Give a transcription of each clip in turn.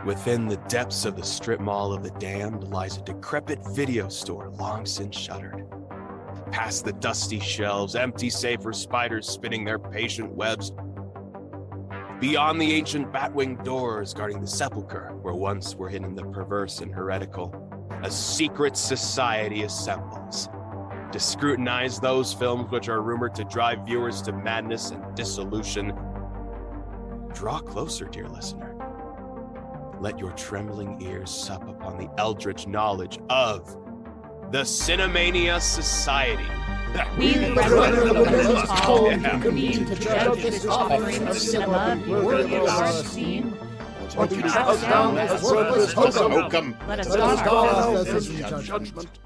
Within the depths of the strip mall of the damned lies a decrepit video store long since shuttered. Past the dusty shelves, empty save for spiders spinning their patient webs. Beyond the ancient batwing doors guarding the sepulchre where once were hidden the perverse and heretical, a secret society assembles to scrutinize those films which are rumored to drive viewers to madness and dissolution. Draw closer, dear listener. Let your trembling ears sup upon the eldritch knowledge of the Cinemania Society. We the reverend call and convene to judge this offering of cinema worthy of our esteem, or to cast down as worthless hokum. Let us not judgment.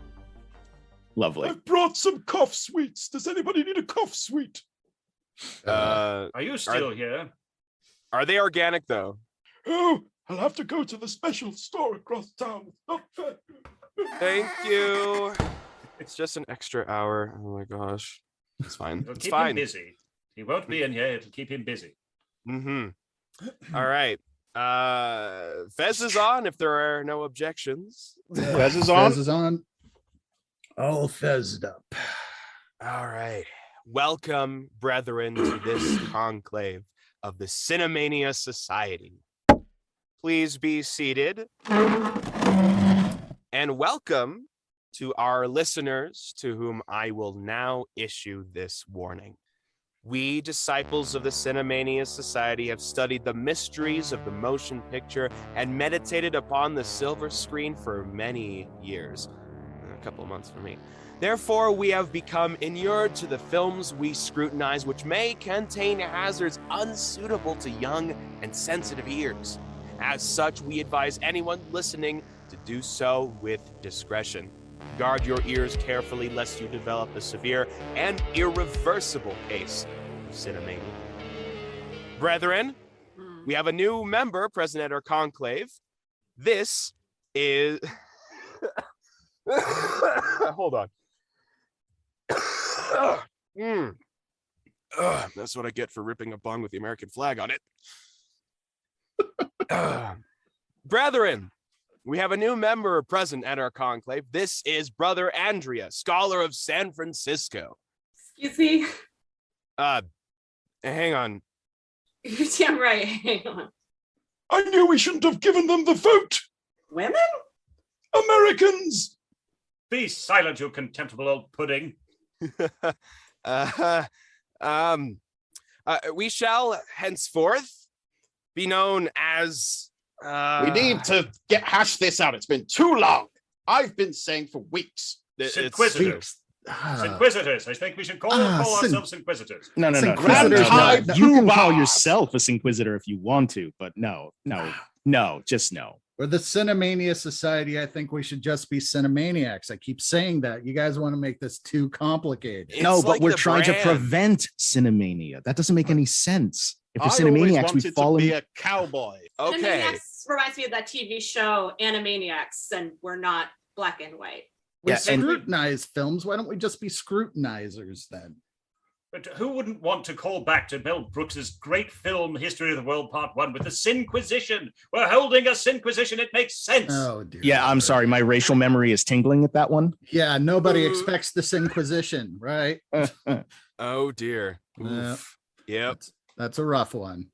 Lovely. I've brought some cough sweets. Does anybody need a cough sweet? Are you still here? Are they organic, though? Oh, I'll have to go to the special store across town. It's not fair. Thank you. It's just an extra hour. Oh my gosh. It's fine. It'll It's keep fine. him busy. He won't be in here. It'll keep him busy. Mm-hmm. All right. Fez is on if there are no objections. Fez is on. Fez is on. All fezzed up. All right. Welcome, brethren, to this conclave of the Cinemania Society. Please be seated. And welcome to our listeners to whom I will now issue this warning. We, disciples of the Cinemania Society, have studied the mysteries of the motion picture and meditated upon the silver screen for many years. A couple of months for me. Therefore, we have become inured to the films we scrutinize, which may contain hazards unsuitable to young and sensitive ears. As such, we advise anyone listening to do so with discretion. Guard your ears carefully lest you develop a severe and irreversible case of cinemania. Brethren, we have a new member present at our conclave. This is... Hold on. That's what I get for ripping a bong with the American flag on it. Brethren, we have a new member present at our conclave. This is Brother Andrea, scholar of San Francisco. Excuse me? Hang on. You're damn right. Hang on. I knew we shouldn't have given them the vote. Women? Americans! Be silent, you contemptible old pudding. We shall henceforth be known as... We need to hash this out. It's been too long. I've been saying for weeks. Inquisitors. Inquisitors. I think we should call ourselves Inquisitors. No. Inquisitors, You can call yourself a Inquisitor if you want to, but no, just no. For the Cinemania Society, I think we should just be Cinemaniacs. I keep saying that. You guys want to make this too complicated. No, It's but like we're the trying to brand. prevent Cinemania. That doesn't make any sense. If we're I always Cinemaniacs, we wanted fall to in. be a cowboy. Okay. Animaniacs reminds me of that TV show, Animaniacs, and we're not black and white. We Yeah, and- scrutinize films. Why don't we just be scrutinizers then? But who wouldn't want to call back to Mel Brooks's great film History of the World Part 1 with the Sinquisition? We're holding a Sinquisition. It makes sense. Oh, dear. Yeah, I'm sorry. My racial memory is tingling at that one. Yeah, nobody expects this Inquisition, right? Oh, dear. Yeah. Oof. Yep. That's a rough one.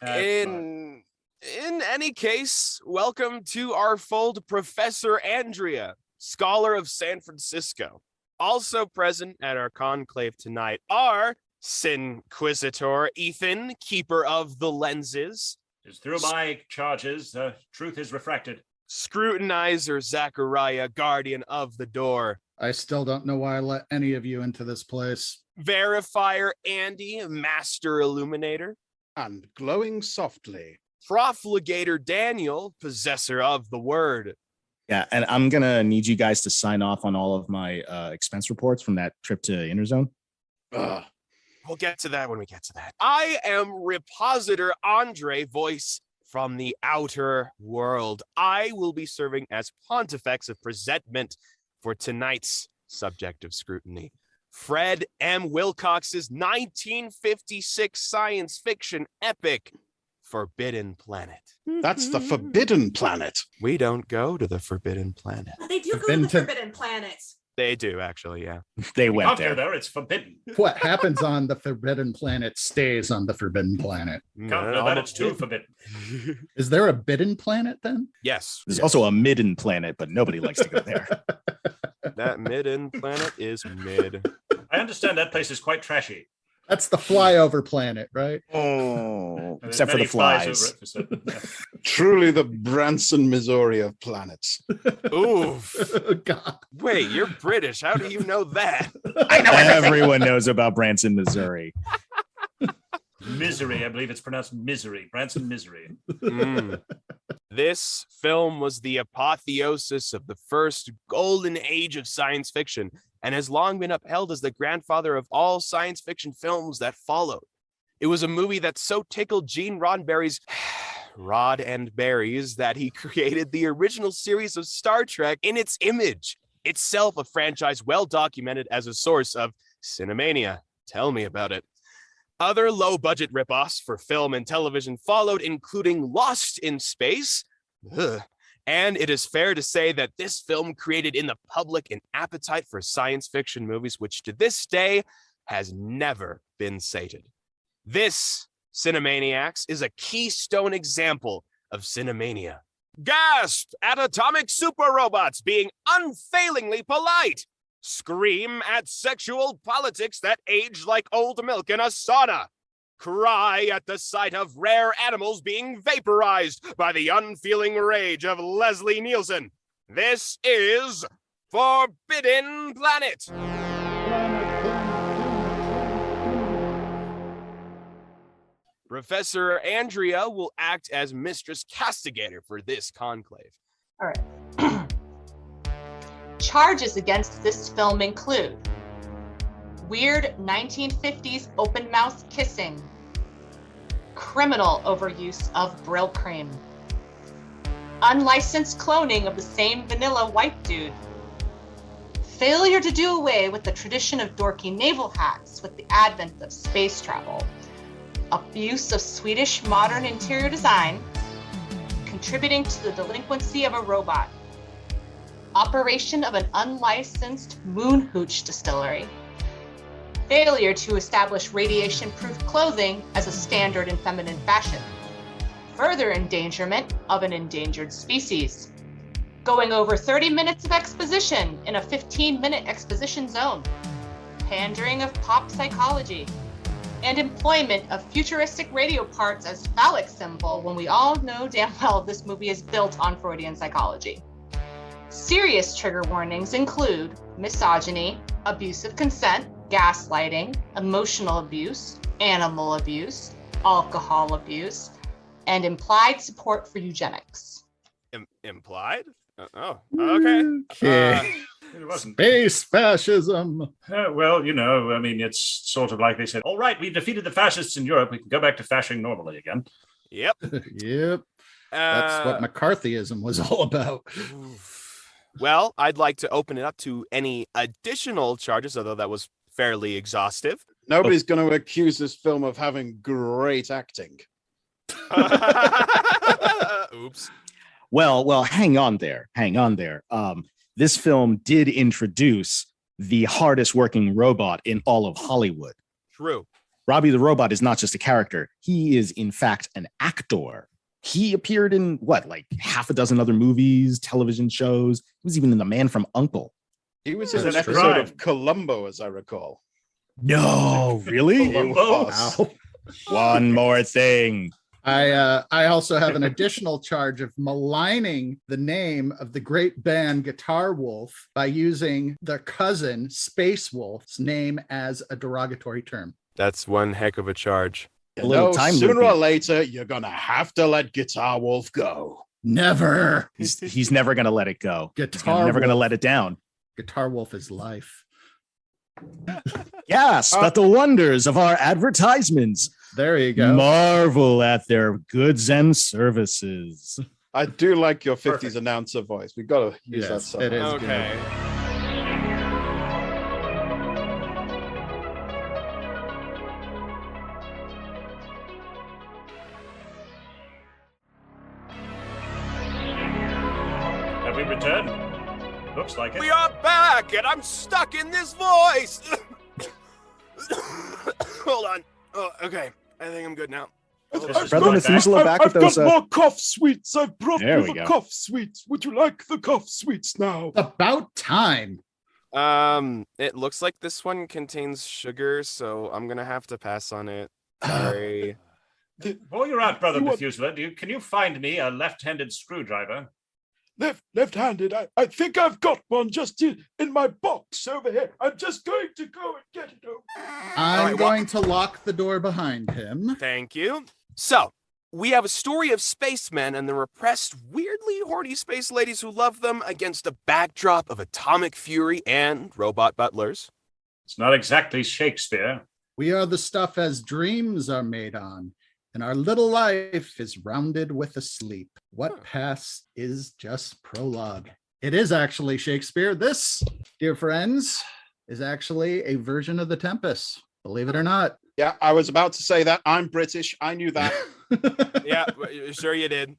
In any case, welcome to our fold, Professor Andrea, scholar of San Francisco. Also present at our conclave tonight are Sinquisitor Ethan, keeper of the lenses, It's through my charges, the truth is refracted. Scrutinizer Zachariah, guardian of the door, I still don't know why I let any of you into this place. Verifier Andy, master illuminator, And glowing softly. Profligator Daniel, possessor of the word. Yeah, and I'm gonna need you guys to sign off on all of my expense reports from that trip to Interzone. Ugh. We'll get to that when we get to that. I am Repositor Andre, voice from the outer world. I will be serving as Pontifex of Presentment for tonight's subject of scrutiny. Fred M. Wilcox's 1956 science fiction epic, Forbidden Planet. That's the Forbidden Planet. We don't go to the Forbidden Planet. They do go to Been the to- Forbidden Planet. They do, actually, yeah. They You went can't go there. there. It's forbidden. What happens on the Forbidden Planet stays on the Forbidden Planet. Can't go there. It's too forbidden. Is there a Bidden Planet then? Yes, There's also a midden planet, but nobody likes to go there. that Midden Planet is mid. I understand that place is quite trashy. That's the flyover planet, right? Oh, And there's except for the many flies flies. over it for certain. Yeah. Truly the Branson, Missouri of planets. Oof. God. Wait, you're British. How do you know that? Everyone knows about Branson, Missouri. Misery, I believe it's pronounced misery. Branson Misery. Mm. This film was the apotheosis of the first golden age of science fiction and has long been upheld as the grandfather of all science fiction films that followed. It was a movie that so tickled Gene Roddenberry's Rod and Berries that he created the original series of Star Trek in its image, itself a franchise well documented as a source of cinemania. Tell me about it. Other low-budget ripoffs for film and television followed, including Lost in Space. Ugh. And it is fair to say that this film created in the public an appetite for science fiction movies, which to this day has never been sated. This, Cinemaniacs, is a keystone example of cinemania. Gasp at atomic super robots being unfailingly polite. Scream at sexual politics that age like old milk in a sauna. Cry at the sight of rare animals being vaporized by the unfeeling rage of Leslie Nielsen. This is Forbidden Planet. Professor Andrea will act as Mistress Castigator for this conclave. All right. Charges against this film include weird 1950s open mouth kissing, criminal overuse of Brill cream, unlicensed cloning of the same vanilla white dude, failure to do away with the tradition of dorky naval hats with the advent of space travel, abuse of Swedish modern interior design, contributing to the delinquency of a robot, operation of an unlicensed moon hooch distillery, failure to establish radiation-proof clothing as a standard in feminine fashion, further endangerment of an endangered species, going over 30 minutes of exposition in a 15-minute exposition zone, pandering of pop psychology, and employment of futuristic radio parts as phallic symbol when we all know damn well this movie is built on Freudian psychology. Serious trigger warnings include misogyny, abusive consent, gaslighting, emotional abuse, animal abuse, alcohol abuse, and implied support for eugenics. Implied? Oh, okay. Okay. It wasn't. Space fascism. Well, you know, I mean, it's sort of like they said, all right, we've defeated the fascists in Europe. We can go back to fashing normally again. Yep. Yep. That's what McCarthyism was all about. Well, I'd like to open it up to any additional charges, although that was fairly exhaustive. Nobody's going to accuse this film of having great acting. Oops. Well, hang on there. This film did introduce the hardest working robot in all of Hollywood. True. Robby the Robot is not just a character. He is, in fact, an actor. He appeared in, like half a dozen other movies, television shows. He was even in The Man from U.N.C.L.E. He was Yeah, in an that's episode right. of Columbo, as I recall. No, really? He was. Wow. One more thing. I also have an additional charge of maligning the name of the great band Guitar Wolf by using their cousin Space Wolf's name as a derogatory term. That's one heck of a charge. A little time Sooner loopy. or later, you're going to have to let Guitar Wolf go. Never. He's never going to let it go. He's Guitar never going to Wolf. let it down. Guitar Wolf is life. Yes, but the wonders of our advertisements. There you go. Marvel at their goods and services. I do like your 50s Perfect. announcer voice. We've got to use that Yes, somehow. it is. Okay. we return? Looks like it. We are back, and I'm stuck in this voice. Hold on. Oh, okay. I think I'm good now. Brother Methuselah back I've with those. got more cough sweets. I've brought There you we the go. cough sweets. Would you like the cough sweets now? About time. It looks like this one contains sugar, so I'm gonna have to pass on it. Sorry. While you're out, Brother You want- Methuselah, can you find me a left-handed screwdriver? Left-handed. I think I've got one just in my box over here. I'm just going to go and get it over. I'm going to lock the door behind him. Thank you. So, we have a story of spacemen and the repressed, weirdly horny space ladies who love them against a backdrop of atomic fury and robot butlers. It's not exactly Shakespeare. We are the stuff as dreams are made on, and our little life is rounded with a sleep. What past is just prologue. It is actually Shakespeare. This, dear friends, is actually a version of The Tempest. Believe it or not. Yeah, I was about to say that. I'm British. I knew that. Yeah, sure you did.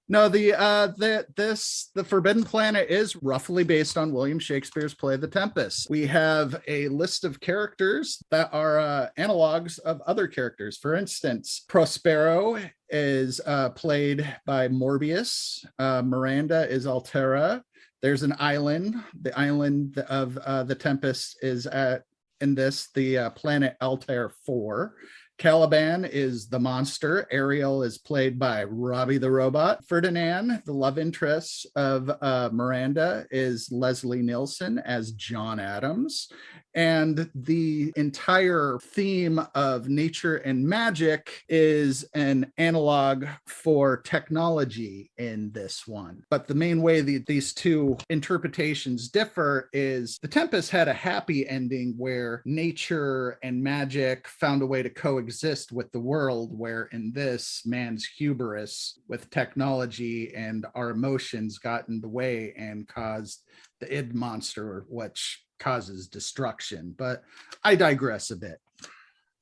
No, the Forbidden Planet is roughly based on William Shakespeare's play The Tempest. We have a list of characters that are analogs of other characters. For instance, Prospero is played by Morbius. Miranda is Altera. There's an island. The island of The Tempest is in the planet Altair 4. Caliban is the monster. Ariel is played by Robby the Robot. Ferdinand, the love interest of Miranda, is Leslie Nielsen as John Adams. And the entire theme of nature and magic is an analog for technology in this one. But the main way these two interpretations differ is The Tempest had a happy ending where nature and magic found a way to coexist with the world, where in this, man's hubris with technology and our emotions got in the way and caused the id monster, which causes destruction. But I digress a bit.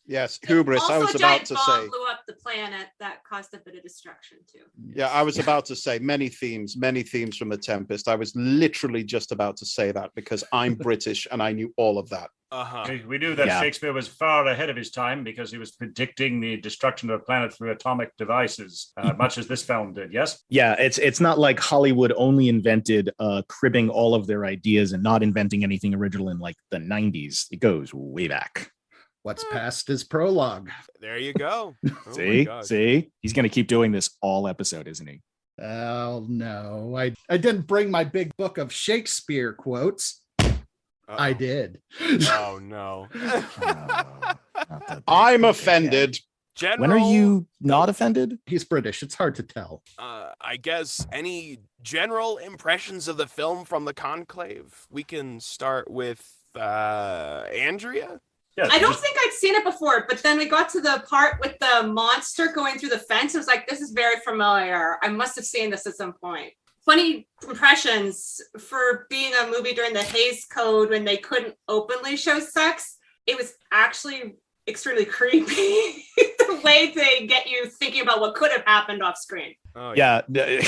Yes, hubris. I was about to say. Blew up the planet that caused a bit of destruction too. Yeah, I was about to say many themes from The Tempest. I was literally just about to say that because I'm British and I knew all of that. We knew that Shakespeare was far ahead of his time because he was predicting the destruction of a planet through atomic devices, much as this film did, yes? Yeah, it's not like Hollywood only invented cribbing all of their ideas and not inventing anything original in like the 90s. It goes way back. What's past is prologue. There you go. See? He's going to keep doing this all episode, isn't he? Oh, no. I didn't bring my big book of Shakespeare quotes. I did. Oh, no. I'm offended. General, when are you not offended? He's British. It's hard to tell. I guess any general impressions of the film from the Conclave? We can start with Andrea. Yes, I don't think I'd seen it before, but then we got to the part with the monster going through the fence. I was like, this is very familiar. I must have seen this at some point. Funny impressions for being a movie during the Hays Code when they couldn't openly show sex. It was actually extremely creepy the way they get you thinking about what could have happened off screen. Oh, yeah. Yep.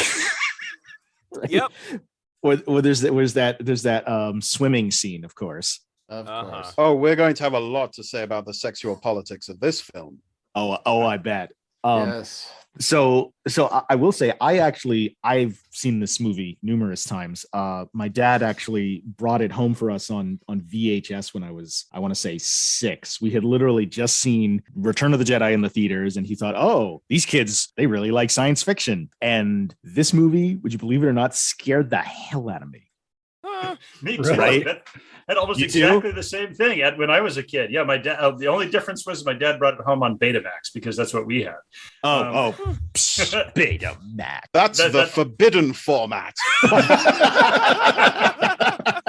Or there's that swimming scene, of course. Of course. Oh, we're going to have a lot to say about the sexual politics of this film. Oh, I bet. Yes. So I will say I've seen this movie numerous times. My dad actually brought it home for us on VHS when I was, I want to say 6. We had literally just seen Return of the Jedi in the theaters, and he thought, oh, these kids, they really like science fiction. And this movie, would you believe it or not, scared the hell out of me. Me too. Right? Had almost You exactly too? the same thing when I was a kid. Yeah, my dad. The only difference was my dad brought it home on Betamax because that's what we had. Betamax. That's the forbidden format.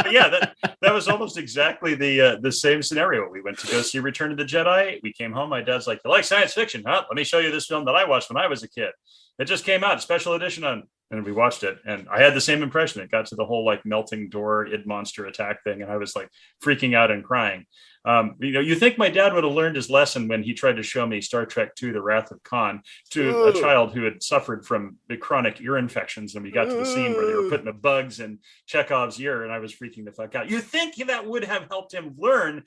Yeah, that was almost exactly the same scenario. We went to go see Return of the Jedi. We came home. My dad's like, "You like science fiction, huh? Let me show you this film that I watched when I was a kid. It just came out, special edition on and we watched it, and I had the same impression. It got to the whole like melting door id monster attack thing, and I was like freaking out and crying. You think my dad would have learned his lesson when he tried to show me Star Trek II, The Wrath of Khan, to a child who had suffered from the chronic ear infections, and we got to the scene where they were putting the bugs in Chekhov's ear, and I was freaking the fuck out. You think that would have helped him learn,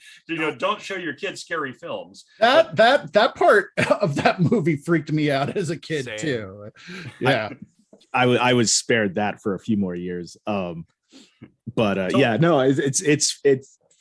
don't show your kids scary films. That part of that movie freaked me out as a kid. Same. Too. Yeah. I was spared that for a few more years. It's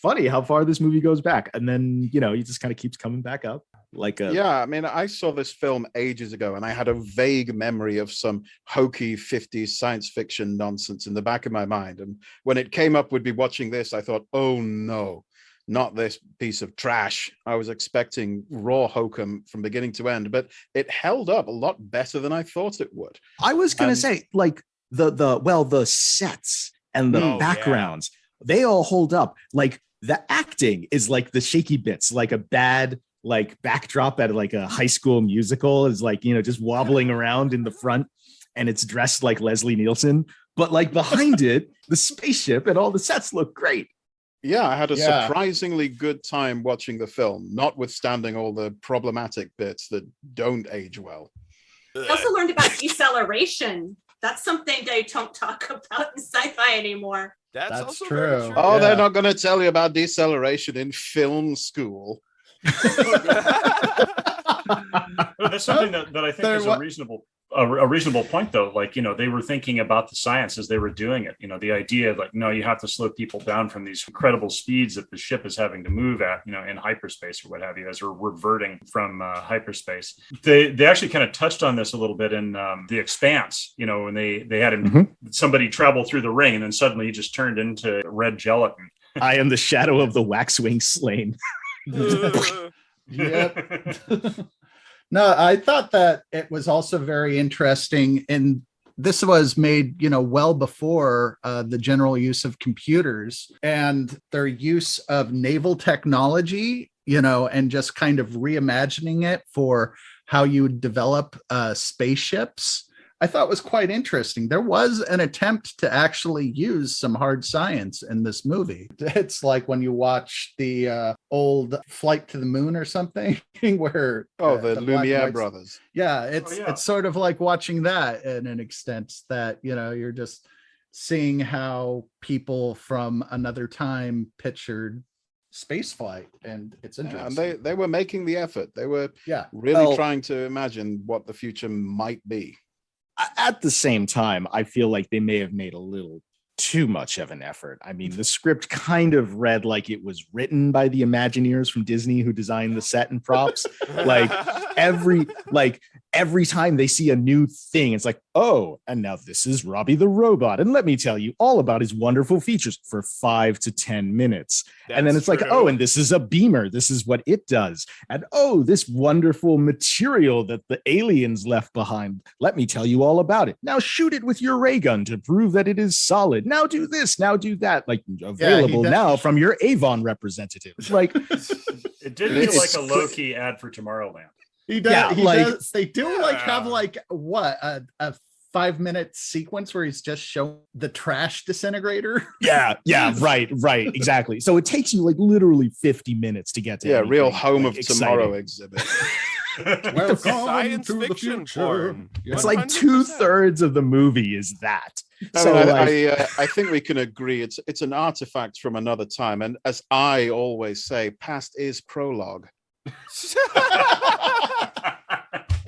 funny how far this movie goes back, and then he just kind of keeps coming back up I mean, I saw this film ages ago, and I had a vague memory of some hokey 50s science fiction nonsense in the back of my mind, and when it came up, we'd be watching this, I thought, oh no, not this piece of trash. I was expecting raw hokum from beginning to end, but it held up a lot better than I thought it would. I was gonna say, like, the sets and the backgrounds, they all hold up. Like, the acting is like the shaky bits, like a bad like backdrop at like a high school musical is like, just wobbling around in the front, and it's dressed like Leslie Nielsen, but like behind it, the spaceship and all the sets look great. Yeah, I had a surprisingly good time watching the film, notwithstanding all the problematic bits that don't age well. I also learned about deceleration. That's something they don't talk about in sci-fi anymore. That's also true. Very true. Oh, they're not going to tell you about deceleration in film school. That's something that I think is a reasonable point, though. Like, they were thinking about the science as they were doing it. The idea like, no, you have to slow people down from these incredible speeds that the ship is having to move at, in hyperspace or what have you, as we're reverting from hyperspace. They actually kind of touched on this a little bit in The Expanse, when they had somebody travel through the ring, and then suddenly he just turned into red gelatin. I am the shadow of the waxwing slain. Yep. No, I thought that it was also very interesting, and this was made, well before the general use of computers and their use of naval technology, and just kind of reimagining it for how you would develop spaceships. I thought was quite interesting. There was an attempt to actually use some hard science in this movie. It's like when you watch the old Flight to the Moon or something, where the Lumiere brothers. Yeah, it's sort of like watching that in an extent that you're just seeing how people from another time pictured space flight, and it's interesting. And they were making the effort. They were really trying to imagine what the future might be. At the same time, I feel like they may have made a little too much of an effort. I mean, the script kind of read like it was written by the Imagineers from Disney who designed the set and props. Like every time they see a new thing, it's like, oh, and now this is Robby the Robot, and let me tell you all about his wonderful features for 5 to 10 minutes. And then it's like, oh, and this is a beamer. This is what it does. And oh, this wonderful material that the aliens left behind. Let me tell you all about it. Now shoot it with your ray gun to prove that it is solid. Now do this. Now do that. Like, available now from your Avon representative. Like, it did feel like a low-key ad for Tomorrowland. He does. Yeah, does. They do have a 5-minute sequence where he's just showing the trash disintegrator. Yeah, right, exactly. So it takes you like literally 50 minutes to get to real home of tomorrow exhibit. Welcome science to fiction porn. It's like 2/3 of the movie is that. I think we can agree it's an artifact from another time, and as I always say, past is prologue.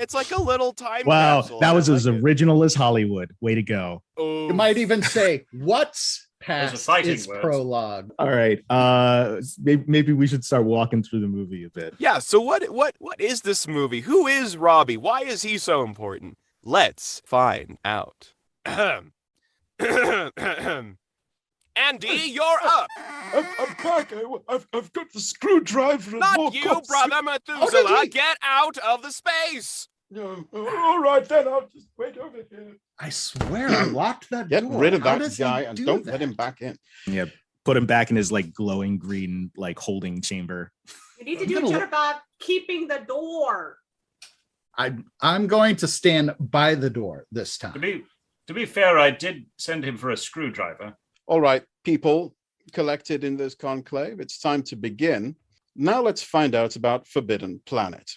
It's like a little time capsule. That was as original as Hollywood. Way to go. You might even say, what's past is prologue. All right. Maybe we should start walking through the movie a bit. Yeah, so what is this movie? Who is Robby? Why is he so important? Let's find out. Andy, you're up. I'm back. I've got the screwdriver. And Not you, cups. Brother Methuselah. Get out of the space. No. All right, then. I'll just wait over here. I swear I locked that door. Get rid of that guy and don't let him back in. Yeah, put him back in his like glowing green like holding chamber. You need to do better about keeping the door. I'm going to stand by the door this time. To be fair, I did send him for a screwdriver. All right, people collected in this conclave, it's time to begin. Now let's find out about Forbidden Planet.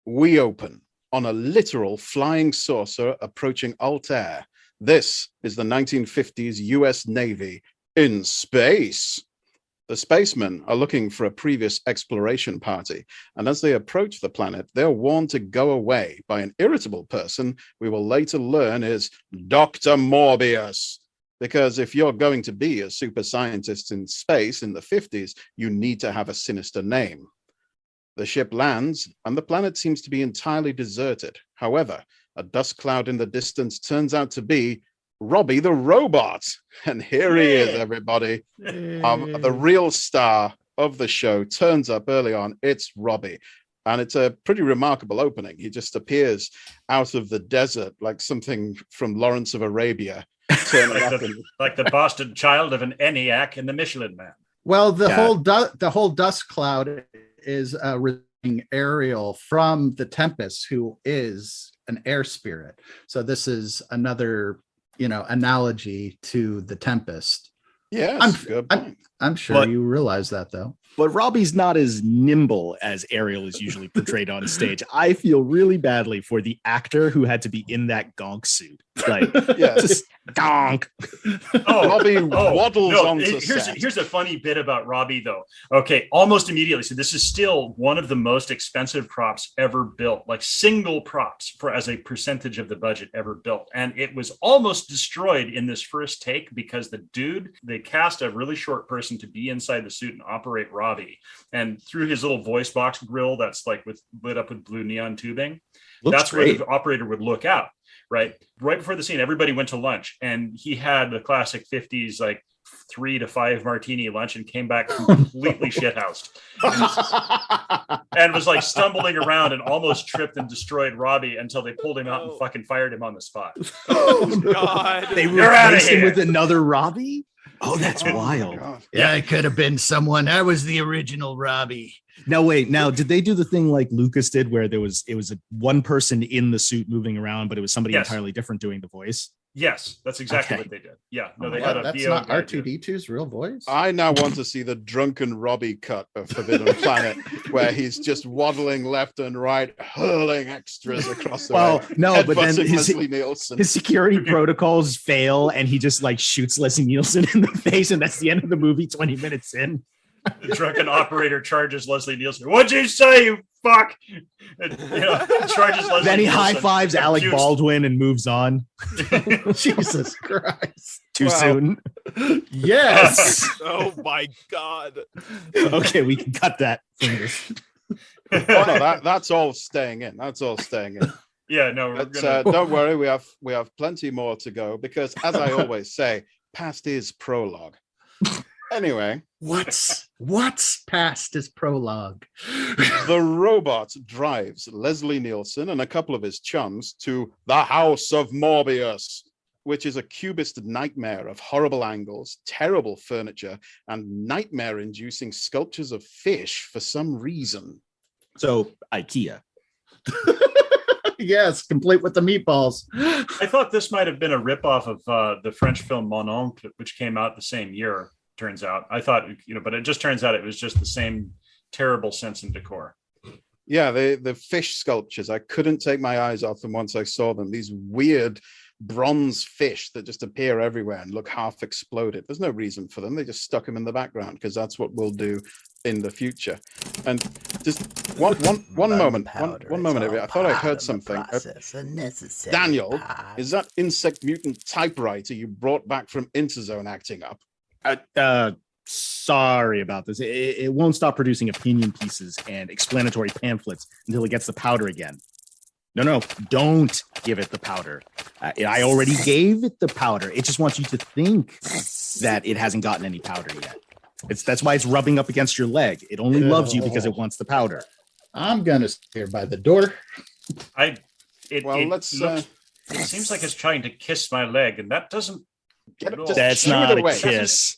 We open on a literal flying saucer approaching Altair. This is the 1950s US Navy in space. The spacemen are looking for a previous exploration party, and as they approach the planet, they're warned to go away by an irritable person we will later learn is Dr. Morbius. Because if you're going to be a super scientist in space in the 50s, you need to have a sinister name. The ship lands, and the planet seems to be entirely deserted. However, a dust cloud in the distance turns out to be Robby the Robot. And here he is, everybody. The real star of the show turns up early on. It's Robby. And it's a pretty remarkable opening. He just appears out of the desert like something from Lawrence of Arabia. Like the bastard child of an ENIAC in the Michelin Man. Well, the whole dust cloud is Ariel from the Tempest, who is an air spirit. So this is another, analogy to the Tempest. Yes, I'm sure you realize that, though. But Robby's not as nimble as Ariel is usually portrayed on stage. I feel really badly for the actor who had to be in that gonk suit. Like, just gonk. Robby waddles onto set. Here's a funny bit about Robby, though. Okay, almost immediately. So this is still one of the most expensive props ever built, like single props as a percentage of the budget ever built. And it was almost destroyed in this first take because they cast a really short person to be inside the suit and operate Robby. And through his little voice box grill that's like lit up with blue neon tubing, that's where the operator would look out. Right before the scene, everybody went to lunch, and he had the classic 50s like 3 to 5 martini lunch and came back completely shithoused and was like stumbling around and almost tripped and destroyed Robby until they pulled him out and fucking fired him on the spot. Oh God! They replaced him with another Robby. Oh, that's wild. Yeah, it could have been someone. I was the original Robby. No, wait. Now, did they do the thing like Lucas did where it was one person in the suit moving around, but it was somebody entirely different doing the voice? Yes, that's exactly what they did. Yeah, no, they had a that's not R2D2's real voice. I now want to see the drunken Robby cut of Forbidden Planet, where he's just waddling left and right, hurling extras across the way. No, but then his security protocols fail, and he just like shoots Leslie Nielsen in the face, and that's the end of the movie. 20 minutes in. The drunken operator charges Leslie Nielsen. What'd you say, you fuck? And, charges Leslie Then he Nielsen. high fives Alec Baldwin and moves on. Jesus Christ. Too soon. Yes. Oh my God. Okay, we can cut that from this. That's all staying in. That's all staying in. Yeah, no, don't worry, we have plenty more to go because, as I always say, past is prologue. Anyway, what's past is prologue? The robot drives Leslie Nielsen and a couple of his chums to the House of Morbius, which is a cubist nightmare of horrible angles, terrible furniture, and nightmare-inducing sculptures of fish for some reason. So, IKEA. Yes, complete with the meatballs. I thought this might have been a ripoff of the French film Mon Oncle, which came out the same year. Turns out, I thought, but it just turns out it was just the same terrible sense and decor. Yeah, the fish sculptures, I couldn't take my eyes off them once I saw them. These weird bronze fish that just appear everywhere and look half exploded. There's no reason for them. They just stuck them in the background because that's what we'll do in the future. And just one moment. I thought I heard something. Daniel, is that insect mutant typewriter you brought back from Interzone acting up? Sorry about this. It won't stop producing opinion pieces and explanatory pamphlets until it gets the powder again. No, don't give it the powder. I already gave it the powder. It just wants you to think that it hasn't gotten any powder yet. That's why it's rubbing up against your leg. It only loves you because it wants the powder. I'm gonna stay here by the door. It seems like it's trying to kiss my leg, and that doesn't. That's not a kiss.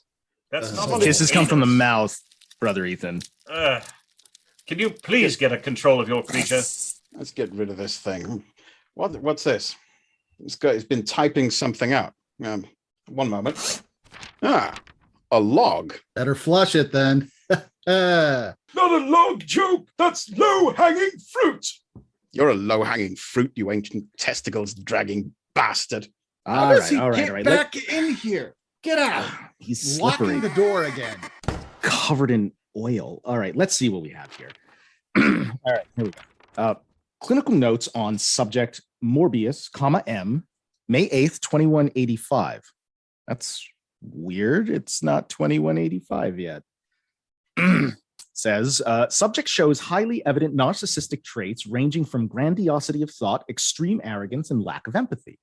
That's not kisses come from the mouth, brother Ethan. Can you please get a control of your creature? Let's get rid of this thing. What's this? He's been typing something out. One moment. A log. Better flush it then. Not a log joke. That's low-hanging fruit. You're a low-hanging fruit, you ancient testicles-dragging bastard. How does he get back in here? Get out. He's slippery. Locking the door again. Covered in oil. All right, let's see what we have here. All right, here we go. Clinical notes on subject Morbius, M, May 8th, 2185. That's weird. It's not 2185 yet. Says, subject shows highly evident narcissistic traits ranging from grandiosity of thought, extreme arrogance, and lack of empathy.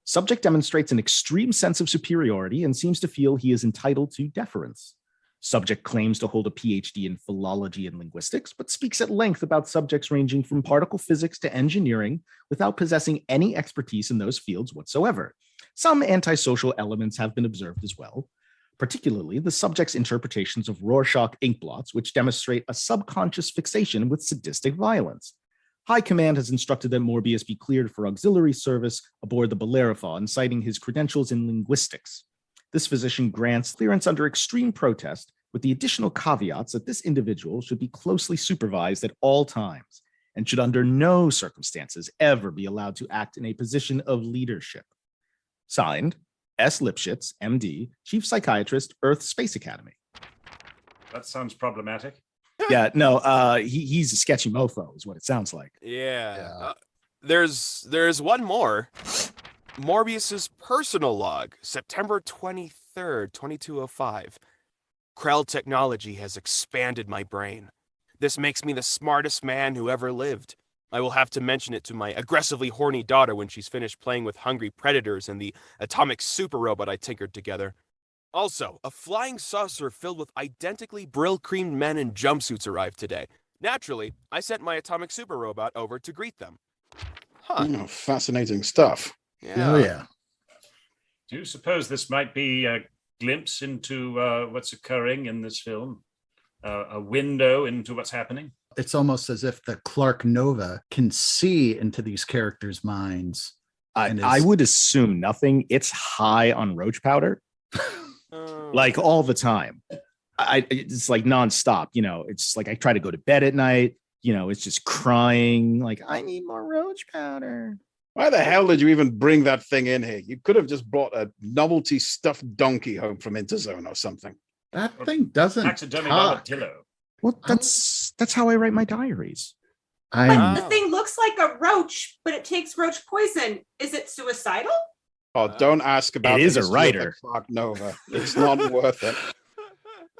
Subject demonstrates an extreme sense of superiority and seems to feel he is entitled to deference. Subject claims to hold a PhD in philology and linguistics, but speaks at length about subjects ranging from particle physics to engineering without possessing any expertise in those fields whatsoever. Some antisocial elements have been observed as well, particularly the subject's interpretations of Rorschach ink blots, which demonstrate a subconscious fixation with sadistic violence. High Command has instructed that Morbius be cleared for auxiliary service aboard the Bellerophon, citing his credentials in linguistics. This physician grants clearance under extreme protest, with the additional caveats that this individual should be closely supervised at all times and should under no circumstances ever be allowed to act in a position of leadership. Signed, S. Lipschitz, MD, Chief Psychiatrist, Earth Space Academy. That sounds problematic. Yeah, no, he's a sketchy mofo is what it sounds like. Yeah. There's one more. Morbius's personal log, September 23rd, 2205. Krell technology has expanded my brain. This makes me the smartest man who ever lived. I will have to mention it to my aggressively horny daughter when she's finished playing with hungry predators and the atomic super robot I tinkered together. Also, a flying saucer filled with identically Brill-creamed men in jumpsuits arrived today. Naturally, I sent my atomic super robot over to greet them. Huh. Fascinating stuff. Yeah. Oh, yeah. Do you suppose this might be a glimpse into what's occurring in this film? A window into what's happening? It's almost as if the Clark Nova can see into these characters' minds. I would assume nothing. It's high on roach powder. Like all the time. It's like nonstop, it's like I try to go to bed at night, it's just crying like I need more roach powder. Why the hell did you even bring that thing in here? You could have just brought a novelty stuffed donkey home from Interzone or something. That thing doesn't Accidentally talk. Well, that's how I write my diaries. The thing looks like a roach, but it takes roach poison. Is it suicidal? Oh, don't ask about it. Is a history of writer. the Clark Nova. It's not worth it.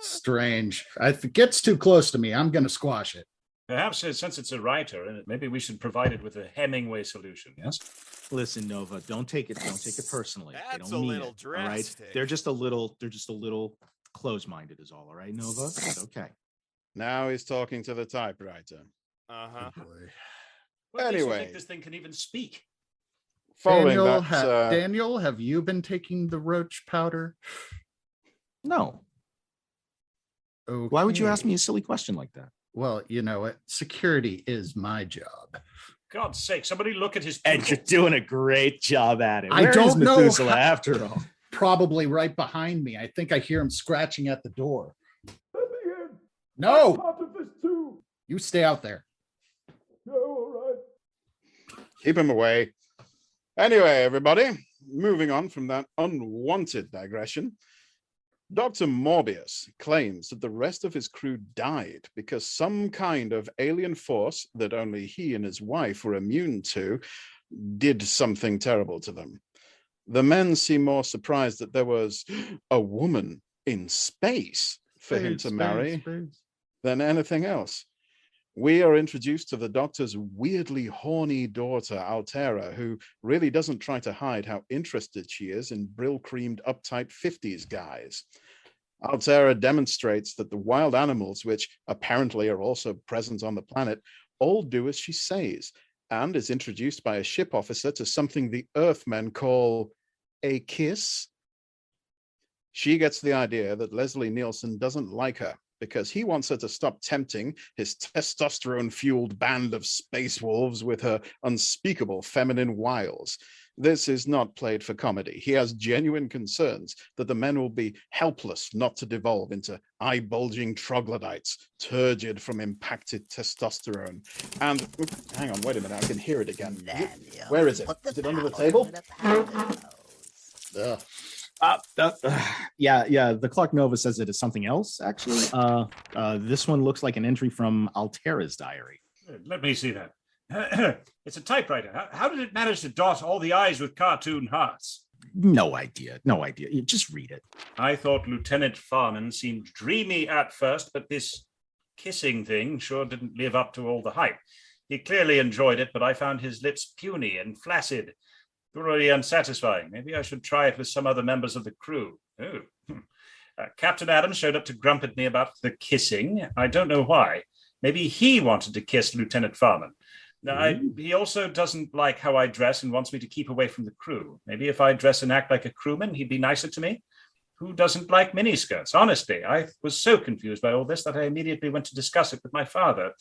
Strange. If it gets too close to me, I'm going to squash it. Perhaps since it's a writer, maybe we should provide it with a Hemingway solution. Yes. Listen, Nova, don't take it personally. That's they don't a mean little it, all right? drastic. They're just a little close-minded is all right, Nova? It's okay. Now he's talking to the typewriter. Uh-huh. What makes you Anyway. think this thing can even speak? Following Daniel, that, Daniel, have you been taking the roach powder? No. Okay. Why would you ask me a silly question like that? Well, you know what? Security is my job. God's sake, somebody look at his And you're pupils. doing a great job at it. I Where is don't know Methuselah how- after all. Probably right behind me. I think I hear him scratching at the door. Let me in. I'm No, part of this too. you stay out there. No, all right. keep him away. Anyway, everybody, moving on from that unwanted digression. Dr. Morbius claims that the rest of his crew died because some kind of alien force that only he and his wife were immune to did something terrible to them. The men seem more surprised that there was a woman in space for him to marry than anything else. We are introduced to the Doctor's weirdly horny daughter, Altera, who really doesn't try to hide how interested she is in brill-creamed, uptight 50s guys. Altera demonstrates that the wild animals, which apparently are also present on the planet, all do as she says, and is introduced by a ship officer to something the Earthmen call a kiss. She gets the idea that Leslie Nielsen doesn't like her because he wants her to stop tempting his testosterone-fueled band of space wolves with her unspeakable feminine wiles. This is not played for comedy. He has genuine concerns that the men will be helpless not to devolve into eye-bulging troglodytes, turgid from impacted testosterone. And hang on, wait a minute, I can hear it again. Where is it? Is it under the table? Yeah, the Clark Nova says it is something else, actually. This one looks like an entry from Altera's diary. Let me see that. It's a typewriter. How did it manage to dot all the I's with cartoon hearts? No idea. You just read it. I thought Lieutenant Farman seemed dreamy at first, but this kissing thing sure didn't live up to all the hype. He clearly enjoyed it, but I found his lips puny and flaccid. Thoroughly unsatisfying. Maybe I should try it with some other members of the crew. Captain Adams showed up to grump at me about the kissing. I don't know why. Maybe he wanted to kiss Lieutenant Farman. Now, he also doesn't like how I dress and wants me to keep away from the crew. Maybe if I dress and act like a crewman, he'd be nicer to me. Who doesn't like miniskirts? Honestly, I was so confused by all this that I immediately went to discuss it with my father.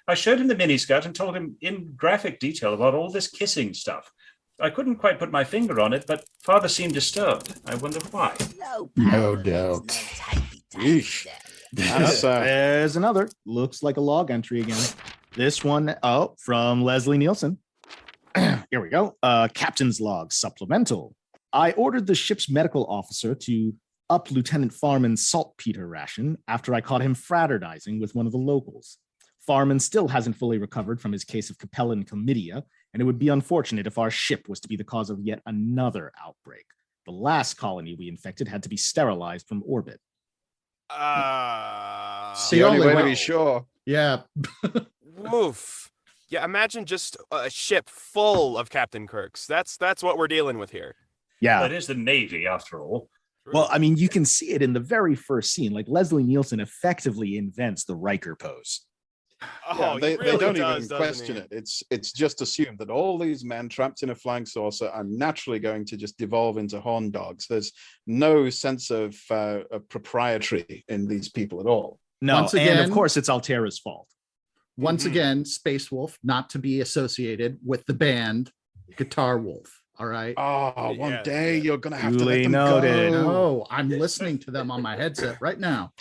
I showed him the miniskirt and told him in graphic detail about all this kissing stuff. I couldn't quite put my finger on it, but father seemed disturbed. I wonder why. No doubt. Yeesh. There's another. Looks like a log entry again. This one, from Leslie Nielsen. Here we go. Captain's log supplemental. I ordered the ship's medical officer to up Lieutenant Farman's saltpeter ration after I caught him fraternizing with one of the locals. Farman still hasn't fully recovered from his case of Capellan chlamydia, and it would be unfortunate if our ship was to be the cause of yet another outbreak. The last colony we infected had to be sterilized from orbit. The only way to be sure. Yeah. Woof. Yeah, imagine just a ship full of Captain Kirks. That's what we're dealing with here. Yeah. That is the Navy, after all. Well, I mean, you can see it in the very first scene. Like, Leslie Nielsen effectively invents the Riker pose. Oh, they really don't does, even question it. It's just assumed that all these men trapped in a flying saucer are naturally going to just devolve into horn dogs. There's no sense of propriety in these people at all. No, Once again, and of course, it's Altera's fault. Once again, Space Wolf, not to be associated with the band Guitar Wolf. All right. Oh, one day you're going to have to Duly let them noted. go. No, I'm listening to them on my headset right now.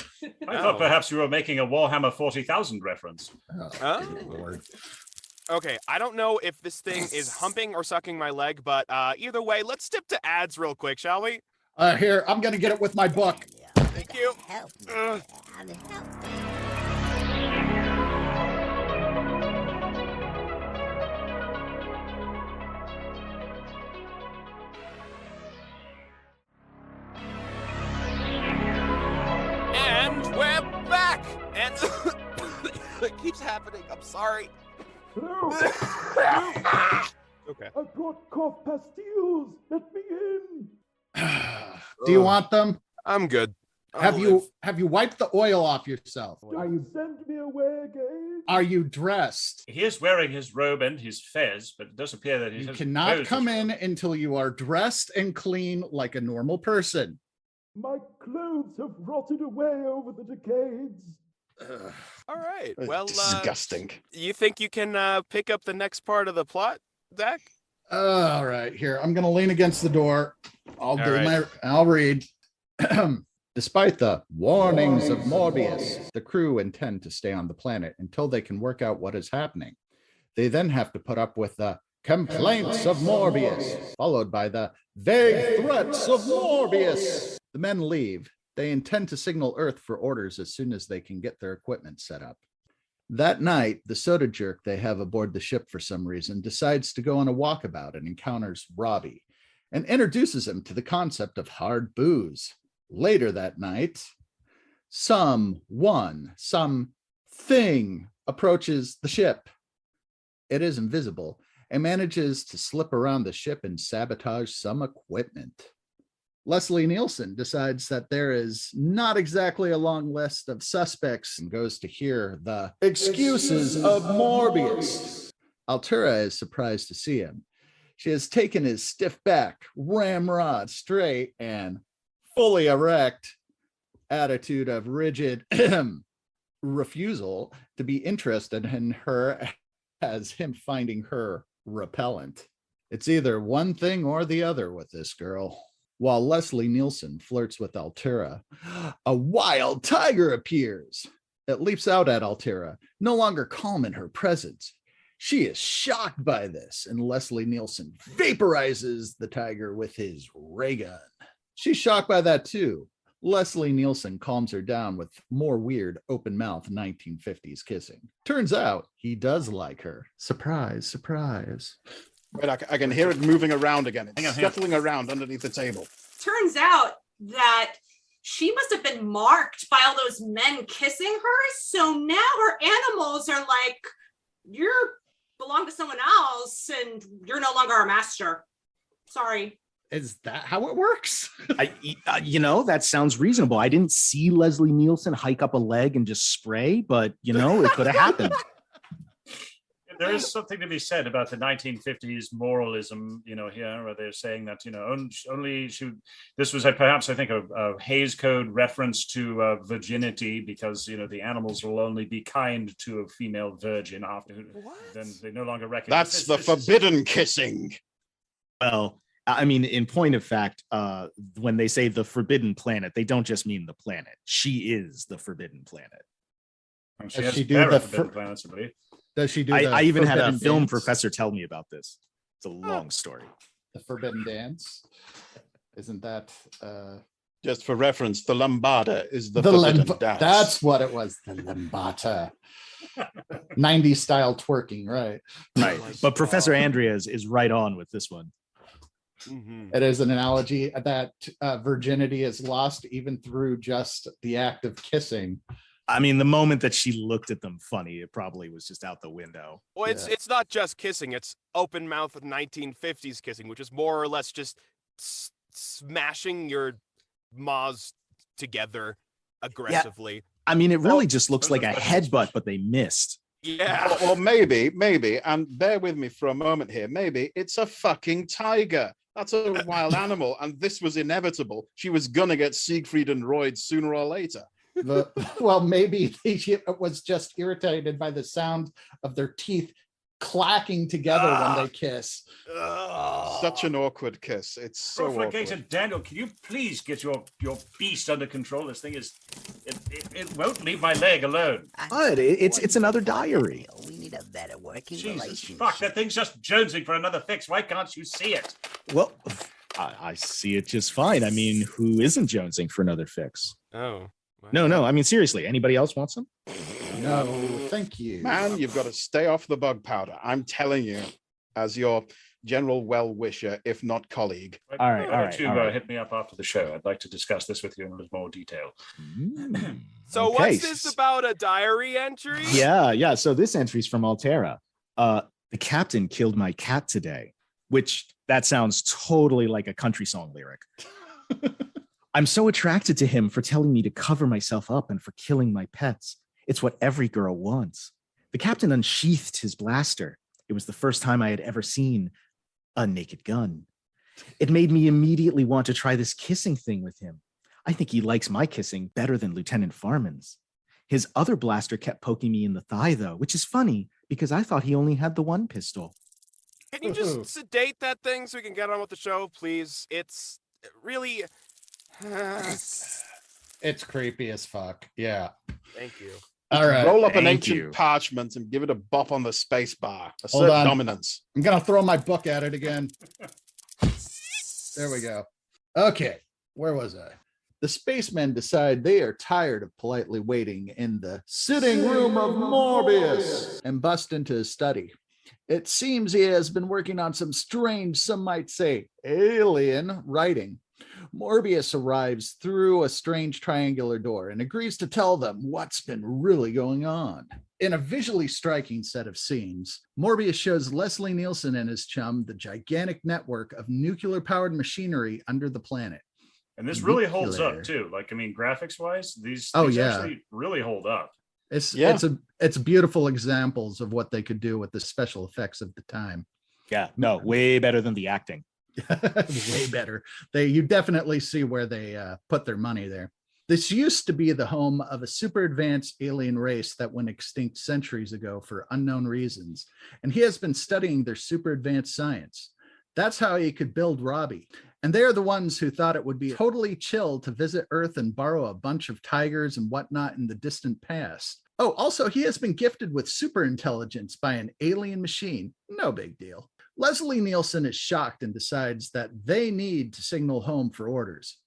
I thought perhaps you were making a Warhammer 40,000 reference. Lord. Okay, I don't know if this thing is humping or sucking my leg, but either way, let's skip to ads real quick, shall we? Here, I'm going to get it with my book. Thank you. And we're back! And it keeps happening. I'm sorry. Hello. Okay. I've got cough pastilles. Let me in. Do you want them? I'm good. Have you wiped the oil off yourself? Are you send me away again? Are you dressed? He is wearing his robe and his fez, but it does appear that he You has cannot closed come his in robe. until you are dressed and clean like a normal person. My clothes have rotted away over the decades. All right. Well, disgusting. You think you can pick up the next part of the plot, Zach? All right, here. I'm going to lean against the door. I'll read. Despite the warnings of Morbius, the crew intend to stay on the planet until they can work out what is happening. They then have to put up with the complaints of Morbius, followed by the vague threats of Morbius. The men leave. They intend to signal Earth for orders as soon as they can get their equipment set up. That night, the soda jerk they have aboard the ship for some reason decides to go on a walkabout and encounters Robby and introduces him to the concept of hard booze. Later that night, something approaches the ship. It is invisible and manages to slip around the ship and sabotage some equipment. Leslie Nielsen decides that there is not exactly a long list of suspects and goes to hear the excuses of Morbius. Altera is surprised to see him. She has taken his stiff back, ramrod straight, and fully erect attitude of rigid refusal to be interested in her as him finding her repellent. It's either one thing or the other with this girl. While Leslie Nielsen flirts with Altera, a wild tiger appears. It leaps out at Altera, no longer calm in her presence. She is shocked by this, and Leslie Nielsen vaporizes the tiger with his ray gun. She's shocked by that too. Leslie Nielsen calms her down with more weird open mouth 1950s kissing. Turns out he does like her. Surprise, surprise. Wait, I can hear it moving around again. It's scuttling around underneath the table. Turns out that she must have been marked by all those men kissing her. So now her animals are like, you belong to someone else and you're no longer our master. Sorry. Is that how it works? That sounds reasonable. I didn't see Leslie Nielsen hike up a leg and just spray, but it could have happened. There is something to be said about the 1950s moralism, here, where they're saying that, this was perhaps, I think, a Hays Code reference to virginity, because, the animals will only be kind to a female virgin after, then they no longer recognize. That's the forbidden kissing. Well, I mean, in point of fact, when they say the forbidden planet, they don't just mean the planet. She is the forbidden planet. And she has forbidden planets, I believe. Does she do? I even had a film professor tell me about this. It's a long story. The forbidden dance. Isn't that just for reference? The lambada is the forbidden dance. That's what it was. The lambada. 90s style twerking, right? Right. But Professor Andreas is right on with this one. Mm-hmm. It is an analogy that virginity is lost even through just the act of kissing. I mean, the moment that she looked at them funny, it probably was just out the window. Well, it's not just kissing. It's open mouth with 1950s kissing, which is more or less just smashing your maws together aggressively. Yeah. I mean, it really just looks like a headbutt, but they missed. Yeah. Or maybe, and bear with me for a moment here, maybe it's a fucking tiger. That's a wild animal, and this was inevitable. She was gonna get Siegfried and Roy sooner or later. Well, maybe she was just irritated by the sound of their teeth clacking together when they kiss. Such an awkward kiss. It's so Profligated Daniel, can you please get your beast under control? This thing is, it won't leave my leg alone. But it's another diary. We need a better working Jesus relationship. fuck, that thing's just jonesing for another fix. Why can't you see it? Well, I see it just fine. I mean, who isn't jonesing for another fix? Oh. Wow. No. I mean, seriously, anybody else want some? No, thank you. Man, you've got to stay off the bug powder. I'm telling you, as your general well-wisher, if not colleague. All right. Hit me up after the show. I'd like to discuss this with you in a little more detail. So okay. What's this about, a diary entry? Yeah. So this entry's from Altera. The captain killed my cat today, which that sounds totally like a country song lyric. I'm so attracted to him for telling me to cover myself up and for killing my pets. It's what every girl wants. The captain unsheathed his blaster. It was the first time I had ever seen a naked gun. It made me immediately want to try this kissing thing with him. I think he likes my kissing better than Lieutenant Farman's. His other blaster kept poking me in the thigh, though, which is funny because I thought he only had the one pistol. Can you just sedate that thing so we can get on with the show, please? It's really... It's creepy as fuck. Yeah. Thank you. All right. Roll up an ancient parchment and give it a bop on the space bar. Assert dominance. I'm gonna throw my book at it again. There we go. Okay. Where was I? The spacemen decide they are tired of politely waiting in the sitting room of Morbius and bust into his study. It seems he has been working on some strange, some might say, alien writing. Morbius arrives through a strange triangular door and agrees to tell them what's been really going on. In a visually striking set of scenes, Morbius shows Leslie Nielsen and his chum the gigantic network of nuclear-powered machinery under the planet. And this really holds up too. Like, I mean, graphics-wise, these actually really hold up. It's beautiful examples of what they could do with the special effects of the time. Yeah, no, way better than the acting. Way better. You definitely see where they put their money there. This used to be the home of a super advanced alien race that went extinct centuries ago for unknown reasons, and he has been studying their super advanced science. That's how he could build Robby. And they're the ones who thought it would be totally chill to visit Earth and borrow a bunch of tigers and whatnot in the distant past. Oh, also, he has been gifted with super intelligence by an alien machine. No big deal. Leslie Nielsen is shocked and decides that they need to signal home for orders.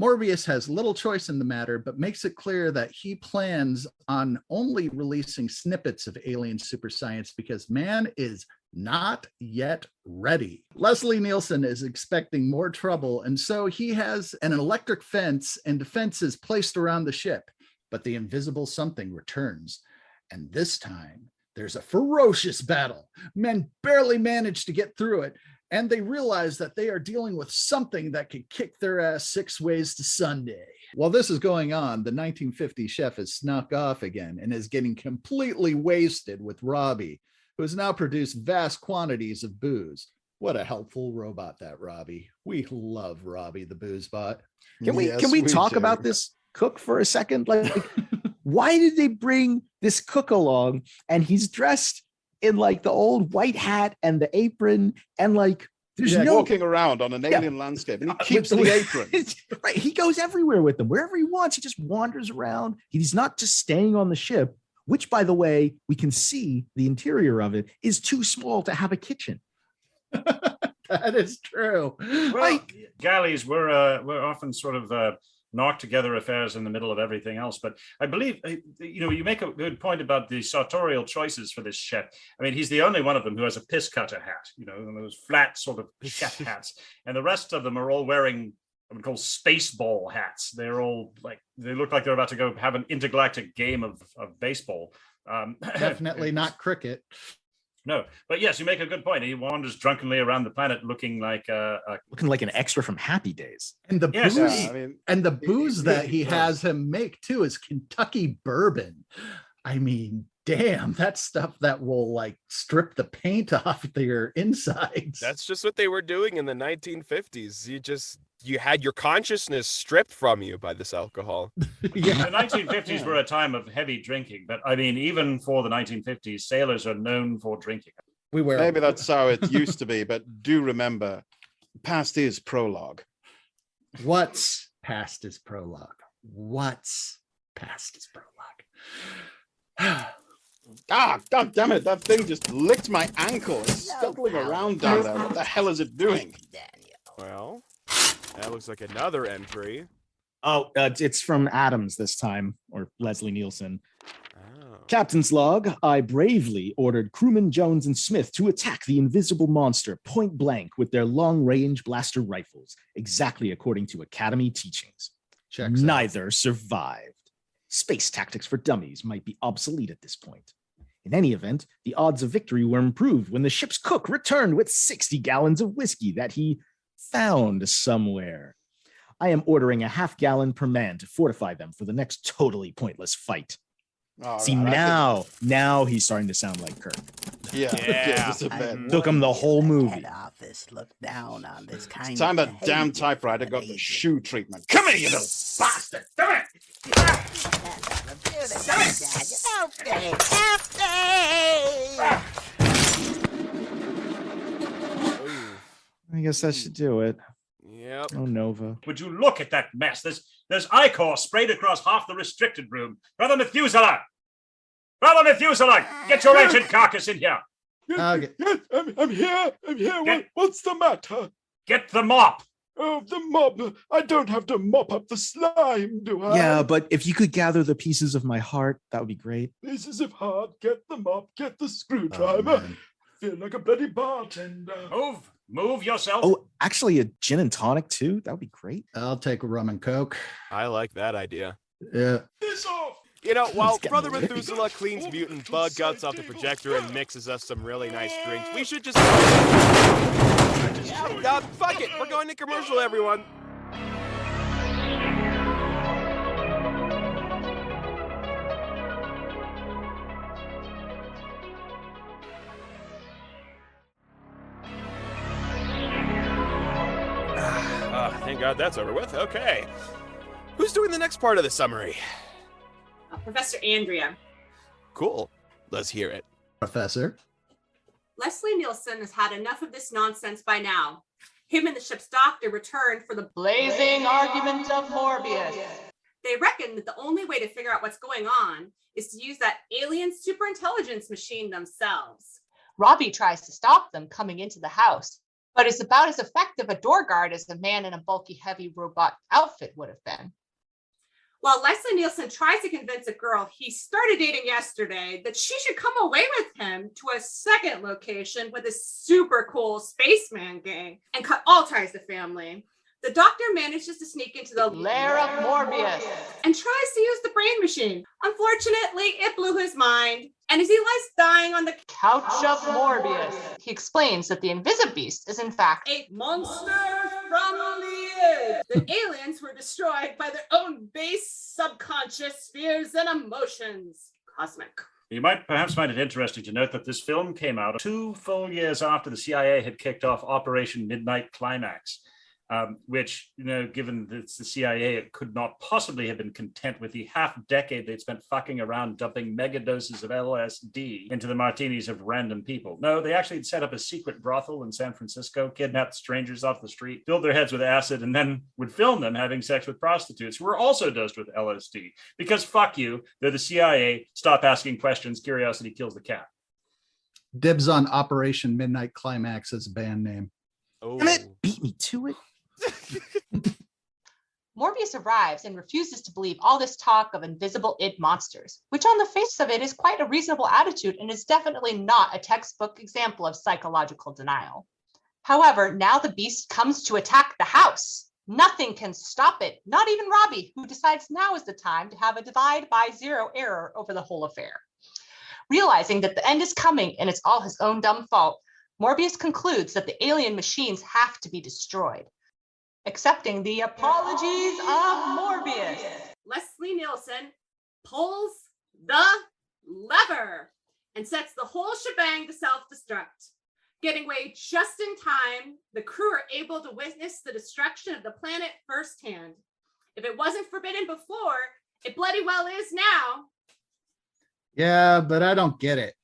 Morbius has little choice in the matter, but makes it clear that he plans on only releasing snippets of alien super science because man is not yet ready. Leslie Nielsen is expecting more trouble, and so he has an electric fence and defenses placed around the ship. But the invisible something returns, and this time there's a ferocious battle. Men barely manage to get through it, and they realize that they are dealing with something that could kick their ass 6 ways to Sunday. While this is going on, the 1950 chef has snuck off again and is getting completely wasted with Robby, who has now produced vast quantities of booze. What a helpful robot, that Robby. We love Robby, the booze bot. Can we talk about this cook for a second? Like, why did they bring this cook along and he's dressed in like the old white hat and the apron and like there's no walking around on an alien landscape and he keeps the apron. Right, he goes everywhere with them, wherever he wants. He just wanders around. He's not just staying on the ship, which, by the way, we can see the interior of it is too small to have a kitchen. That is true. Well, galleys were often sort of knock together affairs in the middle of everything else. But I believe, you make a good point about the sartorial choices for this chef. I mean, he's the only one of them who has a piss cutter hat, those flat sort of chef hats. And the rest of them are all wearing, I would call spaceball hats. They're all they look like they're about to go have an intergalactic game of baseball. Definitely not cricket. No, but yes, you make a good point. He wanders drunkenly around the planet looking like an extra from Happy Days. And the booze that he has him make too is Kentucky bourbon. I mean, damn, that's stuff that will strip the paint off your insides. That's just what they were doing in the 1950s. You had your consciousness stripped from you by this alcohol. Yeah. The 1950s were a time of heavy drinking, but I mean, even for the 1950s, sailors are known for drinking. Maybe that's how it used to be, but do remember, past is prologue. What's past is prologue? What's past is prologue? God damn it, that thing just licked my ankle. It's scuttling around down there. What the hell is it doing? Well, that looks like another entry. Oh, it's from Adams this time, or Leslie Nielsen. Oh. Captain's log, I bravely ordered crewmen Jones and Smith to attack the invisible monster point blank with their long-range blaster rifles, exactly according to Academy teachings. Neither survived. Space tactics for dummies might be obsolete at this point. In any event, the odds of victory were improved when the ship's cook returned with 60 gallons of whiskey that he found somewhere. I am ordering a half-gallon per man to fortify them for the next totally pointless fight. See, now he's starting to sound like Kirk. Yeah. Took him the whole movie. Head office look down on this kind it's time of that damn typewriter got the shoe treatment. Come here, you little bastard! Come here! I guess that should do it. Yep. Oh, Nova. Would you look at that mess? There's ichor sprayed across half the restricted room. Brother Methuselah! Get your ancient carcass in here! Yes, I'm here. What's the matter? Get the mop! Oh, the mop. I don't have to mop up the slime, do I? Yeah, but if you could gather the pieces of my heart, that would be great. Pieces of heart, get the mop, get the screwdriver. Feel like a bloody bartender. Move yourself. Oh, actually, a gin and tonic too. That would be great. I'll take a rum and coke. I like that idea. Yeah. This off. While Brother Methuselah cleans mutant bug guts off the projector and mixes us some really nice drinks, we should just... fuck it. We're going to commercial, everyone. Thank God that's over with. Okay. Who's doing the next part of the summary? Professor Andrea. Cool. Let's hear it. Professor. Leslie Nielsen has had enough of this nonsense by now. Him and the ship's doctor return for the blazing argument of Morbius. They reckon that the only way to figure out what's going on is to use that alien superintelligence machine themselves. Robby tries to stop them coming into the house, but is about as effective a door guard as a man in a bulky, heavy robot outfit would have been. While Leslie Nielsen tries to convince a girl he started dating yesterday that she should come away with him to a second location with a super cool spaceman gang and cut all ties to family, the doctor manages to sneak into the lair of Morbius and tries to use the brain machine. Unfortunately, it blew his mind, and as he lies dying on the couch of Morbius, he explains that the Invisibeast is in fact a monster from the id. The aliens were destroyed by their own base subconscious spheres and emotions. Cosmic. You might perhaps find it interesting to note that this film came out 2 full years after the CIA had kicked off Operation Midnight Climax. Which, given that it's the CIA, it could not possibly have been content with the half-decade they'd spent fucking around dumping mega doses of LSD into the martinis of random people. No, they actually had set up a secret brothel in San Francisco, kidnapped strangers off the street, filled their heads with acid, and then would film them having sex with prostitutes who were also dosed with LSD. Because fuck you, they're the CIA, stop asking questions, curiosity kills the cat. Dibs on Operation Midnight Climax as a band name. Oh. Damn it, beat me to it. Morbius arrives and refuses to believe all this talk of invisible id monsters, which on the face of it is quite a reasonable attitude and is definitely not a textbook example of psychological denial. However, now the beast comes to attack the house. Nothing can stop it, not even Robby, who decides now is the time to have a divide by zero error over the whole affair. Realizing that the end is coming and it's all his own dumb fault, Morbius concludes that the alien machines have to be destroyed. Accepting the apologies of Morbius. Leslie Nielsen pulls the lever and sets the whole shebang to self-destruct. Getting away just in time, the crew are able to witness the destruction of the planet firsthand. If it wasn't forbidden before, it bloody well is now. Yeah, but I don't get it.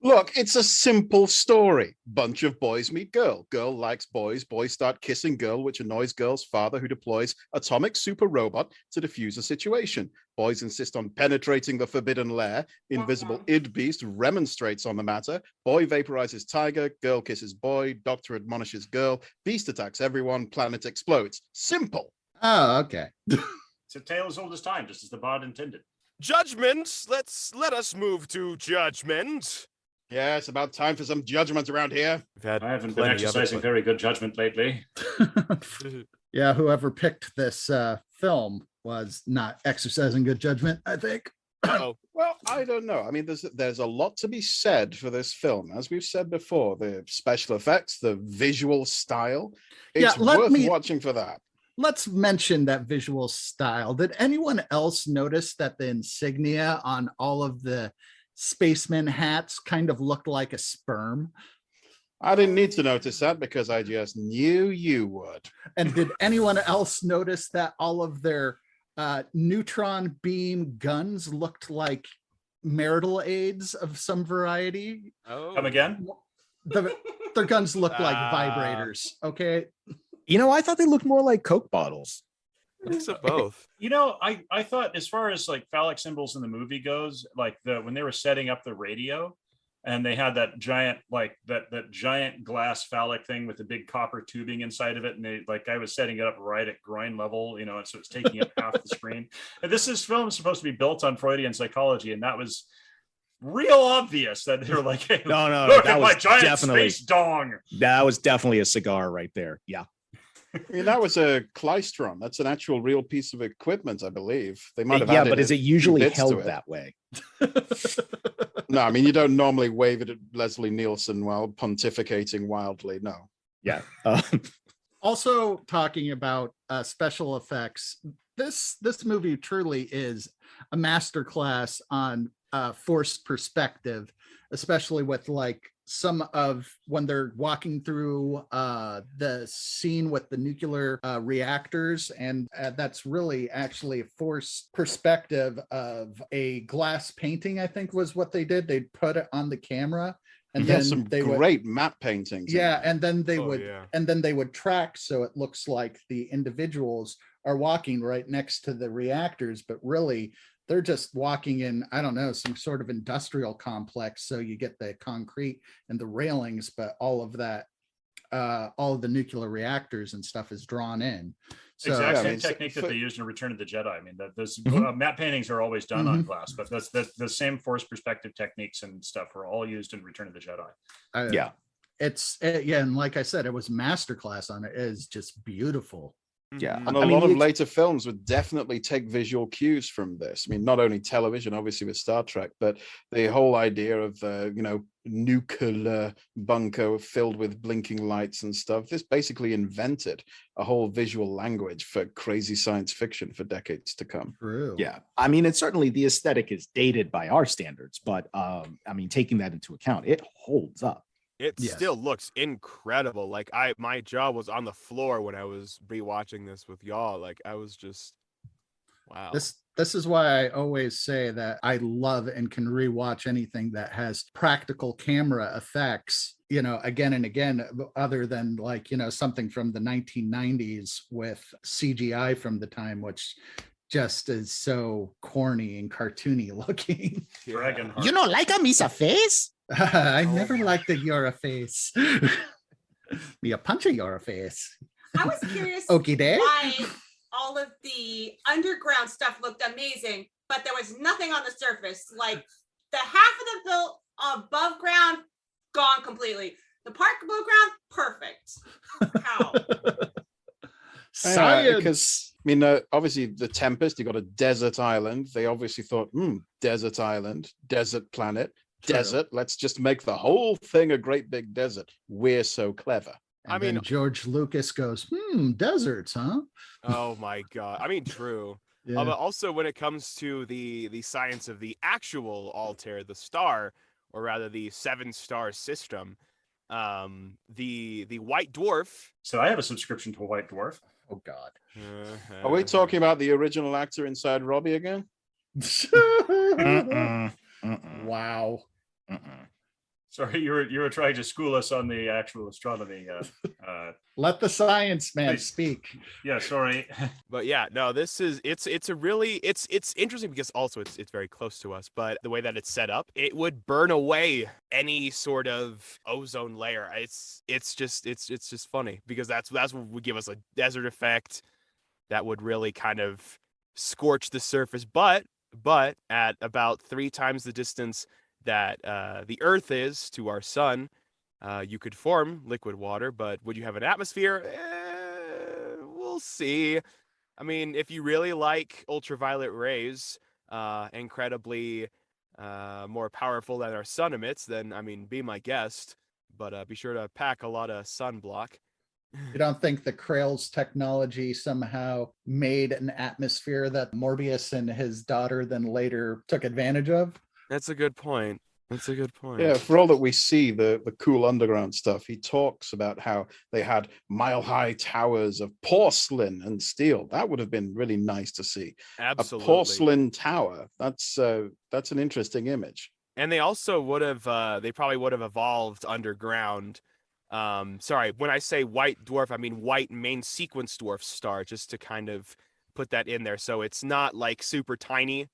Look, it's a simple story. Bunch of boys meet girl. Girl likes boys. Boys start kissing girl, which annoys girl's father, who deploys atomic super robot to defuse a situation. Boys insist on penetrating the forbidden lair. Invisible id beast remonstrates on the matter. Boy vaporizes tiger. Girl kisses boy. Doctor admonishes girl. Beast attacks everyone. Planet explodes. Simple. Oh, okay. It's a tale as old as time, just as the bard intended. Judgment. Let us move to judgment. Yeah, it's about time for some judgment around here. I haven't been exercising very good judgment lately. Yeah, whoever picked this film was not exercising good judgment, I think. Oh, well, I don't know. I mean, there's a lot to be said for this film. As we've said before, the special effects, the visual style, it's worth watching for that. Let's mention that visual style. Did anyone else notice that the insignia on all of the spaceman hats kind of looked like a sperm? I didn't need to notice that because I just knew you would. And did anyone else notice that all of their neutron beam guns looked like marital aids of some variety? Oh. Come again? Their guns looked like vibrators, okay? I thought they looked more like Coke bottles. Mix of both. I thought as far as like phallic symbols in the movie goes, like when they were setting up the radio and they had that giant that giant glass phallic thing with the big copper tubing inside of it, and they I was setting it up right at groin level, and so it's taking up half the screen. And this film is supposed to be built on Freudian psychology, and that was real obvious that they were like, hey, no, look that at was my giant definitely space dong. That was definitely a cigar right there. Yeah. I mean, that was a Klystron. That's an actual real piece of equipment, I believe. They might have but is it usually held that way? No, I mean, you don't normally wave it at Leslie Nielsen while pontificating wildly. No. Yeah. Also, talking about special effects, this movie truly is a masterclass on forced perspective, especially with some of when they're walking through the scene with the nuclear reactors, and that's really actually a forced perspective of a glass painting, I think was what they did. They put it on the camera And There's then some they would, great map paintings. in yeah, there. and then they Oh, would yeah. and then they would track so it looks like the individuals are walking right next to the reactors, but really they're just walking in, I don't know, some sort of industrial complex. So you get the concrete and the railings, but all of that, all of the nuclear reactors and stuff is drawn in. So Exact Yeah, I same mean, technique so- that they used in Return of the Jedi. I mean, those Mhm. matte paintings are always done on glass, but that's the same force perspective techniques and stuff are all used in Return of the Jedi. Yeah. yeah, and like I said, it was masterclass on it. It is just beautiful. Yeah. Mhm. And a I mean, lot of the- later films would definitely take visual cues from this. I mean, not only television, obviously with Star Trek, but the whole idea of nuclear bunker filled with blinking lights and stuff. This basically invented a whole visual language for crazy science fiction for decades to come. True. Yeah. I mean, it's certainly the aesthetic is dated by our standards, but I mean, taking that into account, it holds up. It Yes. still looks incredible. Like my jaw was on the floor when I was rewatching this with y'all. Like I was just, wow. This is why I always say that I love and can rewatch anything that has practical camera effects, again and again, other than something from the 1990s with CGI from the time, which just is so corny and cartoony looking. Dragonheart. You don't like a piece of face? I Oh never my liked the your face. Me a punch of your face. I was curious Okie doke. why all of the underground stuff looked amazing, but there was nothing on the surface. Like the half of the built above ground gone completely. The part below ground, perfect. How? Science. Because obviously the Tempest, you got a desert island. They obviously thought, desert island, desert planet, True. desert. Let's just make the whole thing a great big desert. We're so clever. And I mean- then George Lucas goes, deserts, huh? Oh my God. I mean, true. Yeah. But also when it comes to the science of the actual Altair, the star, or rather the 7-star system, the white dwarf. So I have a subscription to White Dwarf. Oh God. Are we talking about the original actor inside Robbie again? Wow. Sorry, you were trying to school us on the actual astronomy. Let the science man Please. speak. Yeah, sorry. But yeah, no, this is it's interesting because also it's very close to us, but the way that it's set up, it would burn away any sort of ozone layer. It's just funny because that's what would give us a desert effect that would really kind of scorch the surface, but at about 3 times the distance that the Earth is to our sun, you could form liquid water, but would you have an atmosphere? We'll see. I mean, if you really like ultraviolet rays, incredibly more powerful than our sun emits, then, I mean, be my guest, but be sure to pack a lot of sunblock. You don't think the Krail's technology somehow made an atmosphere that Morbius and his daughter then later took advantage of? That's a good point. Yeah, for all that we see, the cool underground stuff, he talks about how they had mile-high towers of porcelain and steel. That would have been really nice to see. Absolutely. A porcelain tower. That's an interesting image. And they also would have, they probably would have evolved underground. Sorry, when I say white dwarf, I mean white main sequence dwarf star, just to kind of put that in there. So it's not like super tiny.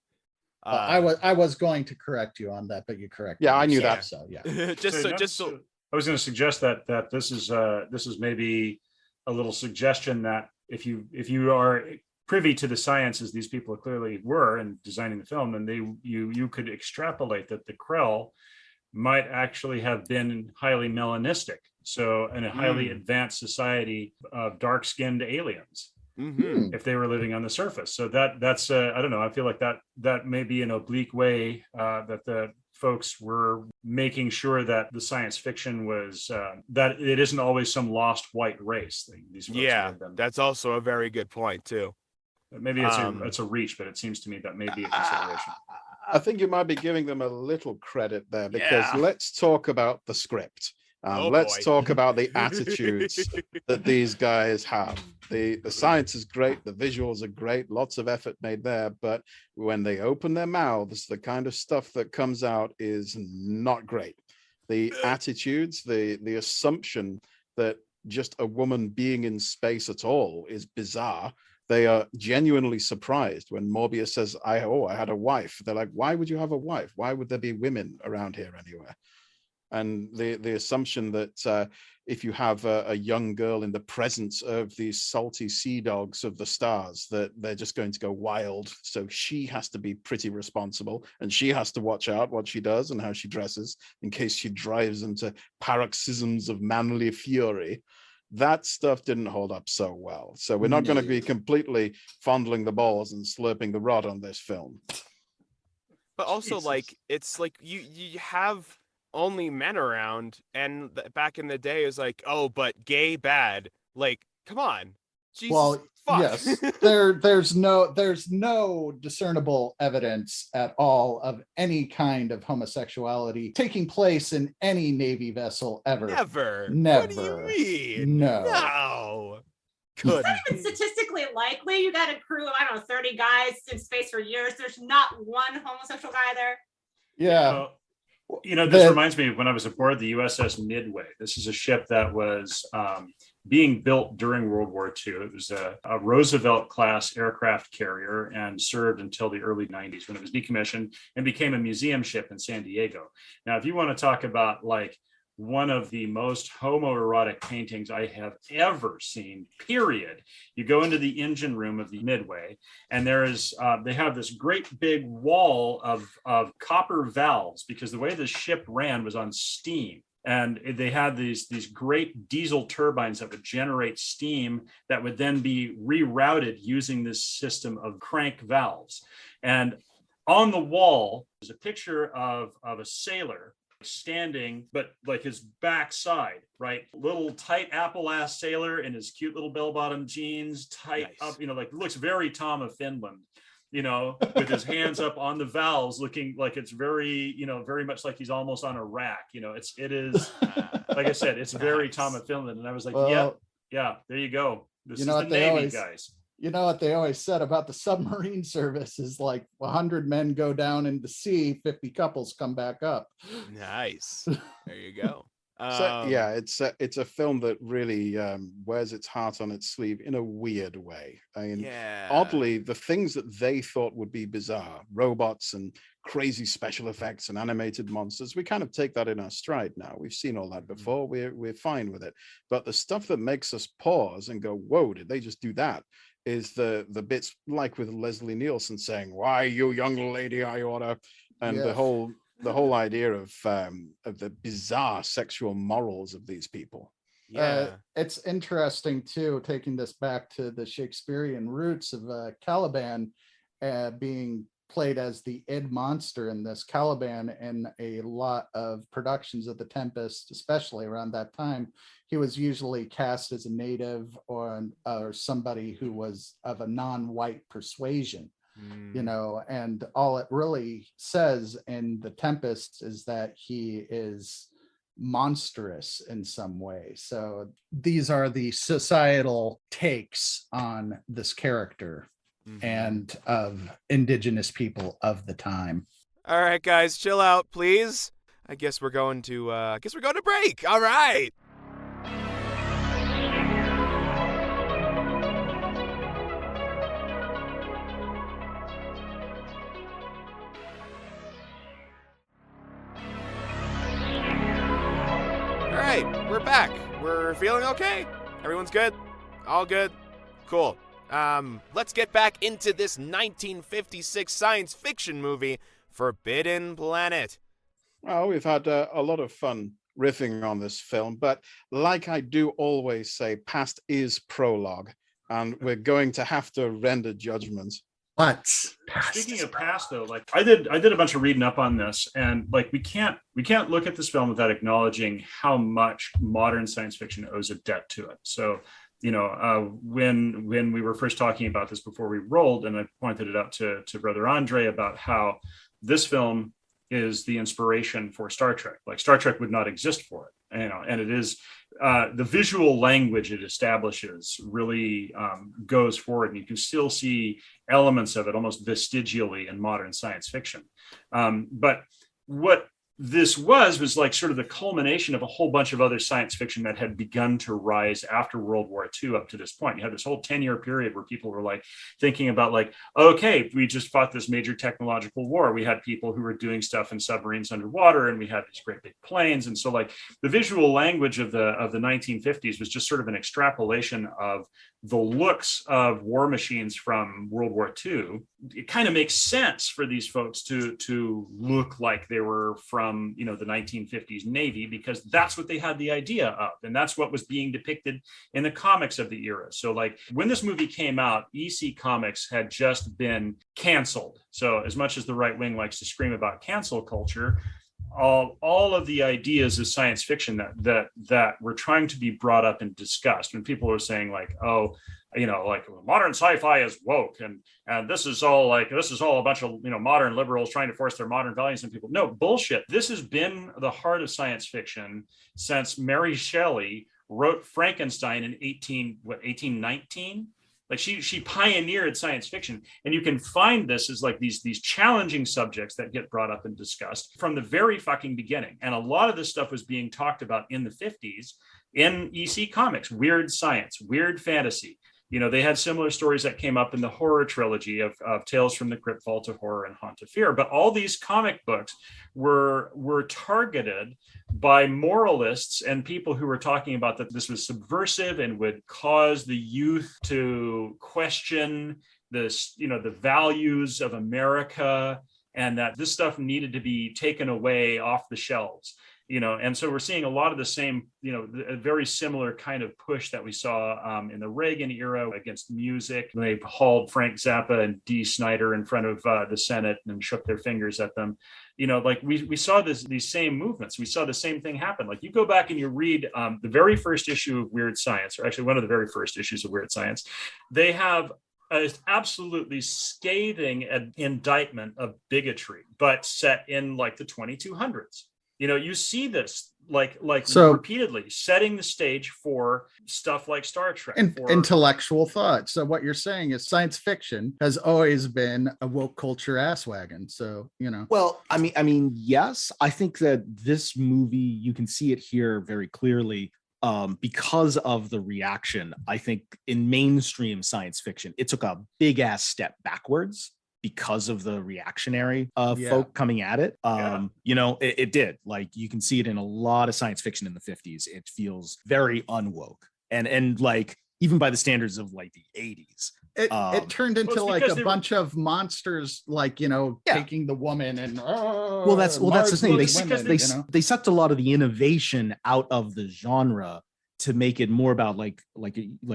I was going to correct you on that, but you corrected Yeah, me, I knew so- that. So yeah. I was going to suggest that this is maybe a little suggestion that if you are privy to the science as these people clearly were in designing the film, then you could extrapolate that the Krell might actually have been highly melanistic, so in a highly advanced society of dark-skinned aliens. Mm-hmm. If they were living on the surface. So that's I don't know, I feel like that may be an oblique way that the folks were making sure that the science fiction was that it isn't always some lost white race. These folks Yeah, made them. that's also a very good point too. Maybe it's a reach, but it seems to me that may be a consideration. I think you might be giving them a little credit there, because let's talk about the script. Let's talk about the attitudes that these guys have. The science is great, the visuals are great, lots of effort made there, but when they open their mouths, the kind of stuff that comes out is not great. the attitudes, the assumption that just a woman being in space at all is bizarre. They are genuinely surprised when Morbius says, I had a wife. They're like, why would you have a wife? Why would there be women around here anywhere? And the assumption that if you have a young girl in the presence of these salty sea dogs of the stars, that they're just going to go wild. So she has to be pretty responsible, and she has to watch out what she does and how she dresses in case she drives into paroxysms of manly fury. That stuff didn't hold up so well. So we're not going to be completely fondling the balls and slurping the rod on this film. But also, like, it's like you have only men around, and back in the day it was like, oh, but gay bad. Like, come on. Jesus, well, fuck. yes, there's no discernible evidence at all of any kind of homosexuality taking place in any Navy vessel ever. Never. Never. What do you mean? No. Couldn't. It's statistically likely. You got a crew of, I don't know, 30 guys in space for years. There's not one homosexual guy there. Yeah. This reminds me of when I was aboard the USS Midway. This is a ship that was being built during World War II. It was a Roosevelt class aircraft carrier and served until the early 90s when it was decommissioned and became a museum ship in San Diego. Now, if you want to talk about like one of the most homoerotic paintings I have ever seen, period. You go into the engine room of the Midway, and there is they have this great big wall of copper valves, because the way the ship ran was on steam. And they had these great diesel turbines that would generate steam that would then be rerouted using this system of crank valves. And on the wall is a picture of a sailor standing, but like his backside, right? Little tight apple-ass sailor in his cute little bell-bottom jeans, tight up, like looks very Tom of Finland, with his hands up on the valves, looking like it's very, very much like he's almost on a rack. It is, like I said, it's very Tom of Finland. And I was like, yeah, there you go. This is the Navy, guys. You know what they always said about the submarine service is like 100 men go down in the sea, 50 couples come back up. Nice. There you go. So yeah, it's a film that really wears its heart on its sleeve in a weird way. I mean, oddly, the things that they thought would be bizarre, robots and crazy special effects and animated monsters, we kind of take that in our stride now. We've seen all that before. We're fine with it. But the stuff that makes us pause and go, "Whoa, did they just do that?" is the bits like with Leslie Nielsen saying, "Why, you young lady, I oughta," and the whole idea of the bizarre sexual morals of these people. It's interesting too, taking this back to the Shakespearean roots of Caliban being played as the Id monster in this. Caliban, in a lot of productions of The Tempest, especially around that time, he was usually cast as a native or somebody who was of a non-white persuasion. And all it really says in The Tempest is that he is monstrous in some way. So these are the societal takes on this character and of indigenous people of the time. All right, guys, chill out, please. I guess we're going to break. All right. All right, we're back. We're feeling okay. Everyone's good? All good? Cool. Let's get back into this 1956 science fiction movie, Forbidden Planet. Well, we've had a lot of fun riffing on this film, but like I do always say, past is prologue, and we're going to have to render judgment. Speaking of past, though, like I did a bunch of reading up on this, and like we can't look at this film without acknowledging how much modern science fiction owes a debt to it. So, when we were first talking about this before we rolled, and I pointed it out to Brother Andre about how this film is the inspiration for Star Trek. Like Star Trek would not exist for it, and it is the visual language it establishes really goes forward, and you can still see elements of it almost vestigially in modern science fiction. But what this was like sort of the culmination of a whole bunch of other science fiction that had begun to rise after World War II up to this point. You had this whole 10-year period where people were like thinking about like, okay, we just fought this major technological war. We had people who were doing stuff in submarines underwater, and we had these great big planes. And so like the visual language of the 1950s was just sort of an extrapolation of the looks of war machines from World War II. It kind of makes sense for these folks to look like they were from, the 1950s Navy, because that's what they had the idea of. And that's what was being depicted in the comics of the era. So like when this movie came out, EC Comics had just been canceled. So as much as the right wing likes to scream about cancel culture, all of the ideas of science fiction that were trying to be brought up and discussed, when people were saying like, oh, like modern sci-fi is woke, and this is all a bunch of modern liberals trying to force their modern values on people. No, bullshit. This has been the heart of science fiction since Mary Shelley wrote Frankenstein in 1819. Like she pioneered science fiction, and you can find this as like these challenging subjects that get brought up and discussed from the very fucking beginning. And a lot of this stuff was being talked about in the 50s in EC Comics, weird science, weird fantasy. They had similar stories that came up in the horror trilogy of Tales from the Crypt, Vault of Horror, and Haunt of Fear. But all these comic books were targeted by moralists and people who were talking about that this was subversive and would cause the youth to question this, the values of America, and that this stuff needed to be taken away off the shelves. And so we're seeing a lot of the same, a very similar kind of push that we saw in the Reagan era against music. They hauled Frank Zappa and Dee Snider in front of the Senate and shook their fingers at them. Like we saw these same movements. We saw the same thing happen. Like you go back and you read the very first issue of Weird Science, or actually one of the very first issues of Weird Science. They have an absolutely scathing indictment of bigotry, but set in like the 2200s. You see this so repeatedly setting the stage for stuff like Star Trek. And intellectual thought. So what you're saying is science fiction has always been a woke culture ass wagon. So, Well, I mean, yes, I think that this movie, you can see it here very clearly because of the reaction. I think in mainstream science fiction, it took a big ass step backwards because of the reactionary folk coming at it. It did. Like you can see it in a lot of science fiction in the 50s. It feels very unwoke. And like even by the standards of like the 80s. It turned into like a bunch of monsters, like, taking the woman and that's the thing. They sucked a lot of the innovation out of the genre to make it more about like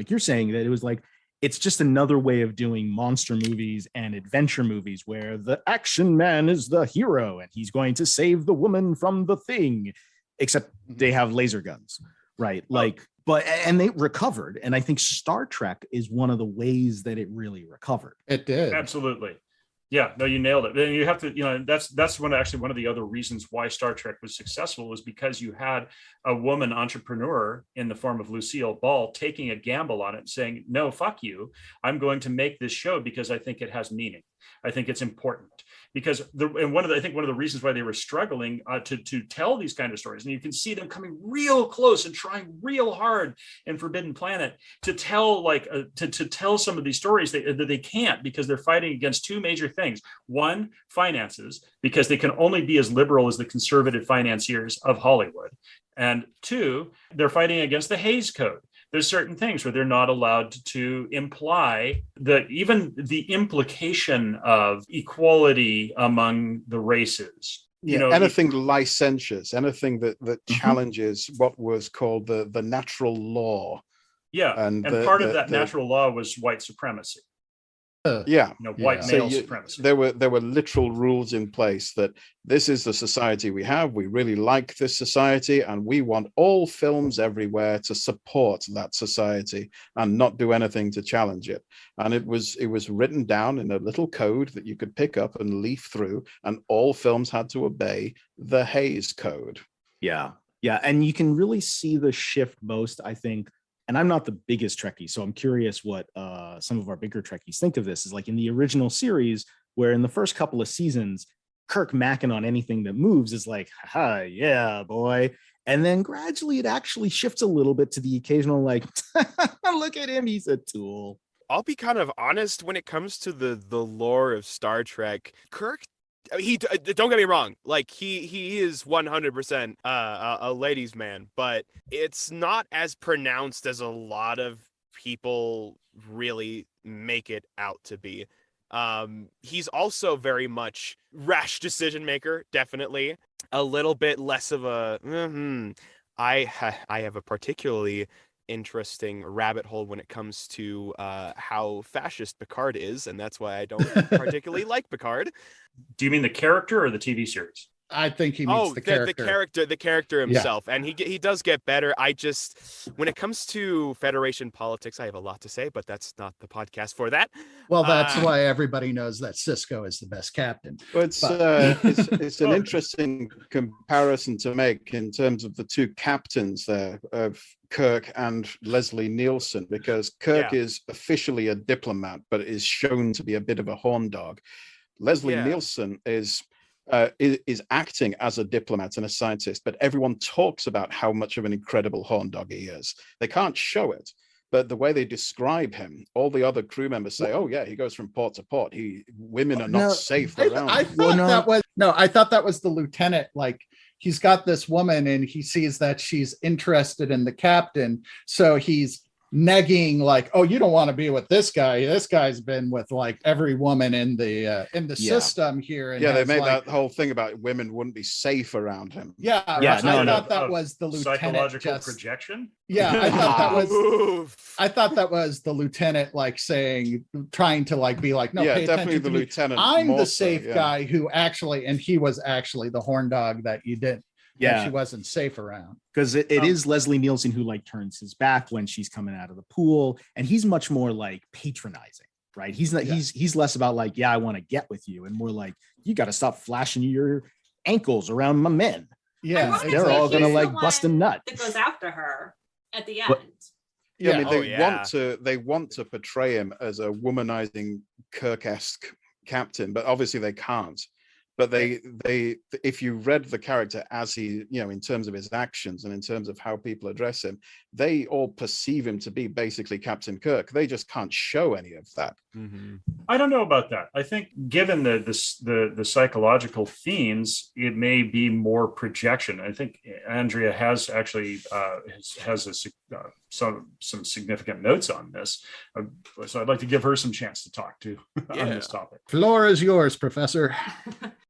you're saying, that it was like, it's just another way of doing monster movies and adventure movies where the action man is the hero and he's going to save the woman from the thing, except they have laser guns, right? And they recovered. And I think Star Trek is one of the ways that it really recovered. It did. Absolutely. Yeah, no, you nailed it. And you have to, that's one of the other reasons why Star Trek was successful, was because you had a woman entrepreneur in the form of Lucille Ball taking a gamble on it and saying, no, fuck you. I'm going to make this show because I think it has meaning. I think it's important. Because one of the reasons why they were struggling to tell these kind of stories, and you can see them coming real close and trying real hard in Forbidden Planet to tell to tell some of these stories that they can't, because they're fighting against two major things. One, finances, because they can only be as liberal as the conservative financiers of Hollywood. And two, they're fighting against the Hays Code. There's certain things where they're not allowed to imply even the implication of equality among the races. Anything licentious, anything that challenges what was called the natural law. Yeah, and part of that natural law was white supremacy. White male supremacy. There were literal rules in place that this is the society we have. We really like this society, and we want all films everywhere to support that society and not do anything to challenge it. And it was written down in a little code that you could pick up and leaf through, and all films had to obey the Hays Code. Yeah, and you can really see the shift most, I think. And I'm not the biggest Trekkie, so I'm curious what some of our bigger Trekkies think of this. Is like in the original series, where in the first couple of seasons, Kirk macking on anything that moves is like, haha, yeah, boy. And then gradually it actually shifts a little bit to the occasional, like, look at him, he's a tool. I'll be kind of honest when it comes to the lore of Star Trek. Kirk, he don't get me wrong, like he is 100% a ladies' man, but it's not as pronounced as a lot of people really make it out to be. He's also very much rash decision maker, definitely. A little bit less of a I have a particularly interesting rabbit hole when it comes to how fascist Picard is, and that's why I don't particularly like Picard. Do you mean the character or the TV series? I think he means the character. The character himself, and he does get better. I just, when it comes to Federation politics, I have a lot to say, but that's not the podcast for that. Well, that's why everybody knows that Sisko is the best captain. But it's an interesting comparison to make in terms of the two captains there of Kirk and Leslie Nielsen, because Kirk is officially a diplomat, but is shown to be a bit of a horn dog. Leslie Nielsen is acting as a diplomat and a scientist, but everyone talks about how much of an incredible horn dog he is. They can't show it, but the way they describe him, all the other crew members say, "Oh yeah, he goes from port to port. Women are not safe around." I thought that was the lieutenant. Like, he's got this woman, and he sees that she's interested in the captain, so he's negging like, "Oh, you don't want to be with this guy. This guy's been with like every woman in the system here." And they made that whole thing about women wouldn't be safe around him. I thought that was the lieutenant. Psychological projection. Yeah, I thought that was the lieutenant, like trying to like be like, "No, pay definitely attention the to me. lieutenant. I'm the safe guy who actually," and he was actually the horn dog that you didn't. Yeah, she wasn't safe around, because it is Leslie Nielsen who like turns his back when she's coming out of the pool, and he's much more like patronizing, right? He's not he's less about like, "Yeah, I want to get with you," and more like, "You got to stop flashing your ankles around my men." Yeah, they're all gonna like bust a nut. That goes after her at the end. I mean, they want to portray him as a womanizing Kirk-esque captain, but obviously they can't. But they if you read the character as he, in terms of his actions and in terms of how people address him, they all perceive him to be basically Captain Kirk. They just can't show any of that. Mm-hmm. I don't know about that. I think given the psychological themes, it may be more projection. I think Andrea has actually has some significant notes on this. So I'd like to give her some chance to talk to on this topic. Floor is yours, Professor.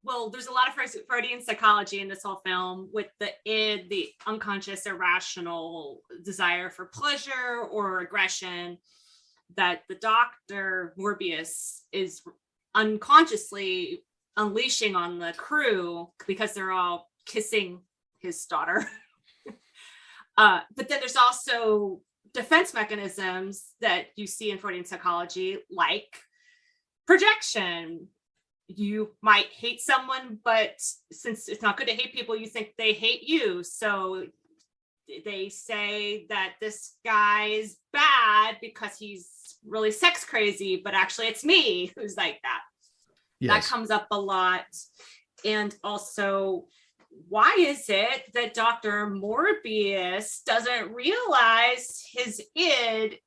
Well, there's a lot of Freudian psychology in this whole film, with the id, the unconscious, irrational desire for pleasure or aggression, that the Dr. Morbius is unconsciously unleashing on the crew because they're all kissing his daughter. But then there's also defense mechanisms that you see in Freudian psychology, like projection. You might hate someone, but since it's not good to hate people, you think they hate you. So they say that this guy is bad because he's really sex crazy, but actually it's me who's like that. Yes. That comes up a lot. And also, why is it that Dr. Morbius doesn't realize his id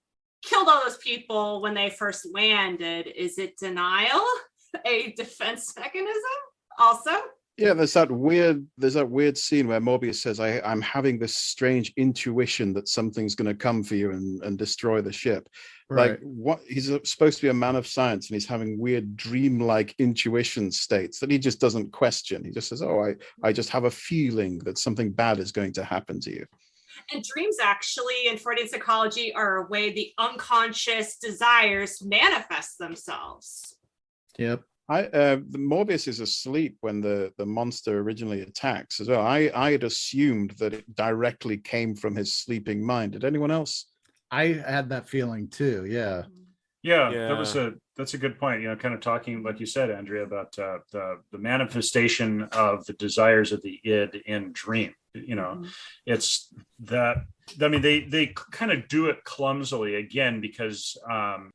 killed all those people when they first landed? Is it denial? A defense mechanism also? Yeah, there's that weird scene where Morbius says, I'm having this strange intuition that something's going to come for you and destroy the ship. Right. Like, what, he's supposed to be a man of science, and he's having weird dreamlike intuition states that he just doesn't question. He just says, I just have a feeling that something bad is going to happen to you. And dreams, actually, in Freudian psychology, are a way the unconscious desires manifest themselves. Yep. The Morbius is asleep when the monster originally attacks as well. I had assumed that it directly came from his sleeping mind. Did anyone else? I had that feeling too. Yeah. That's a good point. Kind of talking, like you said, Andrea, about the manifestation of the desires of the id in dream. It's that I mean, they kind of do it clumsily again because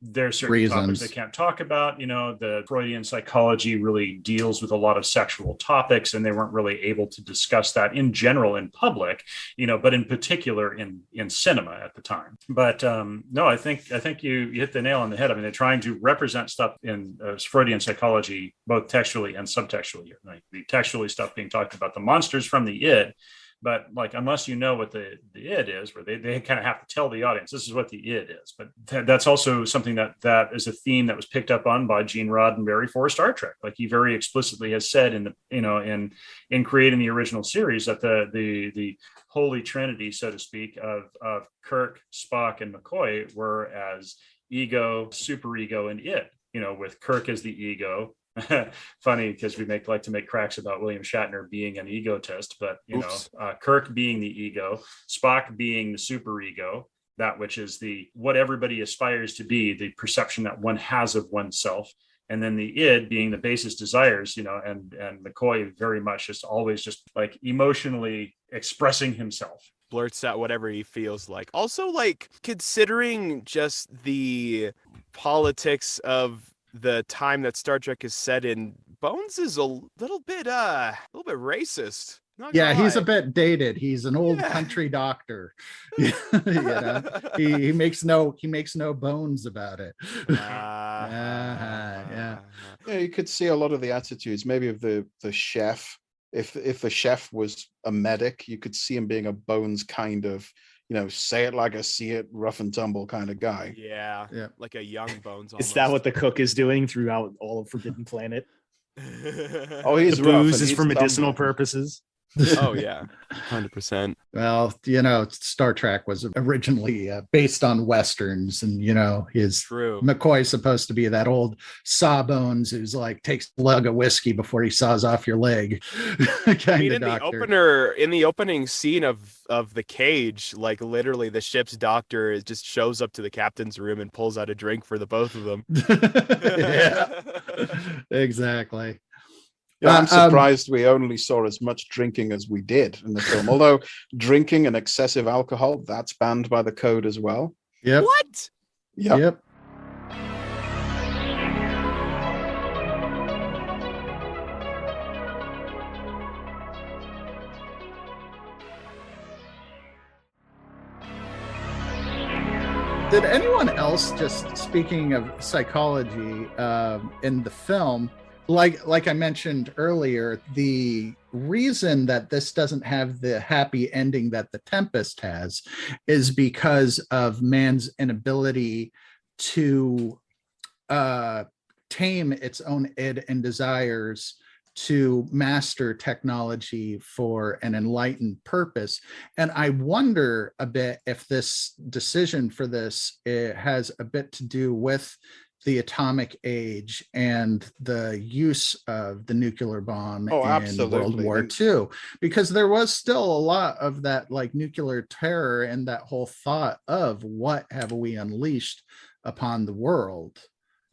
there are certain topics they can't talk about. The Freudian psychology really deals with a lot of sexual topics, and they weren't really able to discuss that in general in public, but in particular in cinema at the time. But no, I think you hit the nail on the head. I mean, they're trying to represent stuff in Freudian psychology, both textually and subtextually. Like the textually stuff being talked about the monsters from the id. But like, unless you know what the id is, where they kind of have to tell the audience this is what the id is. But that's also something that is a theme that was picked up on by Gene Roddenberry for Star Trek. Like he very explicitly has said in creating the original series that the holy trinity, so to speak, of Kirk, Spock, and McCoy were as ego, superego, and id. With Kirk as the ego. Funny because we like to make cracks about William Shatner being an egotist, but Kirk being the ego, Spock being the superego, that which is what everybody aspires to be, the perception that one has of oneself, and then the id being the basest desires, and McCoy very much just always just like emotionally expressing himself. Blurts out whatever he feels like. Also, like, considering just the politics of the time that Star Trek is set in, Bones is a little bit racist. Yeah, he's a bit dated. He's an old country doctor. He makes no bones about it. Yeah, you could see a lot of the attitudes, maybe of the chef. If the chef was a medic, you could see him being a Bones kind of, say it like I see it, rough and tumble kind of guy. Yeah. Like a young Bones. Is that what the cook is doing throughout all of Forbidden Planet? Oh, he's the booze is for medicinal purposes. Oh yeah, 100%. Well, Star Trek was originally based on westerns, and his McCoy's supposed to be that old sawbones who's like takes a lug of whiskey before he saws off your leg. In the opening scene of the cage, like literally the ship's doctor just shows up to the captain's room and pulls out a drink for the both of them. Yeah, exactly. Yeah, I'm surprised we only saw as much drinking as we did in the film. Although drinking and excessive alcohol, that's banned by the code as well. Yep. What? Yep. Did anyone else, just speaking of psychology in the film, like I mentioned earlier, the reason that this doesn't have the happy ending that The Tempest has is because of man's inability to tame its own id and desires to master technology for an enlightened purpose. And I wonder a bit if this decision for this has a bit to do with the atomic age and the use of the nuclear bomb in World War II, because there was still a lot of that like nuclear terror and that whole thought of what have we unleashed upon the world.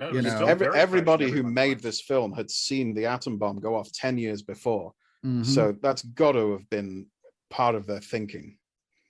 Everybody who made this film had seen the atom bomb go off 10 years before. Mm-hmm. So that's got to have been part of their thinking.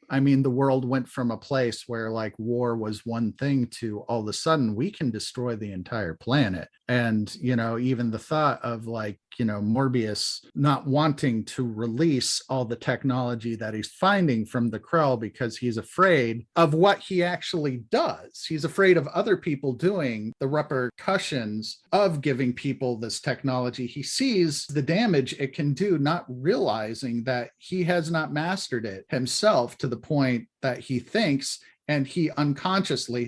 I mean, the world went from a place where like war was one thing to all of a sudden we can destroy the entire planet. And, even the thought of like, Morbius not wanting to release all the technology that he's finding from the Krell because he's afraid of what he actually does. He's afraid of other people doing the repercussions of giving people this technology. He sees the damage it can do, not realizing that he has not mastered it himself to the point that he thinks, and he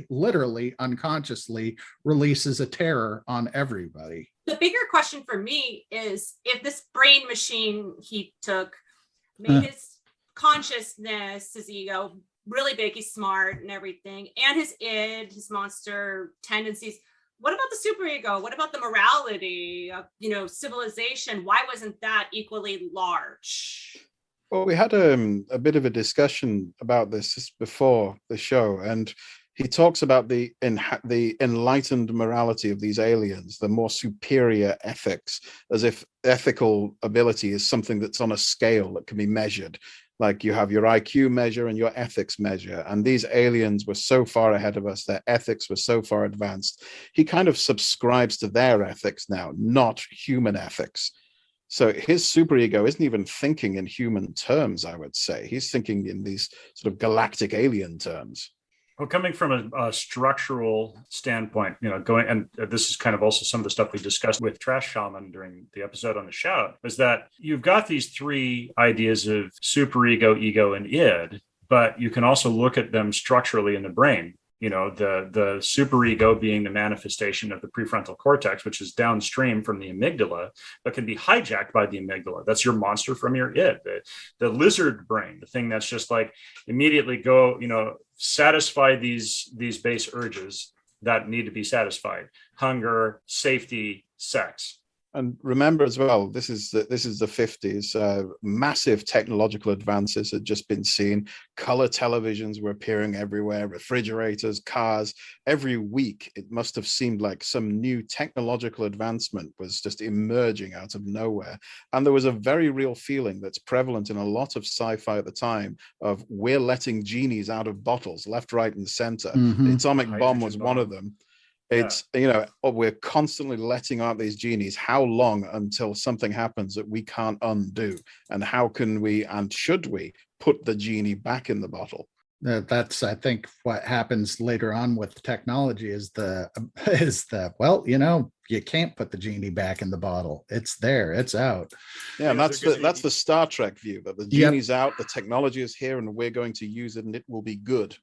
literally unconsciously releases a terror on everybody. The bigger question for me is if this brain machine he took made his consciousness, his ego, really big, he's smart and everything, and his id, his monster tendencies. What about the superego? What about the morality of, civilization? Why wasn't that equally large? Well, we had a bit of a discussion about this just before the show, and he talks about the enlightened morality of these aliens, the more superior ethics, as if ethical ability is something that's on a scale that can be measured. Like you have your IQ measure and your ethics measure. And these aliens were so far ahead of us. Their ethics were so far advanced. He kind of subscribes to their ethics now, not human ethics. So his superego isn't even thinking in human terms, I would say. He's thinking in these sort of galactic alien terms. Well, coming from a structural standpoint, going, and this is kind of also some of the stuff we discussed with Trash Shaman during the episode on the shout, is that you've got these three ideas of superego, ego, and id, but you can also look at them structurally in the brain. The superego being the manifestation of the prefrontal cortex, which is downstream from the amygdala, but can be hijacked by the amygdala. That's your monster from your id. The lizard brain, the thing that's just like immediately go, satisfy these base urges that need to be satisfied: hunger, safety, sex. And remember as well, this is the 50s. Massive technological advances had just been seen. Color televisions were appearing everywhere, refrigerators, cars. Every week, it must have seemed like some new technological advancement was just emerging out of nowhere. And there was a very real feeling that's prevalent in a lot of sci-fi at the time of we're letting genies out of bottles, left, right, and center. The atomic bomb was one of them. It's, we're constantly letting out these genies. How long until something happens that we can't undo? And how can we, and should we, put the genie back in the bottle? That's, I think, what happens later on with technology is you can't put the genie back in the bottle. It's there, it's out. Yeah, and that's the Star Trek view, that the genie's out, the technology is here, and we're going to use it, and it will be good.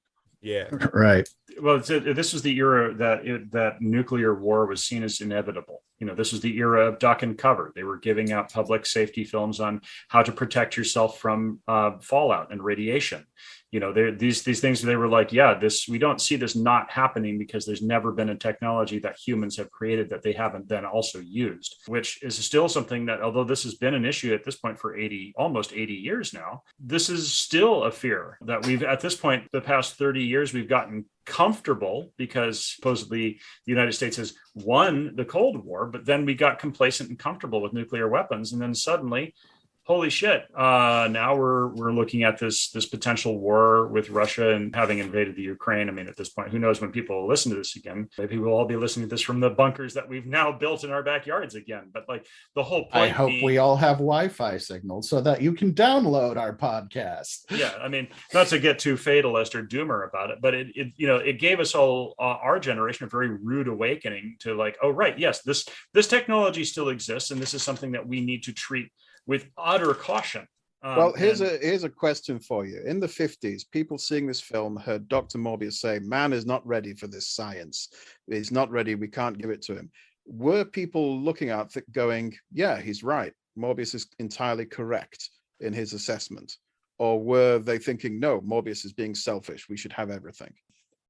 Yeah. Right. Well, this was the era that nuclear war was seen as inevitable. This was the era of duck and cover. They were giving out public safety films on how to protect yourself from fallout and radiation. These things, they were like, we don't see this not happening because there's never been a technology that humans have created that they haven't then also used, which is still something that, although this has been an issue at this point for almost 80 years now, this is still a fear that we've, at this point, the past 30 years, we've gotten comfortable because supposedly the United States has won the Cold War, but then we got complacent and comfortable with nuclear weapons. And then suddenly, holy shit, now we're looking at this potential war with Russia and having invaded the Ukraine. I mean, at this point, who knows when people will listen to this again? Maybe we'll all be listening to this from the bunkers that we've now built in our backyards again. But like the whole point, I hope we all have Wi-Fi signals so that you can download our podcast. Yeah, I mean, not to get too fatalist or doomer about it, but it gave us all, our generation, a very rude awakening to like, oh right, yes, this technology still exists, and this is something that we need to treat with utter caution. Well, here's a question for you. In the 50s, people seeing this film heard Dr. Morbius say, man is not ready for this science. He's not ready. We can't give it to him. Were people looking at it going, yeah, he's right. Morbius is entirely correct in his assessment? Or were they thinking, no, Morbius is being selfish. We should have everything?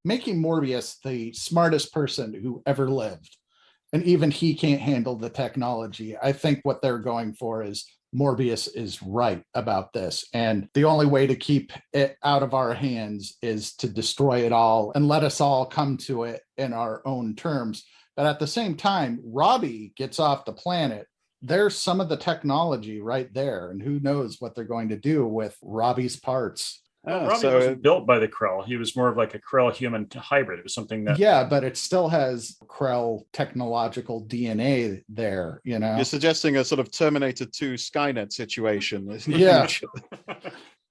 Making Morbius the smartest person who ever lived, and even he can't handle the technology. I think what they're going for is Morbius is right about this. And the only way to keep it out of our hands is to destroy it all and let us all come to it in our own terms. But at the same time, Robby gets off the planet. There's some of the technology right there. And who knows what they're going to do with Robby's parts. Well, Robby wasn't built by the Krell. He was more of like a Krell human hybrid. It was something that... Yeah, but it still has Krell technological DNA there, You're suggesting a sort of Terminator 2 Skynet situation. Yeah.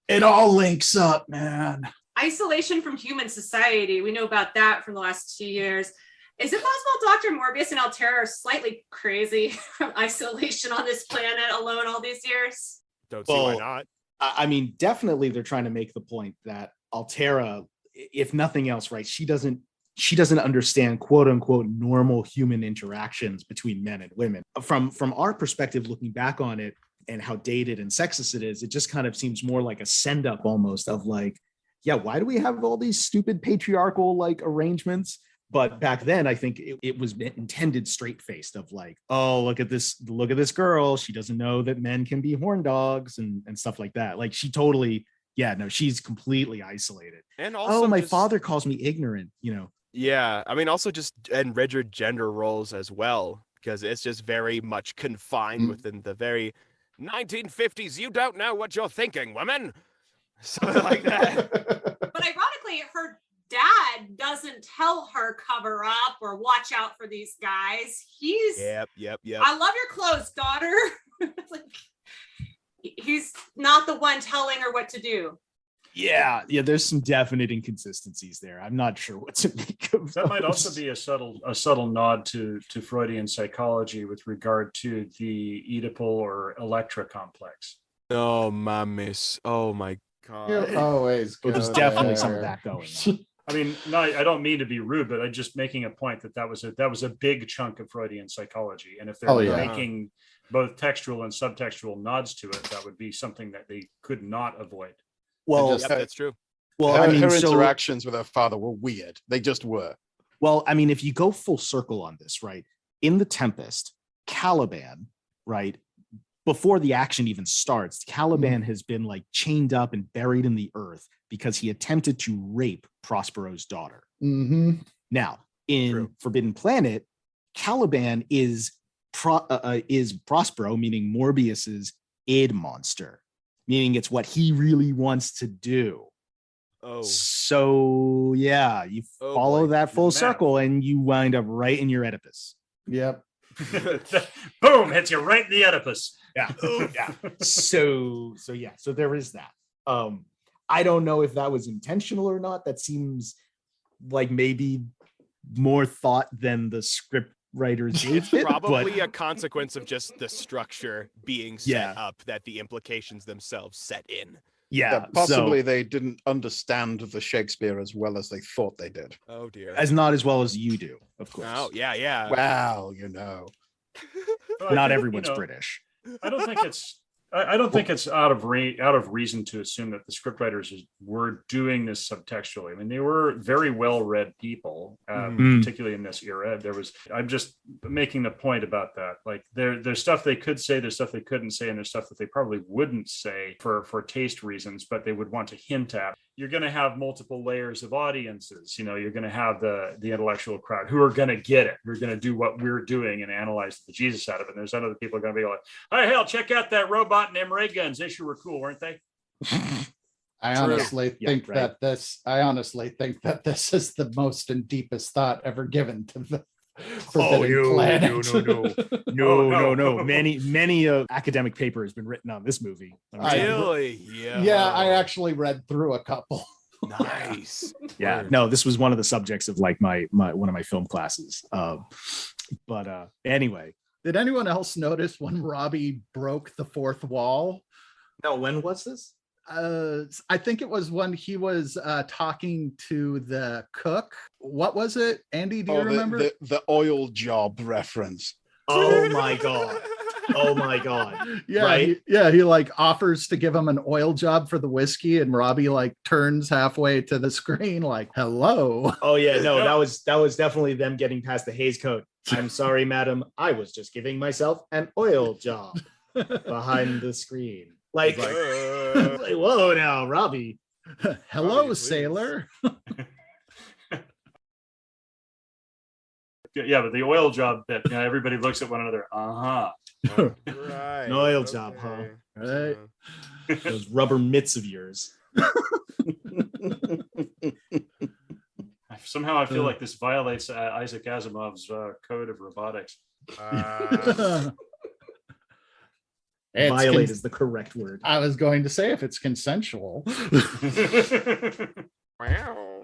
It all links up, man. Isolation from human society. We know about that from the last 2 years. Is it possible Dr. Morbius and Altera are slightly crazy from isolation on this planet alone all these years? Don't see why not. I mean, definitely they're trying to make the point that Altera, if nothing else, right, she doesn't understand quote unquote normal human interactions between men and women. From our perspective, looking back on it and how dated and sexist it is, it just kind of seems more like a send up almost of like, yeah, why do we have all these stupid patriarchal like arrangements? But back then, I think it was intended straight-faced of like, oh, look at this girl. She doesn't know that men can be horn dogs and stuff like that. Like she totally, she's completely isolated. And also, my father calls me ignorant, Yeah, I mean, also just and rigid gender roles as well, because it's just very much confined within the very 1950s. You don't know what you're thinking, women. Something like that. But ironically, her dad doesn't tell her cover up or watch out for these guys. He's Yep. I love your clothes, daughter. Like, he's not the one telling her what to do. Yeah, there's some definite inconsistencies there. I'm not sure what to make of That might those. also be a subtle nod to Freudian psychology with regard to the Oedipal or Electra complex. Oh, my miss. Oh, my God. You always go There's definitely some of there. that going on. I mean, no, I don't mean to be rude, but I'm just making a point that was a big chunk of Freudian psychology, and if they're making both textual and subtextual nods to it, that would be something that they could not avoid. Well, That's true. well, her so, interactions with her father were weird. They just were. well, I mean, if you go full circle on this, right? In The Tempest, Caliban, right? Before the action even starts, Caliban has been like chained up and buried in the earth because he attempted to rape Prospero's daughter. Mm-hmm. Now, in Forbidden Planet, Caliban is Prospero, meaning Morbius's id monster, meaning it's what he really wants to do. Oh. So yeah, you follow that full circle and you wind up right in your Oedipus. Yep. Boom, hits you right in the Oedipus. Yeah. Yeah. So there is that. I don't know if that was intentional or not. That seems like maybe more thought than the script writers gave it, Probably a consequence of just the structure being set up that the implications themselves set in. Yeah, possibly they didn't understand the Shakespeare as well as they thought they did. Oh dear. As not as well as you do, of course. Oh yeah. Well, you know. Not everyone's British. I don't think it's out of reason to assume that the scriptwriters were doing this subtextually. I mean, they were very well-read people, particularly in this era. I'm just making the point about that. Like there's stuff they could say, there's stuff they couldn't say, and there's stuff that they probably wouldn't say for taste reasons, but they would want to hint at. You're going to have multiple layers of audiences. You're going to have the intellectual crowd who are going to get it. Who are going to do what we're doing and analyze the Jesus out of it. And there's other people going to be like, "Hey, hell, check out that robot and them ray guns. They sure were cool, weren't they?" I honestly think that this is the most and deepest thought ever given to the Planet. No. Many academic paper has been written on this movie. Really? Yeah, I actually read through a couple. Nice. Yeah, no, this was one of the subjects of like my one of my film classes. But anyway, did anyone else notice when Robby broke the fourth wall? No, when was this? I think it was when he was talking to the cook. What was it, Andy? Do you remember? The oil job reference. Oh my god. Yeah, right? He like offers to give him an oil job for the whiskey, and Robby like turns halfway to the screen like, "Hello." Oh yeah, no, that was definitely them getting past the Hays Code. I'm sorry, madam. I was just giving myself an oil job behind the screen. Like whoa now, Robby. Hello, Robby, sailor. Yeah, but the oil job bit, everybody looks at one another. Right. An oil job, huh? Right. Those rubber mitts of yours. Somehow I feel like this violates Isaac Asimov's code of robotics. Violate is the correct word. I was going to say if it's consensual. Wow.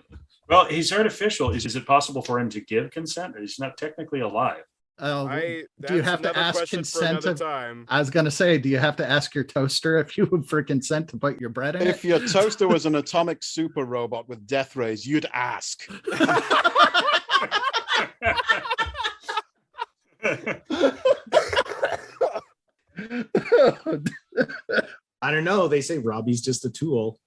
Well, he's artificial. Is it possible for him to give consent? He's not technically alive. Do you have to ask consent? Time. I was going to say, do you have to ask your toaster if you would for consent to put your bread in If your toaster was an atomic super robot with death rays, you'd ask. I don't know. They say Robby's just a tool.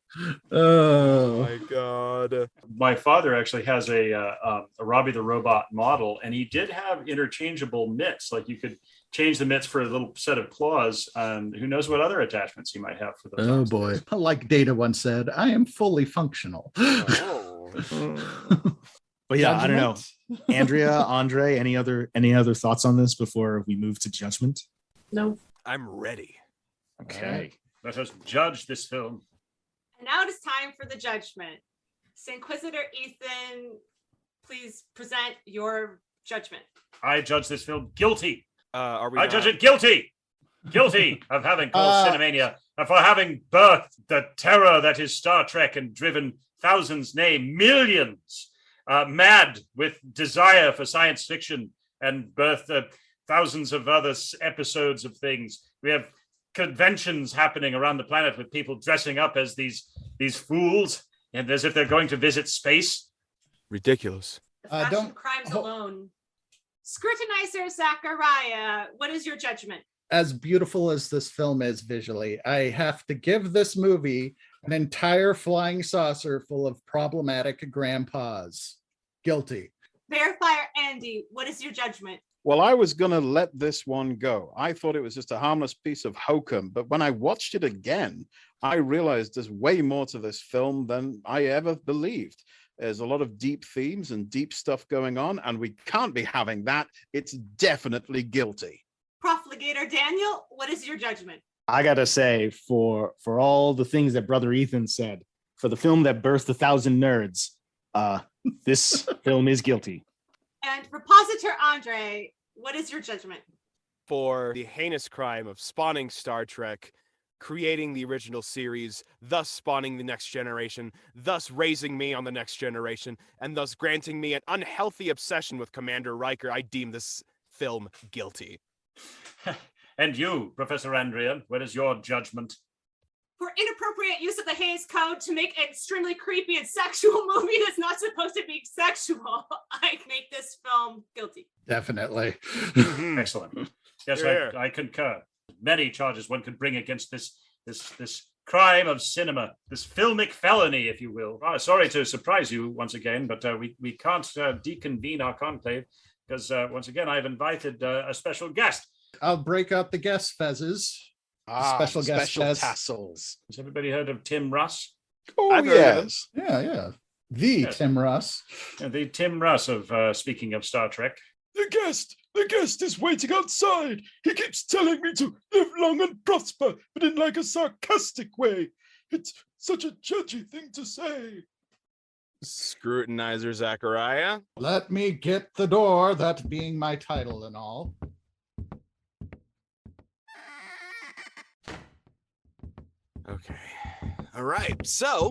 Oh my god. My father actually has a Robby the Robot model, and he did have interchangeable mitts. Like you could change the mitts for a little set of claws, and who knows what other attachments he might have for those. Oh boy. Like Data once said, I am fully functional. Oh. But yeah, I don't know. Andrea, Andre, any other thoughts on this before we move to judgment? No. I'm ready. Okay. Let us judge this film. Now it is time for the judgment. Inquisitor Ethan, please present your judgment. I judge this film guilty. I judge it guilty. Guilty of having caused Cinemania and for having birthed the terror that is Star Trek and driven thousands, nay, millions, mad with desire for science fiction and birthed thousands of other episodes of things. We have conventions happening around the planet with people dressing up as these fools and as if they're going to visit space. Ridiculous. Fashion crimes alone. Scrutinizer Zachariah, what is your judgment? As beautiful as this film is visually, I have to give this movie an entire flying saucer full of problematic grandpas. Guilty. Bearfire Andy, what is your judgment? Well, I was going to let this one go. I thought it was just a harmless piece of hokum. But when I watched it again, I realized there's way more to this film than I ever believed. There's a lot of deep themes and deep stuff going on, and we can't be having that. It's definitely guilty. Profligator Daniel, what is your judgment? I gotta say, for all the things that Brother Ethan said, for the film that birthed 1,000 nerds, this film is guilty. And Repositor Andre, what is your judgment? For the heinous crime of spawning Star Trek, creating the original series, thus spawning the next generation, thus raising me on the next generation, and thus granting me an unhealthy obsession with Commander Riker, I deem this film guilty. And you, Professor Andrea, what is your judgment? For inappropriate use of the Hays Code to make an extremely creepy and sexual movie that's not supposed to be sexual, I make this film guilty. Definitely. Excellent. Yes, Yeah. I concur. Many charges one could bring against this crime of cinema, this filmic felony, if you will. Sorry to surprise you once again, but we can't deconvene our conclave because once again I've invited a special guest. I'll break out the guest fezzes. Special guest fez. tassels. Has everybody heard of Tim Russ? Oh, I've heard of him. yes. Yeah. Yes. Tim Russ. The Tim Russ of speaking of Star Trek. The guest is waiting outside. He keeps telling me to live long and prosper, but in like a sarcastic way. It's such a judgy thing to say. Scrutinizer Zachariah. Let me get the door, that being my title and all. Okay. All right. So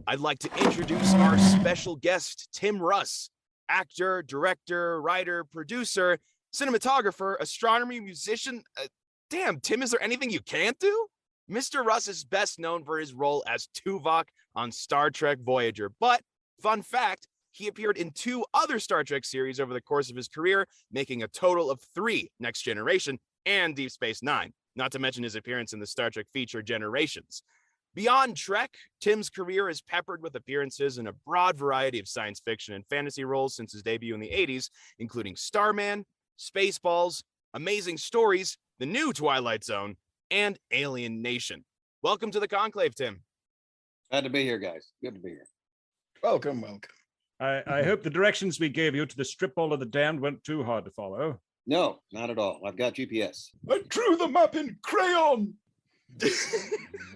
I'd like to introduce our special guest, Tim Russ, actor, director, writer, producer, cinematographer, astronomy, musician. Damn, Tim, is there anything you can't do? Mr. Russ is best known for his role as Tuvok on Star Trek Voyager. But fun fact, he appeared in 2 other Star Trek series over the course of his career, making a total of 3 Next Generation and Deep Space Nine, not to mention his appearance in the Star Trek feature Generations. Beyond Trek, Tim's career is peppered with appearances in a broad variety of science fiction and fantasy roles since his debut in the 80s, including Starman, Spaceballs, Amazing Stories, The New Twilight Zone, and Alien Nation. Welcome to the Conclave, Tim. Glad to be here, guys. Good to be here. Welcome. I hope the directions we gave you to the strip mall of the damned weren't too hard to follow. No, not at all. I've got GPS. I drew the map in crayon.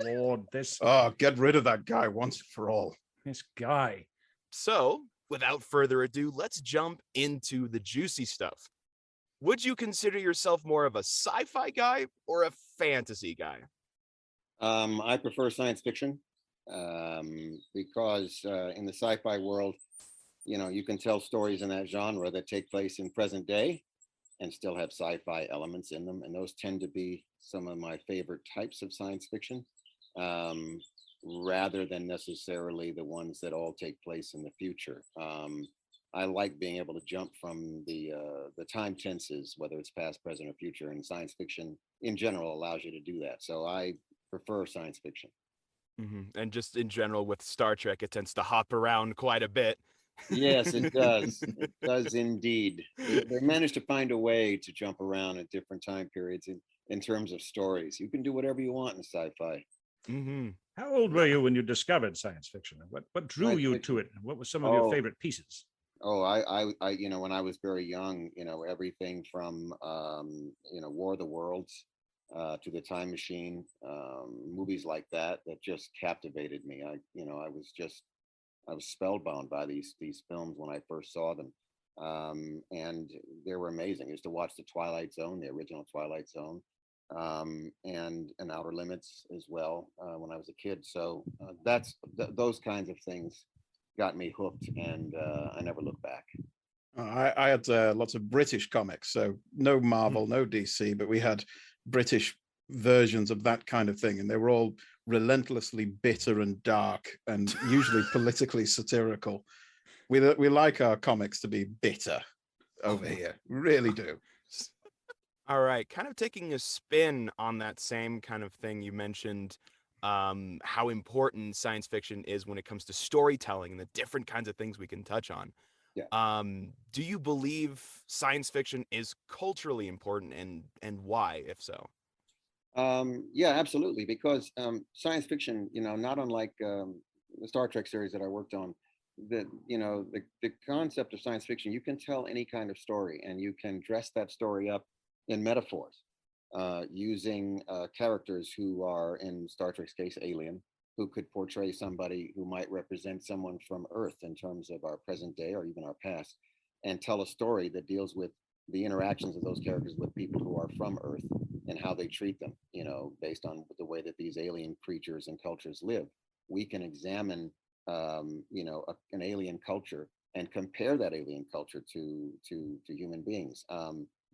Lord, this Get rid of that guy once and for all. this guy. So, without further ado, let's jump into the juicy stuff. Would you consider yourself more of a sci-fi guy or a fantasy guy? I prefer science fiction because in the sci-fi world, you can tell stories in that genre that take place in present day and still have sci-fi elements in them. And those tend to be some of my favorite types of science fiction, rather than necessarily the ones that all take place in the future. I like being able to jump from the time tenses, whether it's past, present, or future, and science fiction in general allows you to do that. So I prefer science fiction. Mm-hmm. And just in general with Star Trek, it tends to hop around quite a bit. Yes, it does. It does indeed. They managed to find a way to jump around at different time periods in terms of stories. You can do whatever you want in sci-fi. Mm-hmm. How old were you when you discovered science fiction? What drew Science you fiction. to it? What were some of your favorite pieces? Oh, I when I was very young, everything from, War of the Worlds, to The Time Machine, movies like that just captivated me. I was spellbound by these films when I first saw them, and they were amazing. I used to watch The Twilight Zone, the original Twilight Zone, and Outer Limits as well when I was a kid. So those kinds of things got me hooked, and I never looked back. I had lots of British comics, so no Marvel, no DC, but we had British versions of that kind of thing, and they were all relentlessly bitter and dark, and usually politically satirical. We like our comics to be bitter over here, really do. All right, kind of taking a spin on that same kind of thing, you mentioned how important science fiction is when it comes to storytelling and the different kinds of things we can touch on. Yeah. Do you believe science fiction is culturally important, and why, if so? Yeah, absolutely. Because science fiction, not unlike the Star Trek series that I worked on, the concept of science fiction, you can tell any kind of story, and you can dress that story up in metaphors, using characters who are, in Star Trek's case, alien, who could portray somebody who might represent someone from Earth in terms of our present day or even our past, and tell a story that deals with the interactions of those characters with people who are from Earth and how they treat them, based on the way that these alien creatures and cultures live. We can examine, an alien culture and compare that alien culture to human beings.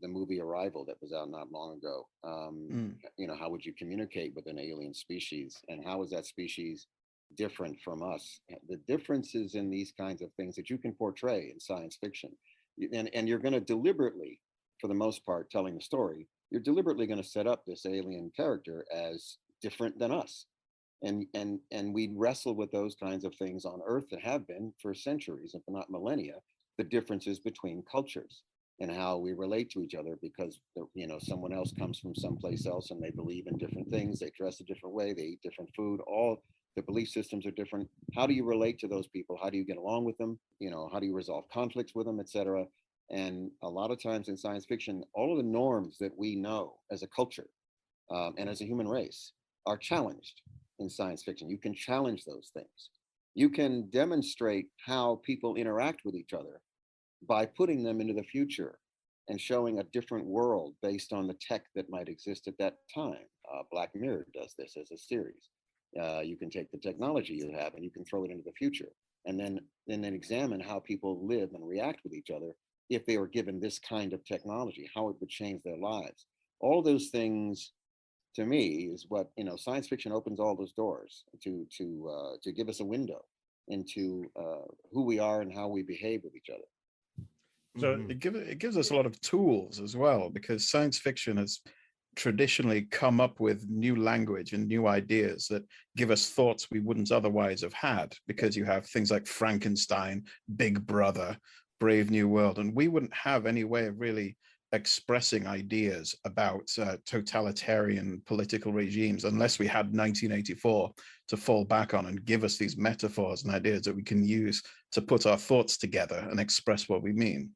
The movie Arrival that was out not long ago, how would you communicate with an alien species, and how is that species different from us? The differences in these kinds of things that you can portray in science fiction, and you're going to deliberately, for the most part, telling the story, you're deliberately going to set up this alien character as different than us. And we wrestle with those kinds of things on Earth that have been for centuries, if not millennia, the differences between cultures and how we relate to each other, because someone else comes from someplace else and they believe in different things, they dress a different way, they eat different food, all the belief systems are different. How do you relate to those people? How do you get along with them? How do you resolve conflicts with them, etc.? And a lot of times in science fiction, all of the norms that we know as a culture and as a human race are challenged in science fiction. You can challenge those things. You can demonstrate how people interact with each other by putting them into the future and showing a different world based on the tech that might exist at that time. Black Mirror does this as a series. You can take the technology you have and you can throw it into the future, and then examine how people live and react with each other if they were given this kind of technology, how it would change their lives. All those things, to me, is what science fiction opens all those doors to give us a window into who we are and how we behave with each other. So it gives us a lot of tools as well, because science fiction has traditionally come up with new language and new ideas that give us thoughts we wouldn't otherwise have had, because you have things like Frankenstein, Big Brother, Brave New World, and we wouldn't have any way of really expressing ideas about totalitarian political regimes unless we had 1984 to fall back on and give us these metaphors and ideas that we can use to put our thoughts together and express what we mean.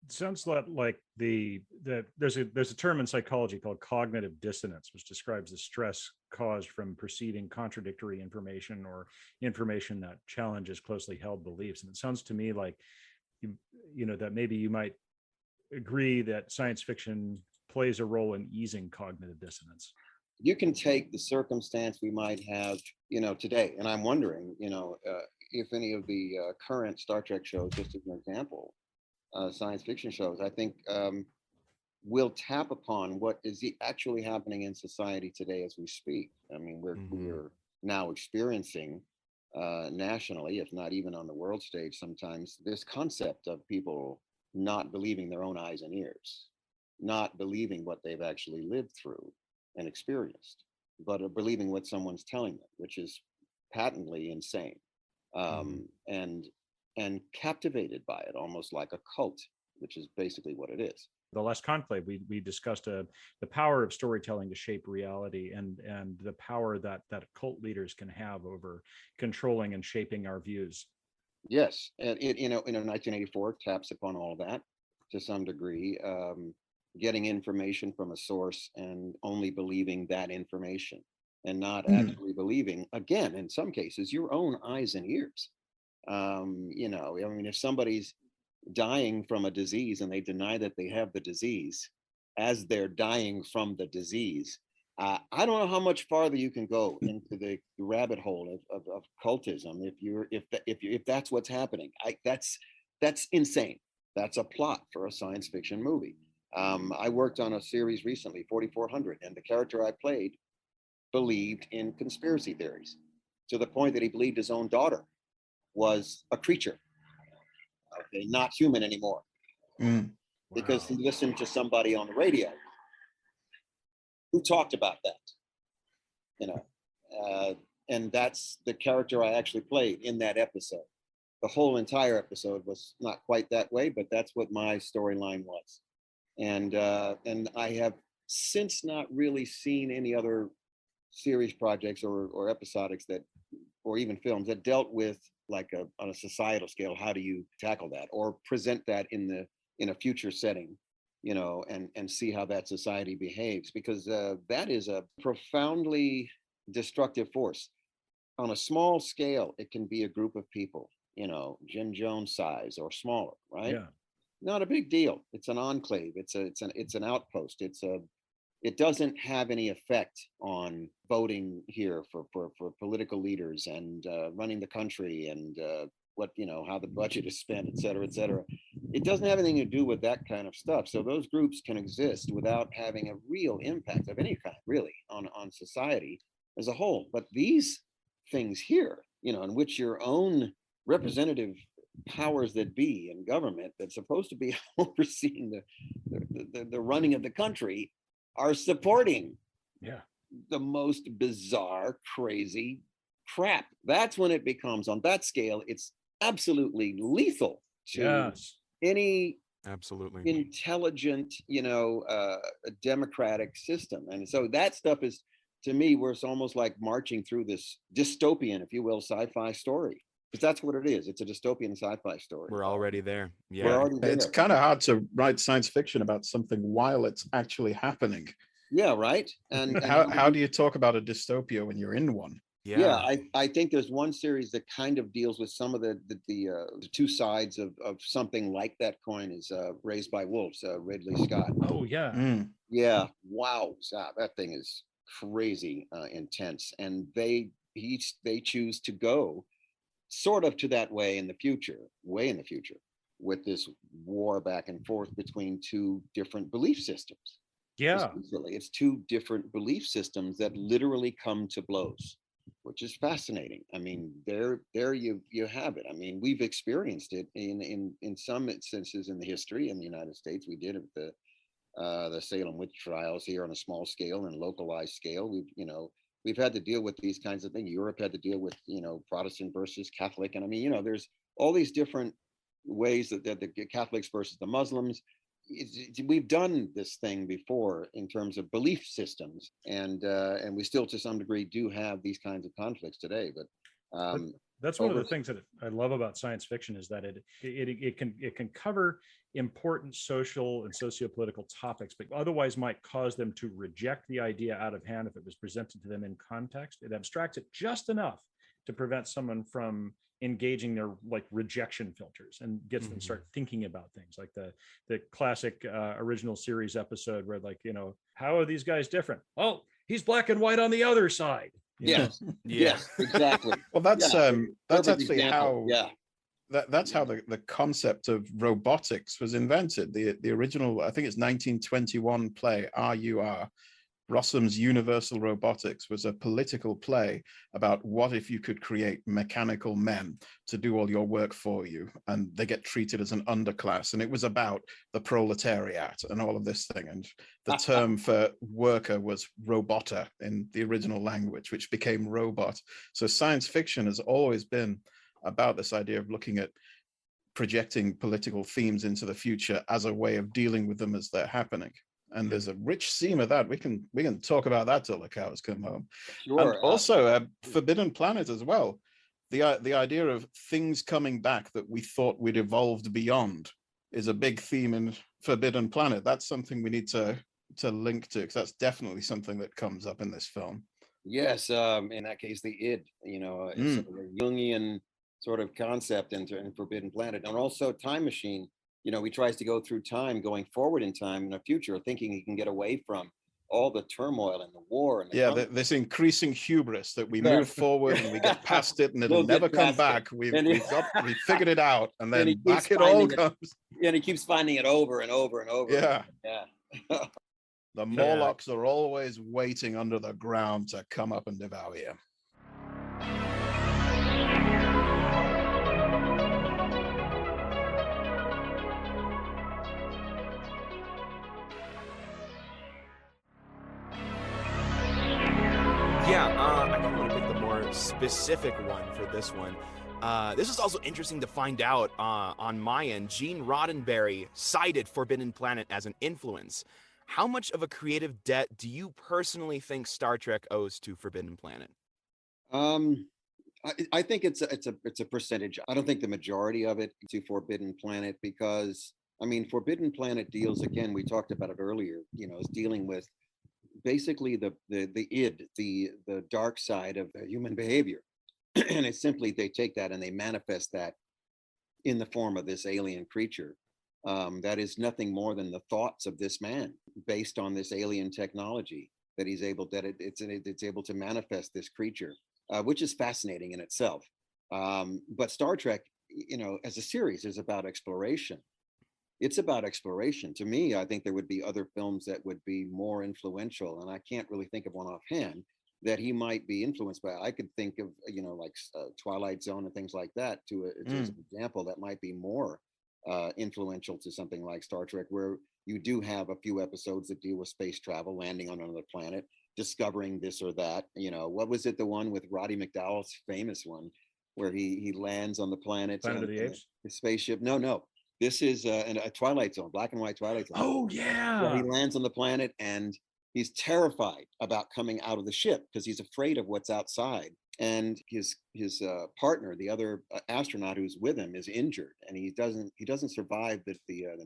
It sounds like there's a term in psychology called cognitive dissonance, which describes the stress caused from perceiving contradictory information or information that challenges closely held beliefs. And it sounds to me like that maybe you might agree that science fiction plays a role in easing cognitive dissonance. You can take the circumstance we might have, today, and I'm wondering, if any of the current Star Trek shows, just as an example, science fiction shows, I think will tap upon what is actually happening in society today as we speak. I mean, we're now experiencing nationally, if not even on the world stage sometimes, this concept of people not believing their own eyes and ears, not believing what they've actually lived through and experienced, but believing what someone's telling them, which is patently insane, and captivated by it, almost like a cult, which is basically what it is. The last conclave, we discussed the power of storytelling to shape reality, and the power that cult leaders can have over controlling and shaping our views. Yes, and 1984 taps upon all that to some degree. getting information from a source and only believing that information and not actually believing, again, in some cases, your own eyes and ears. You know, I mean, if somebody's dying from a disease and they deny that they have the disease as they're dying from the disease, I don't know how much farther you can go into the rabbit hole of cultism if that's what's happening. That's insane. That's a plot for a science fiction movie. I worked on a series recently, 4400, and the character I played believed in conspiracy theories to the point that he believed his own daughter was a creature, okay, not human anymore, because he listened to somebody on the radio who talked about that, you know, and that's the character I actually played in that episode. The whole entire episode was not quite that way, but that's what my storyline was. And I have since not really seen any other series projects or episodics that, or even films that dealt with like on a societal scale, how do you tackle that or present that in a future setting, you know, and see how that society behaves, because that is a profoundly destructive force. On a small scale, it can be a group of people, you know, Jim Jones size or smaller, right? Yeah. Not a big deal. It's an enclave. It's an outpost. It doesn't have any effect on voting here for political leaders and running the country and what, you know, how the budget is spent, et cetera, et cetera. It doesn't have anything to do with that kind of stuff. So those groups can exist without having a real impact of any kind, really, on society as a whole. But these things here, you know, in which your own representative powers that be in government that's supposed to be overseeing the running of the country are supporting the most bizarre, crazy crap. That's when it becomes, on that scale, it's absolutely lethal to any intelligent, you know, democratic system. And so that stuff is, to me, where it's almost like marching through this dystopian, if you will, sci-fi story. Because that's what it is. It's a dystopian sci-fi story. We're already there. Yeah. We're already there. It's kind of hard to write science fiction about something while it's actually happening. Yeah, right. And how do you talk about a dystopia when you're in one? Yeah, I think there's one series that kind of deals with some of the two sides of something like that coin is Raised by Wolves, Ridley Scott. Oh yeah. Yeah. Wow. That thing is crazy intense. And they choose to go sort of to that way in the future, way in the future, with this war back and forth between two different belief systems. Yeah. It's two different belief systems that literally come to blows, which is fascinating. I mean, there you have it. I mean, we've experienced it in some instances in the history in the United States. We did it with the Salem witch trials here on a small scale and localized scale. We've had to deal with these kinds of things. Europe had to deal with, you know, Protestant versus Catholic. And I mean, you know, there's all these different ways that the Catholics versus the Muslims. We've done this thing before in terms of belief systems, and we still to some degree do have these kinds of conflicts today. But that's one of the things that I love about science fiction is that it can cover important social and socio-political topics, but otherwise might cause them to reject the idea out of hand if it was presented to them in context. It abstracts it just enough to prevent someone from engaging their like rejection filters and gets them to start thinking about things like the classic original series episode where, like, you know, how are these guys different? Oh, he's black and white on the other side. Yes, exactly. Well, that's actually example. how that's how the concept of robotics was invented. The original, I think it's 1921 play, R.U.R. Rossum's Universal Robotics, was a political play about what if you could create mechanical men to do all your work for you, and they get treated as an underclass. And it was about the proletariat and all of this thing. And the term for worker was robota in the original language, which became robot. So science fiction has always been about this idea of looking at projecting political themes into the future as a way of dealing with them as they're happening. And there's a rich seam of that. We can talk about that till the cows come home. Sure. And also Forbidden Planet as well. The idea of things coming back that we thought we'd evolved beyond is a big theme in Forbidden Planet. That's something we need to link to, because that's definitely something that comes up in this film. Yes, in that case, the id, it's sort of a Jungian sort of concept in Forbidden Planet. And also Time Machine, he tries to go through time, going forward in time in the future, thinking he can get away from all the turmoil and the war. And this increasing hubris that we move forward and we get past it and it'll never come back. We figured it out, and then back it all comes. And he keeps finding it over and over and over. Yeah. Yeah. The Morlocks are always waiting under the ground to come up and devour you. I kind of want to pick the more specific one for this one. This is also interesting to find out on my end. Gene Roddenberry cited Forbidden Planet as an influence. How much of a creative debt do you personally think Star Trek owes to Forbidden Planet? I think it's a percentage. I don't think the majority of it to Forbidden Planet, because Forbidden Planet deals, again, we talked about it earlier, is dealing with basically the id, the dark side of human behavior. And it's simply, they take that and they manifest that in the form of this alien creature. That is nothing more than the thoughts of this man, based on this alien technology that he's able, it's able to manifest this creature, which is fascinating in itself. But Star Trek, as a series, is about exploration. It's about exploration. To me, I think there would be other films that would be more influential, and I can't really think of one offhand that he might be influenced by. I could think of, like Twilight Zone and things like that to as an example that might be more influential to something like Star Trek, where you do have a few episodes that deal with space travel, landing on another planet, discovering this or that. What was it, the one with Roddy McDowall's famous one, where he lands on the planet of the Apes? The spaceship. No, this is a Twilight Zone, black and white Twilight Zone. Oh yeah. Where he lands on the planet and he's terrified about coming out of the ship because he's afraid of what's outside. And his partner, the other astronaut who's with him, is injured, and he doesn't survive the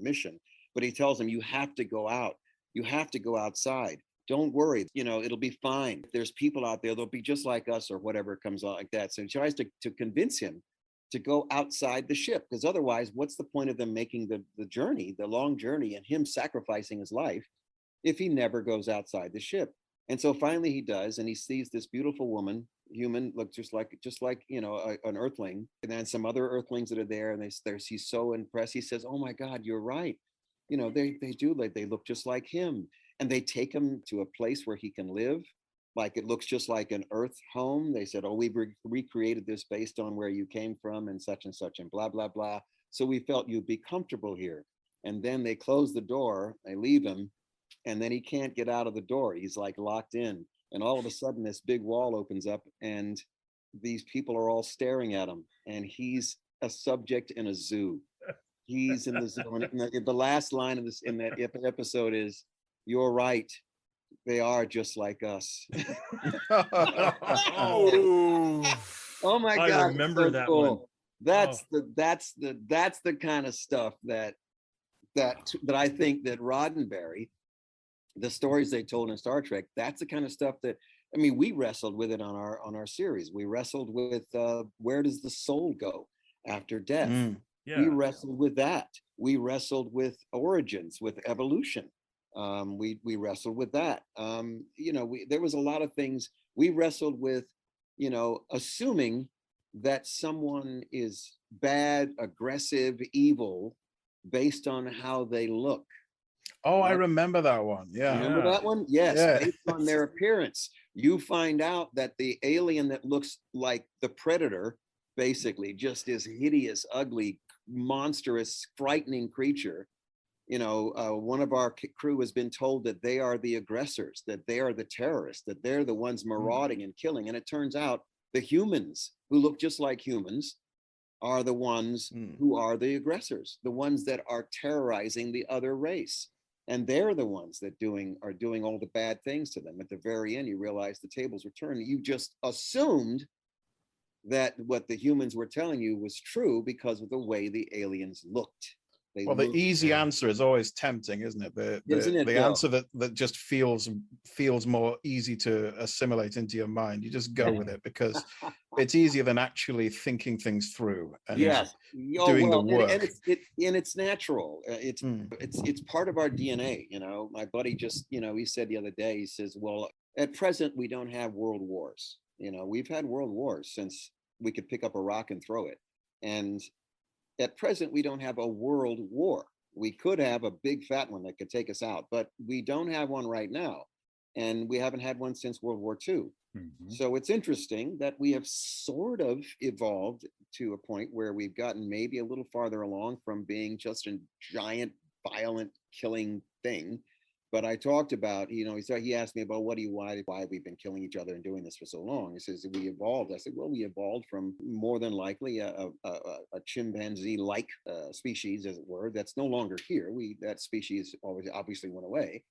mission. But he tells him, "You have to go out. You have to go outside. Don't worry. It'll be fine. If there's people out there, they'll be just like us," or whatever comes out like that. So he tries to convince him to go outside the ship, because otherwise, what's the point of them making the journey, the long journey, and him sacrificing his life if he never goes outside the ship? And so finally he does, and he sees this beautiful woman, human, look just like an earthling, and then some other earthlings that are there, and he's so impressed. He says, "Oh my God, you're right. They look just like him." And they take him to a place where he can live, like it looks just like an Earth home. They said, "Oh, we've recreated this based on where you came from and such and blah blah blah. So we felt you'd be comfortable here." And then they close the door, they leave him, and then he can't get out of the door. He's like locked in. And all of a sudden, this big wall opens up, and these people are all staring at him. And he's a subject in a zoo. He's in the zoo. And the last line of this in that episode is, "You're right. They are just like us." Oh my God! I remember so that cool. one. That's the kind of stuff that I think that Roddenberry, the stories they told in Star Trek, that's the kind of stuff that, we wrestled with it on our series. We wrestled with where does the soul go after death? We wrestled with that. We wrestled with origins, with evolution. We wrestled with that. There was a lot of things we wrestled with, assuming that someone is bad, aggressive, evil based on how they look. Oh, I remember that one. Yeah. Remember that one? Yes. Yeah. Based on their appearance. You find out that the alien that looks like the Predator, basically just this hideous, ugly, monstrous, frightening creature. One of our crew has been told that they are the aggressors, that they are the terrorists, that they're the ones marauding and killing. And it turns out the humans who look just like humans are the ones who are the aggressors, the ones that are terrorizing the other race. And they're the ones that are doing all the bad things to them. At the very end, you realize the tables were turned. You just assumed that what the humans were telling you was true because of the way the aliens looked. Well, the move- easy answer is always tempting, isn't it? Isn't it, The though? answer that just feels more easy to assimilate into your mind. You just go with it because it's easier than actually thinking things through and Yes. doing the work. And it's natural. It's part of our DNA. You know, my buddy just, you know, he said the other day, he says, well, at present, we don't have world wars. You know, we've had world wars since we could pick up a rock and throw it. And at present, we don't have a world war. We could have a big fat one that could take us out, but we don't have one right now. And we haven't had one since World War II. So it's interesting that we have sort of evolved to a point where we've gotten maybe a little farther along from being just a giant, violent, killing thing. But I talked about, you know, he asked me about why we've been killing each other and doing this for so long. He says, we evolved. I said, well, we evolved from more than likely a chimpanzee-like species, as it were, that's no longer here. That species obviously went away.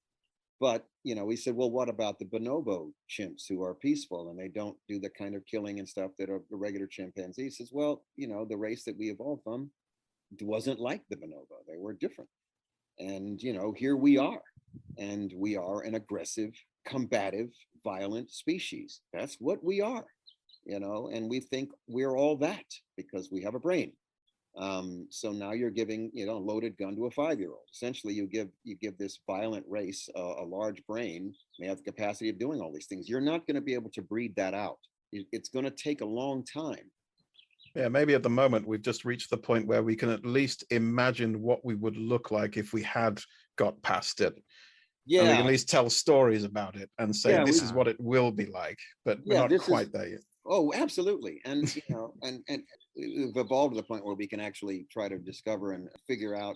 But, you know, we said, well, what about the bonobo chimps who are peaceful and they don't do the kind of killing and stuff that are the regular chimpanzees? He says, well, you know, the race that we evolved from wasn't like the bonobo. They were different. And, you know, here we are. And we are an aggressive, combative, violent species. That's what we are, you know, and we think we're all that because we have a brain. So now you're giving, you know, a loaded gun to a 5-year-old. Essentially, you give this violent race a large brain. They have the capacity of doing all these things. You're not going to be able to breed that out. It's going to take a long time. Yeah, maybe at the moment we've just reached the point where we can at least imagine what we would look like if we had got past it. Yeah, and we can at least tell stories about it and say this is what it will be like, but we're not quite there yet. Oh, absolutely. And you know, and we've evolved to the point where we can actually try to discover and figure out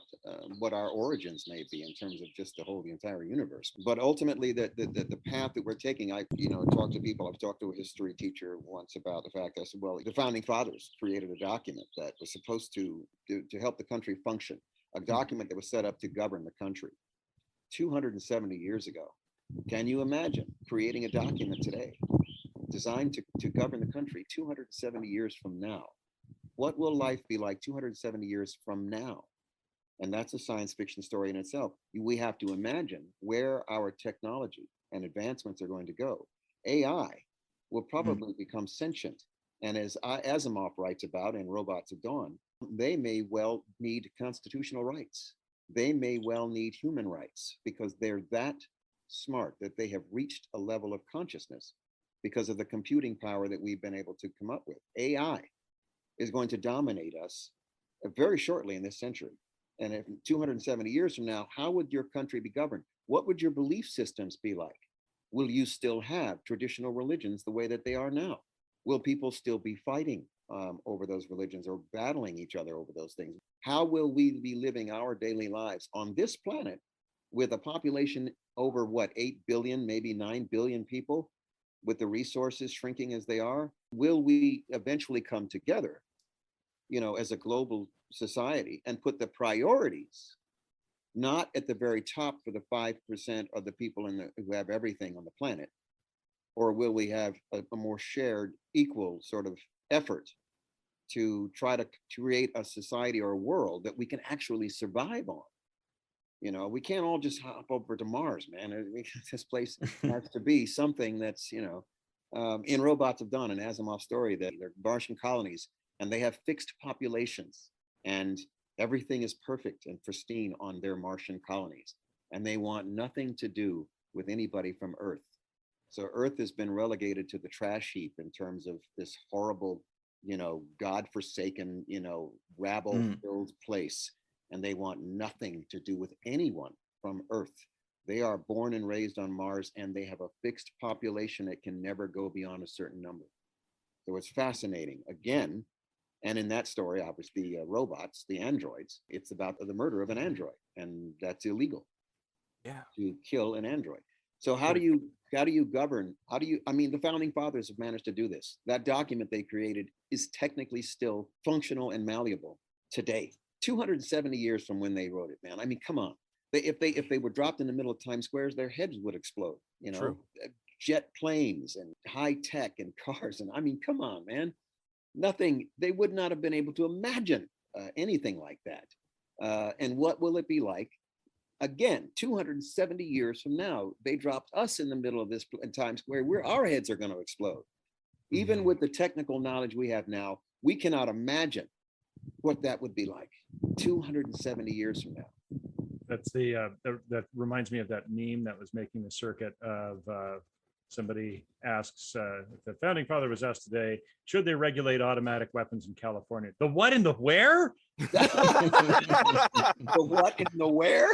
what our origins may be in terms of just the entire universe. But ultimately, the path that we're taking, I talked to people. I've talked to a history teacher once about the fact. I said, well, the founding fathers created a document that was supposed to help the country function, a document that was set up to govern the country 270 years ago. Can you imagine creating a document today designed to govern the country 270 years from now? What will life be like 270 years from now? And that's a science fiction story in itself. We have to imagine where our technology and advancements are going to go. AI will probably become sentient. And as Asimov writes about in Robots of Dawn, they may well need constitutional rights. They may well need human rights because they're that smart that they have reached a level of consciousness because of the computing power that we've been able to come up with. AI is going to dominate us very shortly in this century. And if 270 years from now, how would your country be governed? What would your belief systems be like? Will you still have traditional religions the way that they are now? Will people still be fighting over those religions or battling each other over those things? How will we be living our daily lives on this planet with a population over 8 billion, maybe 9 billion people, with the resources shrinking as they are? Will we eventually come together, as a global society and put the priorities not at the very top for the 5% of the people who have everything on the planet? Or will we have a more shared, equal sort of effort to try to create a society or a world that we can actually survive on? We can't all just hop over to Mars, man. This place has to be something that's, in Robots of Dawn, an Asimov story, that they're Martian colonies and they have fixed populations and everything is perfect and pristine on their Martian colonies. And they want nothing to do with anybody from Earth. So Earth has been relegated to the trash heap in terms of this horrible, godforsaken, rabble-filled place. And they want nothing to do with anyone from Earth. They are born and raised on Mars, and they have a fixed population that can never go beyond a certain number. So it's fascinating. Again, and in that story, obviously, robots, the androids, it's about the murder of an android, and that's illegal. Yeah. To kill an android. So how do you govern? The founding fathers have managed to do this. That document they created is technically still functional and malleable today. 270 years from when they wrote it, man. Come on. If they were dropped in the middle of Times Squares, their heads would explode. True. Jet planes and high tech and cars, and come on, man. Nothing. They would not have been able to imagine anything like that. And what will it be like? Again, 270 years from now, they dropped us in the middle of this Times Square where our heads are going to explode. Even with the technical knowledge we have now, we cannot imagine what that would be like 270 years from now. That's that reminds me of that meme that was making the circuit of somebody asks, if the founding father was asked today, should they regulate automatic weapons in California? The what and the where? The what and the where?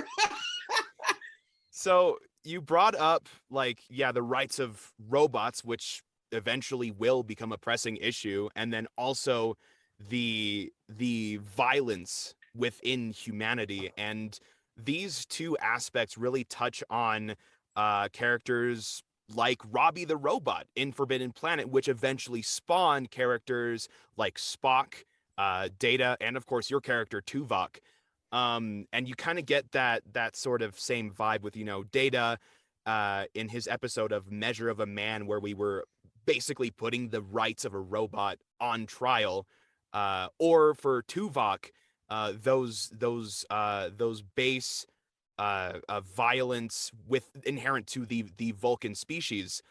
So you brought up the rights of robots, which eventually will become a pressing issue, and then also the violence within humanity. And these two aspects really touch on characters like Robby the Robot in Forbidden Planet, which eventually spawned characters like Spock, Data, and of course your character Tuvok. And you kind of get that sort of same vibe with, Data in his episode of Measure of a Man, where we were basically putting the rights of a robot on trial, or for Tuvok, those base violence with inherent to the Vulcan species.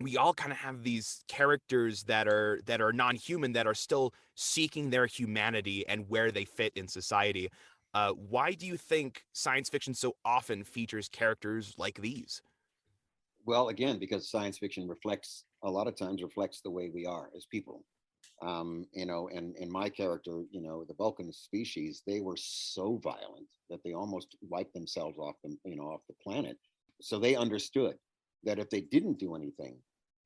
We all kind of have these characters that are non-human, that are still seeking their humanity and where they fit in society. Why do you think science fiction so often features characters like these? Well, again, because science fiction a lot of times reflects the way we are as people. And in my character, the Vulcan species, they were so violent that they almost wiped themselves off the planet. So they understood that if they didn't do anything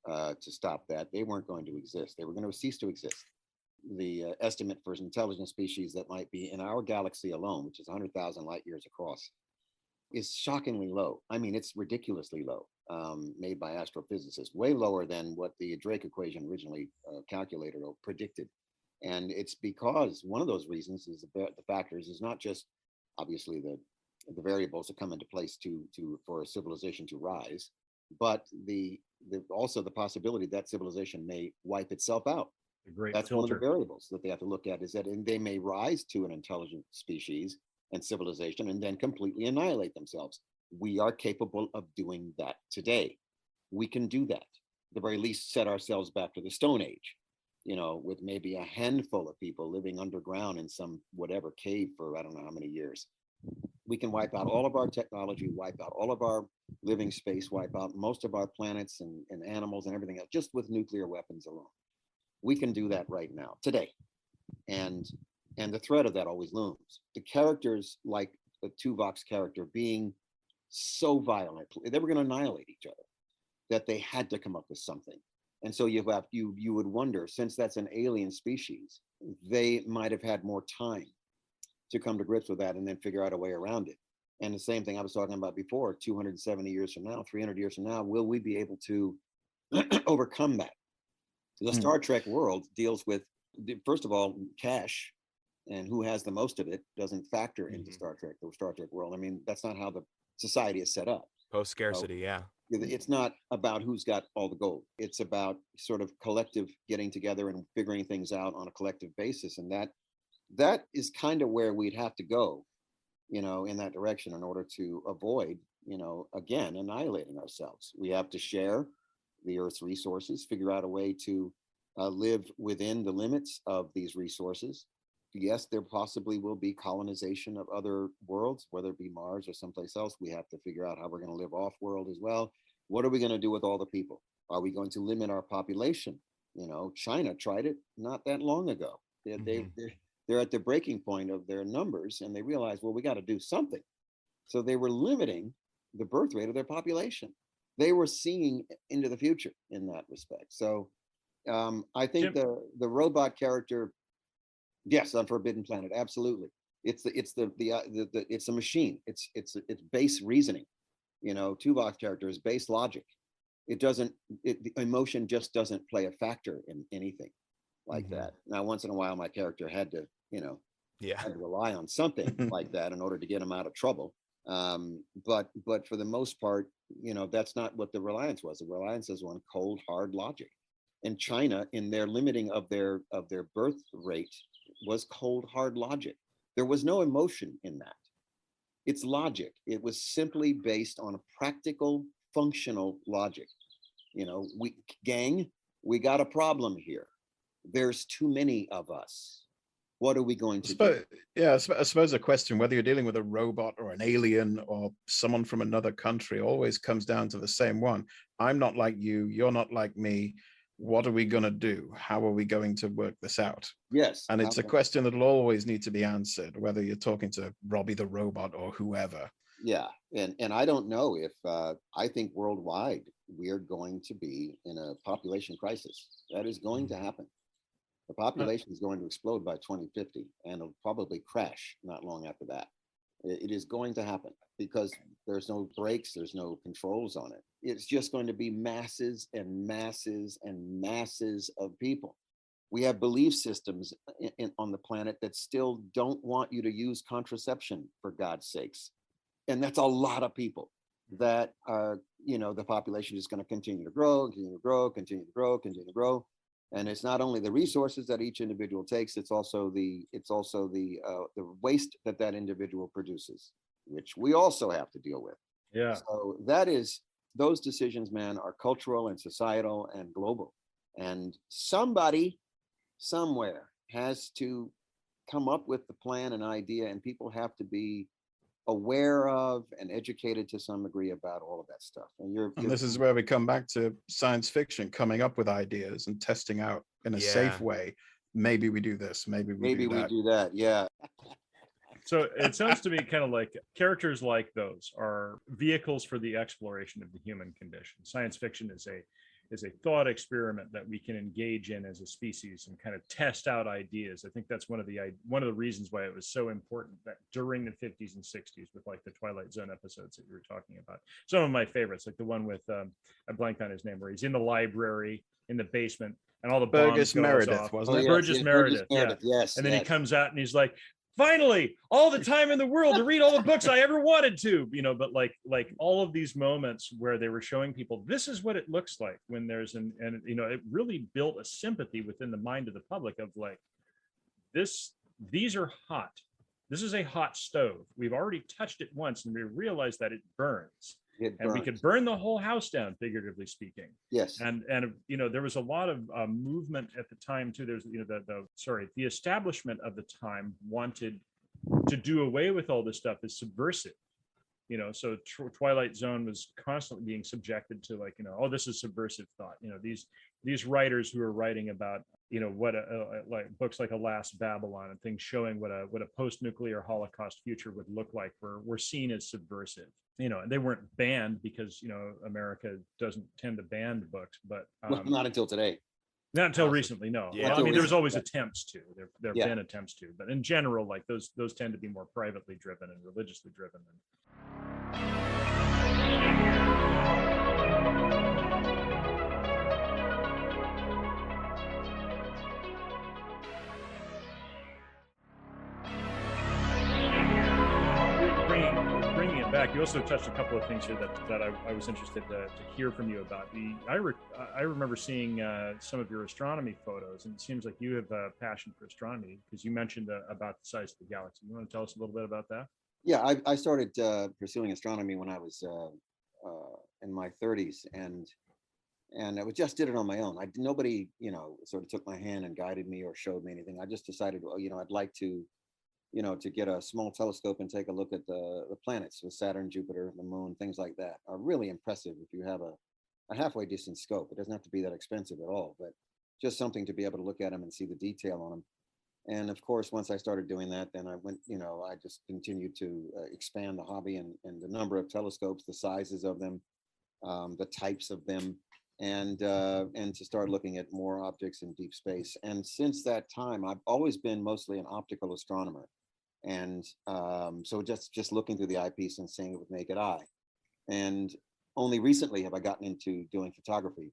to stop that, they weren't going to exist. They were going to cease to exist. The estimate for intelligent species that might be in our galaxy alone, which is 100,000 light years across, is shockingly low. I mean, it's ridiculously low, made by astrophysicists, way lower than what the Drake equation originally calculated or predicted. And it's because one of those reasons is the factors is not just obviously the variables that come into place for a civilization to rise, but also the possibility that civilization may wipe itself out. That's filter. One of the variables that they have to look at, is that they may rise to an intelligent species and civilization and then completely annihilate themselves. We are capable of doing that today. We can do that. At the very least, set ourselves back to the Stone Age, with maybe a handful of people living underground in some whatever cave for I don't know how many years. We can wipe out all of our technology, wipe out all of our living space, wipe out most of our planets and animals and everything else, just with nuclear weapons alone. We can do that right now, today. And the threat of that always looms. The characters like the Tuvok's character being so violent, they were going to annihilate each other, that they had to come up with something. And so you would wonder, since that's an alien species, they might have had more time to come to grips with that and then figure out a way around it. And the same thing I was talking about before, 270 years from now, 300 years from now, will we be able to overcome that? The Star Trek world deals with, first of all, cash, and who has the most of it doesn't factor into the Star Trek world. I mean, that's not how the society is set up. Post-scarcity, yeah. It's not about who's got all the gold. It's about sort of collective getting together and figuring things out on a collective basis. And that is kind of where we'd have to go, in that direction in order to avoid, again, annihilating ourselves. We have to share the Earth's resources, figure out a way to live within the limits of these resources. Yes, there possibly will be colonization of other worlds, whether it be Mars or someplace else. We have to figure out how we're going to live off world as well. What are we going to do with all the people? Are we going to limit our population? China tried it not that long ago. They're at the breaking point of their numbers, and they realized, well, we got to do something. So they were limiting the birth rate of their population. They were seeing into the future in that respect. So I think the robot character, yes, on Forbidden Planet, absolutely. It's a machine. It's base reasoning. Tuvok's character is base logic. Emotion just doesn't play a factor in anything like that. Now, once in a while, my character had to rely on something like that in order to get him out of trouble. But for the most part, that's not what the reliance was. The reliance is on cold, hard logic. And China, in their limiting of their birth rate, was cold, hard logic. There was no emotion in that. It's logic. It was simply based on a practical, functional logic. You know, we got a problem here. There's too many of us. What are we going to do? Yeah, I suppose the question, whether you're dealing with a robot or an alien or someone from another country, always comes down to the same one. I'm not like you. You're not like me. What are we going to do? How are we going to work this out? Yes. And it's a question that'll always need to be answered, whether you're talking to Robby the Robot or whoever. Yeah. And I don't know if I think worldwide we are going to be in a population crisis. That is going to happen. The population is going to explode by 2050 and it'll probably crash not long after that. It is going to happen because there's no brakes, there's no controls on it. It's just going to be masses and masses and masses of people. We have belief systems on the planet that still don't want you to use contraception, for God's sakes. And that's a lot of people that are, you know, the population is going to continue to grow, continue to grow, continue to grow, continue to grow. And it's not only the resources that each individual takes, it's also the waste that individual produces, which we also have to deal with. Yeah. So those decisions, man, are cultural and societal and global. And somebody somewhere has to come up with the plan and idea, and people have to be aware of and educated to some degree about all of that stuff. And this is where we come back to science fiction, coming up with ideas and testing out in a safe way. Maybe we do this, maybe we do that. Yeah. So it sounds to me kind of like characters like those are vehicles for the exploration of the human condition. Science fiction is a thought experiment that we can engage in as a species and kind of test out ideas. I think that's one of the reasons why it was so important that during the 50s and 60s, with like the Twilight Zone episodes that you were talking about, some of my favorites, like the one with I blanked on his name, where he's in the library in the basement and all the bombs goes off. Wasn't it? Burgess Meredith, yeah. Yes. And then he comes out and he's like, finally, all the time in the world to read all the books I ever wanted to, you know. But like all of these moments where they were showing people, this is what it looks like when there's and you know, it really built a sympathy within the mind of the public of like, these are hot. This is a hot stove. We've already touched it once and we realize that it burns. And we could burn the whole house down, figuratively speaking. Yes. And you know, there was a lot of movement at the time too. There's, you know, the establishment of the time wanted to do away with all this stuff as subversive. You know, so Twilight Zone was constantly being subjected to like, you know, oh, this is subversive thought. You know, these writers who are writing about, you know, what like books like Alas Babylon and things showing what a post-nuclear Holocaust future would look like were seen as subversive. You know, and they weren't banned because, you know, America doesn't tend to ban books, but well, not until today. Not until recently, no. Yeah. Well, I mean, there was always attempts to. There have Yeah. been attempts to, but in general, like those tend to be more privately driven and religiously driven. Bringing it back, you also touched a couple of things here that I was interested to hear from you about. I remember seeing some of your astronomy photos, and it seems like you have a passion for astronomy because you mentioned about the size of the galaxy. You want to tell us a little bit about that? Yeah, I started pursuing astronomy when I was in my 30s, and I just did it on my own. Nobody, you know, sort of took my hand and guided me or showed me anything. I just decided, well, you know, I'd like to, you know, to get a small telescope and take a look at the planets with Saturn, Jupiter, the moon, things like that are really impressive if you have a halfway decent scope. It doesn't have to be that expensive at all, but just something to be able to look at them and see the detail on them. And of course, once I started doing that, then I went, you know, I just continued to expand the hobby and the number of telescopes, the sizes of them, the types of them, and to start looking at more objects in deep space. And since that time, I've always been mostly an optical astronomer. And so just looking through the eyepiece and seeing it with naked eye. And only recently have I gotten into doing photography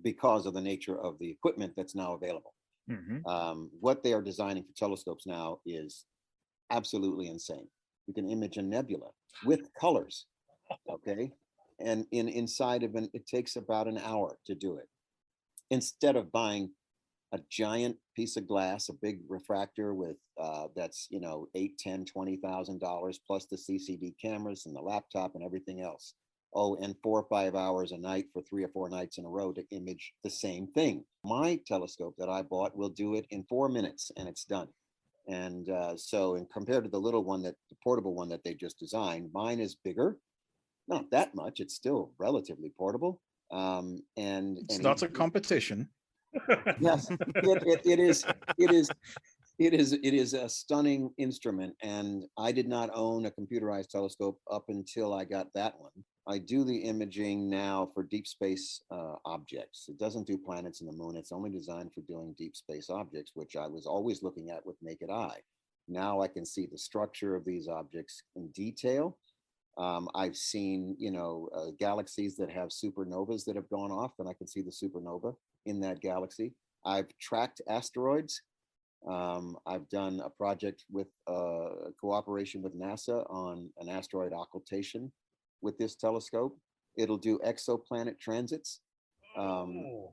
because of the nature of the equipment that's now available. Mm-hmm. What they are designing for telescopes now is absolutely insane. You can image a nebula with colors, okay? And inside of it takes about an hour to do it. Instead of buying a giant piece of glass, a big refractor with that's, you know, $8, $10, $20,000 plus the CCD cameras and the laptop and everything else. Oh, and 4 or 5 hours a night for 3 or 4 nights in a row to image the same thing. My telescope that I bought will do it in 4 minutes and it's done. And so compared to the little one, the portable one that they just designed, mine is bigger. Not that much. It's still relatively portable. And it's not a competition. Yes, it is. It is a stunning instrument, and I did not own a computerized telescope up until I got that one. I do the imaging now for deep space objects. It doesn't do planets and the moon. It's only designed for doing deep space objects, which I was always looking at with naked eye. Now I can see the structure of these objects in detail. I've seen, you know, galaxies that have supernovas that have gone off, and I can see the supernova in that galaxy. I've tracked asteroids. I've done a project with cooperation with NASA on an asteroid occultation with this telescope. It'll do exoplanet transits. It'll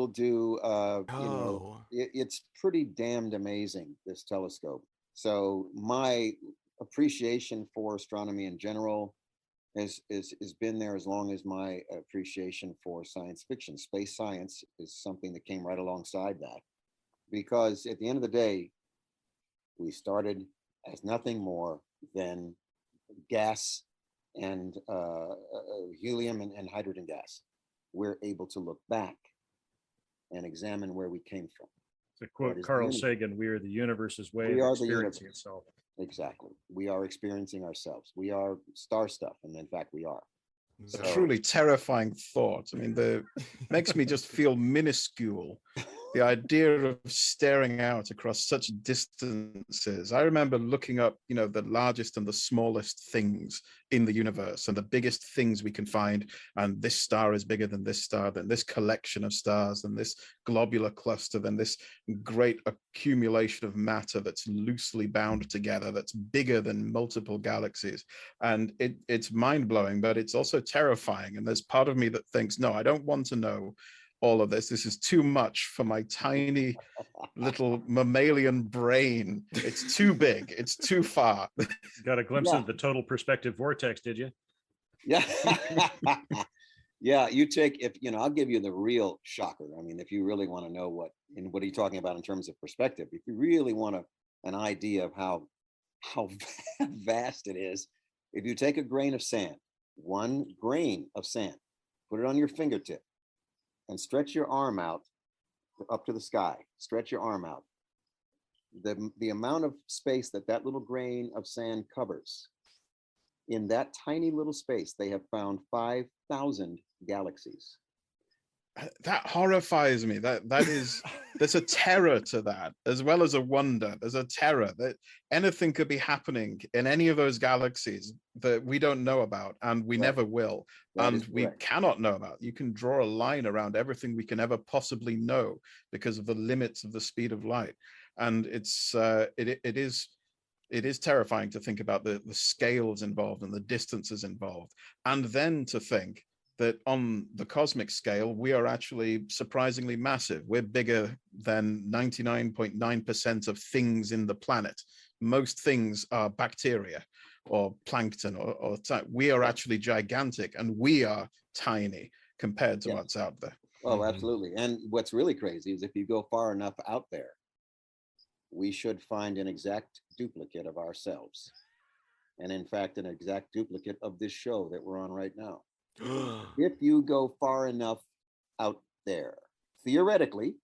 do you know, it's pretty damned amazing, this telescope. So my appreciation for astronomy in general has been there as long as my appreciation for science fiction. Space science is something that came right alongside that, because at the end of the day, we started as nothing more than gas and helium and hydrogen gas. We're able to look back and examine where we came from. To quote Carl Sagan, we are the universe's way We of are the experiencing universe. itself. Exactly. We are experiencing ourselves. We are star stuff. And in fact, we are. A truly terrifying thought. I mean, makes me just feel minuscule. The idea of staring out across such distances. I remember looking up, you know, the largest and the smallest things in the universe and the biggest things we can find. And this star is bigger than this star, than this collection of stars, than this globular cluster, than this great accumulation of matter that's loosely bound together, that's bigger than multiple galaxies. And it's mind-blowing, but it's also terrifying. And there's part of me that thinks, no, I don't want to know all of this. This is too much for my tiny little mammalian brain. It's too big. It's too far. Got a glimpse of the total perspective vortex, did you? Yeah. Yeah, you take, if you know, I'll give you the real shocker. I mean, if you really want to know what are you talking about in terms of perspective, if you really want an idea of how vast it is, if you take a grain of sand, 1 grain of sand, put it on your fingertip, and stretch your arm out up to the sky, stretch your arm out. The amount of space that little grain of sand covers, in that tiny little space, they have found 5,000 galaxies. That horrifies me. There's a terror to that, as well as a wonder. There's a terror that anything could be happening in any of those galaxies that we don't know about, and we never will, and we cannot know about. You can draw a line around everything we can ever possibly know because of the limits of the speed of light, and it is terrifying to think about the scales involved and the distances involved, and then to think that on the cosmic scale, we are actually surprisingly massive. We're bigger than 99.9% of things in the planet. Most things are bacteria or plankton or we are actually gigantic, and we are tiny compared to what's out there. Oh, absolutely. And what's really crazy is if you go far enough out there, we should find an exact duplicate of ourselves. And in fact, an exact duplicate of this show that we're on right now. If you go far enough out there, theoretically,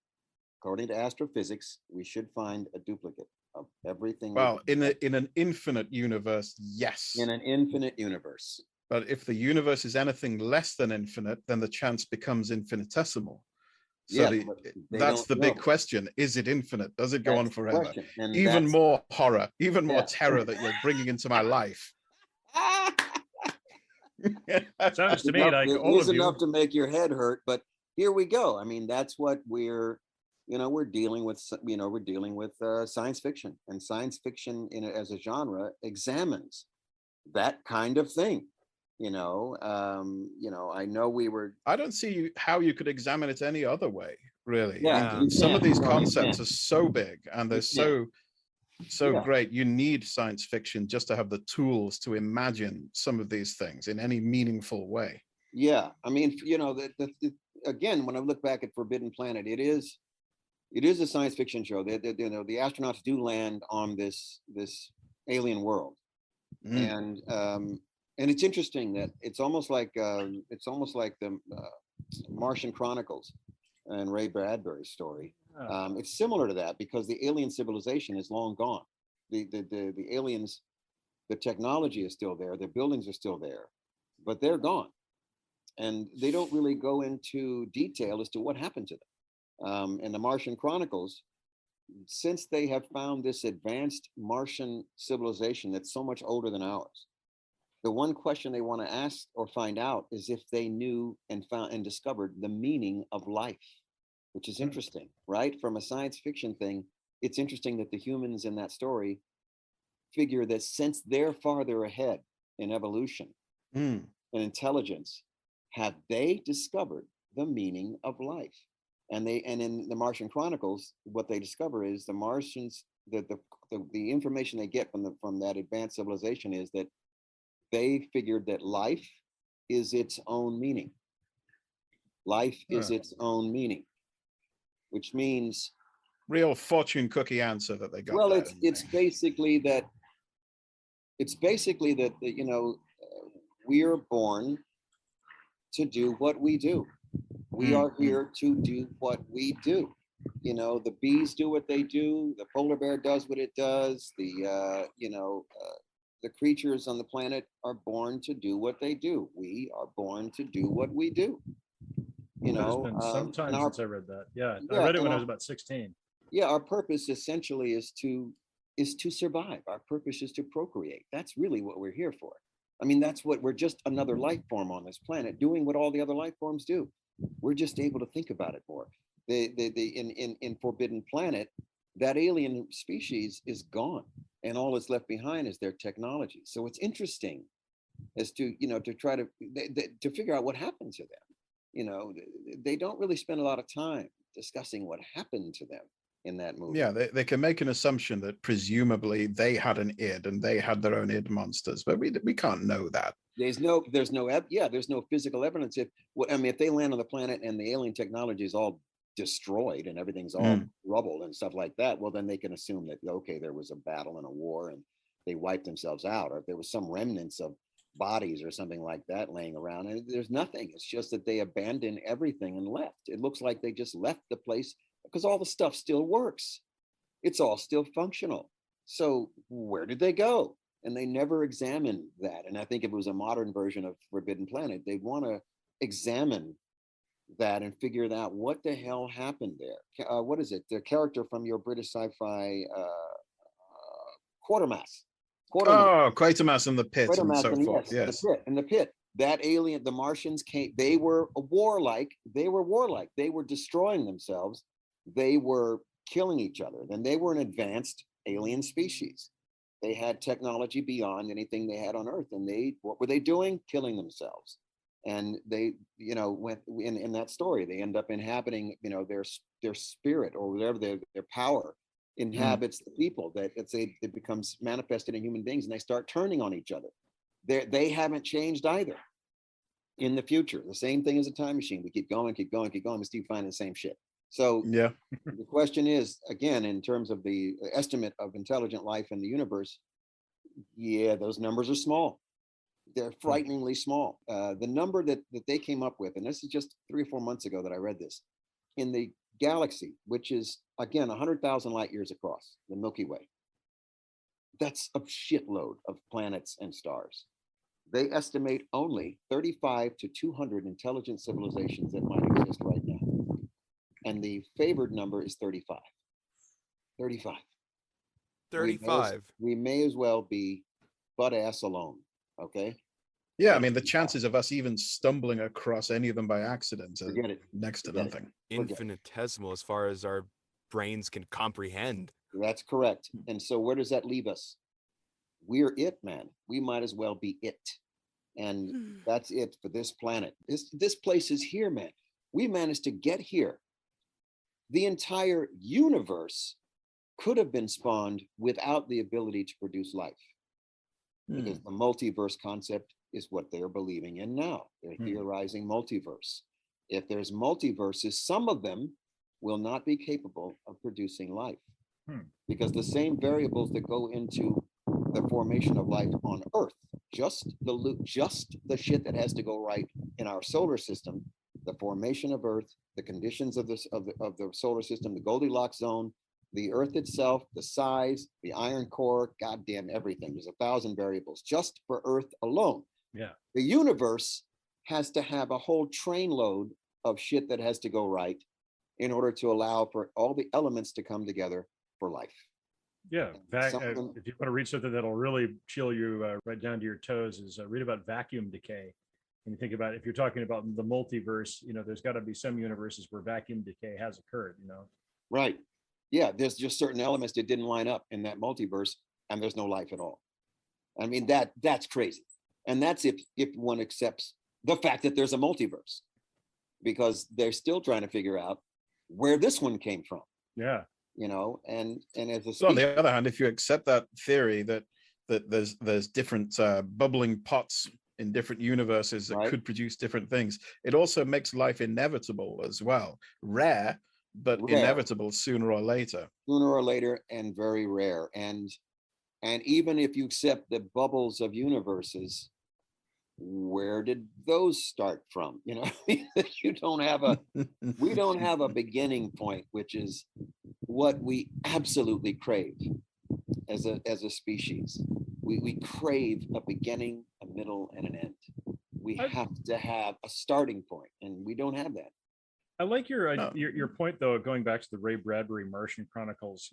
according to astrophysics, we should find a duplicate of everything. Well, in an infinite universe, yes. In an infinite universe. But if the universe is anything less than infinite, then the chance becomes infinitesimal. So that's the big question. Is it infinite? Does it go on forever? Even more horror, even more terror that you're bringing into my life. Sounds to me like it all is of you. Enough to make your head hurt, but here we go. I mean, that's what we're dealing with. We're dealing with science fiction, and science fiction as a genre examines that kind of thing. I know we were. I don't see how you could examine it any other way. Really. Yeah, I mean, some of these concepts can. are so big and they're so great. You need science fiction just to have the tools to imagine some of these things in any meaningful way. Yeah, I mean, you know, again, when I look back at Forbidden Planet, it is a science fiction show. You know, the astronauts do land on this alien world, and it's interesting that it's almost like the Martian Chronicles and Ray Bradbury's story. It's similar to that because the alien civilization is long gone. The aliens, the technology is still there, the buildings are still there, but they're gone. And they don't really go into detail as to what happened to them. In the Martian Chronicles, since they have found this advanced Martian civilization that's so much older than ours, the one question they want to ask or find out is if they knew and found and discovered the meaning of life, which is interesting, right? From a science fiction thing, it's interesting that the humans in that story figure that since they're farther ahead in evolution and intelligence, have they discovered the meaning of life? And in the Martian Chronicles, what they discover is the Martians, the information they get from that advanced civilization is that they figured that life is its own meaning. Life is its own meaning, which means real fortune cookie answer that they got. Well, it's basically that you know, we are born to do what we do. We are here to do what we do. You know, the bees do what they do. The polar bear does what it does. The creatures on the planet are born to do what they do. We are born to do what we do. You know, it's been some time since I read that. Yeah, I read it when I was about 16. Yeah, our purpose essentially is to survive. Our purpose is to procreate. That's really what we're here for. I mean, that's what we're just another life form on this planet doing what all the other life forms do. We're just able to think about it more. In Forbidden Planet, that alien species is gone, and all that's left behind is their technology. So it's interesting as to, you know, to try to figure out what happened to them. You know, they don't really spend a lot of time discussing what happened to them in that movie. Yeah, they can make an assumption that presumably they had an id and they had their own id monsters, but we can't know that. There's no physical evidence. If they land on the planet and the alien technology is all destroyed and everything's all rubble and stuff like that, well, then they can assume that, okay, there was a battle and a war and they wiped themselves out, or if there was some remnants of bodies or something like that laying around, and there's nothing. It's just that they abandoned everything and left. It looks like they just left the place because all the stuff still works. It's all still functional. So where did they go? And they never examined that. And I think if it was a modern version of Forbidden Planet, they'd want to examine that and figure out what the hell happened there. What is it? The character from your British sci-fi, Quatermass. Oh, Quatermass and the Pit and so forth. Yes. The pit. That alien, the Martians came, they were warlike. They were destroying themselves. They were killing each other. Then they were an advanced alien species. They had technology beyond anything they had on Earth. And what were they doing? Killing themselves. And they, you know, went in that story, they end up inhabiting, you know, their spirit or whatever, their power inhabits the people, that it becomes manifested in human beings, and they start turning on each other. They haven't changed either in the future. The same thing as a time machine. We keep going, we keep finding the same shit. So yeah, the question is, again, in terms of the estimate of intelligent life in the universe, yeah, those numbers are small. They're frighteningly small. The number that they came up with, and this is just 3 or 4 months ago that I read this, in the galaxy, which is, again, 100,000 light years across, the Milky Way. That's a shitload of planets and stars. They estimate only 35 to 200 intelligent civilizations that might exist right now. And the favored number is 35. 35. 35. We may as well be butt ass alone. Okay. Yeah, I mean, the chances of us even stumbling across any of them by accident are next to nothing. Infinitesimal as far as our brains can comprehend. That's correct. And so where does that leave us? We're it, man. We might as well be it. And that's it for this planet. This place is here, man. We managed to get here the entire universe could have been spawned without the ability to produce life. Because the multiverse concept is what they're believing in now. They're theorizing multiverse. If there's multiverses, some of them will not be capable of producing life. Because the same variables that go into the formation of life on Earth, just the shit that has to go right in our solar system, the formation of Earth, the conditions of the solar system, the Goldilocks zone, the Earth itself, the size, the iron core, goddamn everything. There's 1,000 variables just for Earth alone. Yeah. The universe has to have a whole trainload of shit that has to go right in order to allow for all the elements to come together for life. Yeah, if you want to read something that'll really chill you right down to your toes, is read about vacuum decay. And you think about it, if you're talking about the multiverse, there's got to be some universes where vacuum decay has occurred. Right. Yeah, there's just certain elements that didn't line up in that multiverse, and there's no life at all. I mean, that's crazy. And that's if one accepts the fact that there's a multiverse, because they're still trying to figure out where this one came from. Yeah. And as a So on the other hand, if you accept that theory that there's different bubbling pots in different universes that could produce different things, it also makes life inevitable as well. Rare, but inevitable sooner or later. Sooner or later, and very rare. And even if you accept the bubbles of universes, where did those start from? We don't have a beginning point, which is what we absolutely crave as a species. We crave a beginning, a middle, and an end. We have to have a starting point, and we don't have that. I like your point, though, going back to the Ray Bradbury Martian Chronicles.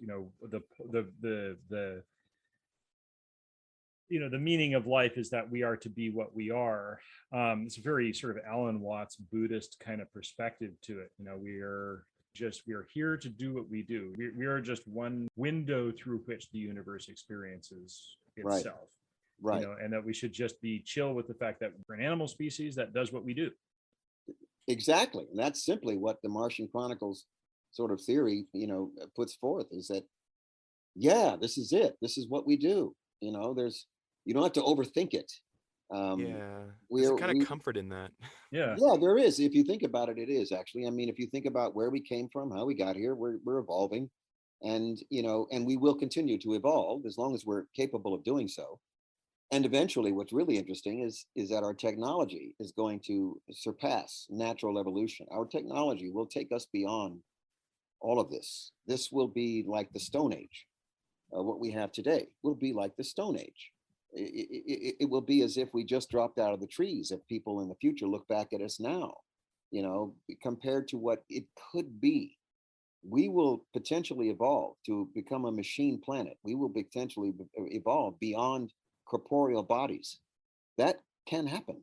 The meaning of life is that we are to be what we are. It's a very sort of Alan Watts Buddhist kind of perspective to it. We are here to do what we do. We are just one window through which the universe experiences itself. Right. And that we should just be chill with the fact that we're an animal species that does what we do. Exactly. And that's simply what the Martian Chronicles sort of theory, puts forth, is that, this is it. This is what we do. You don't have to overthink it. There's a kind of comfort in that. Yeah, there is. If you think about it, it is actually. I mean, if you think about where we came from, how we got here, we're evolving, and and we will continue to evolve as long as we're capable of doing so. And eventually, what's really interesting is that our technology is going to surpass natural evolution. Our technology will take us beyond all of this. This will be like the Stone Age. What we have today will be like the Stone Age. It will be as if we just dropped out of the trees. If people in the future look back at us now, compared to what it could be, we will potentially evolve to become a machine planet. We will potentially evolve beyond corporeal bodies. That can happen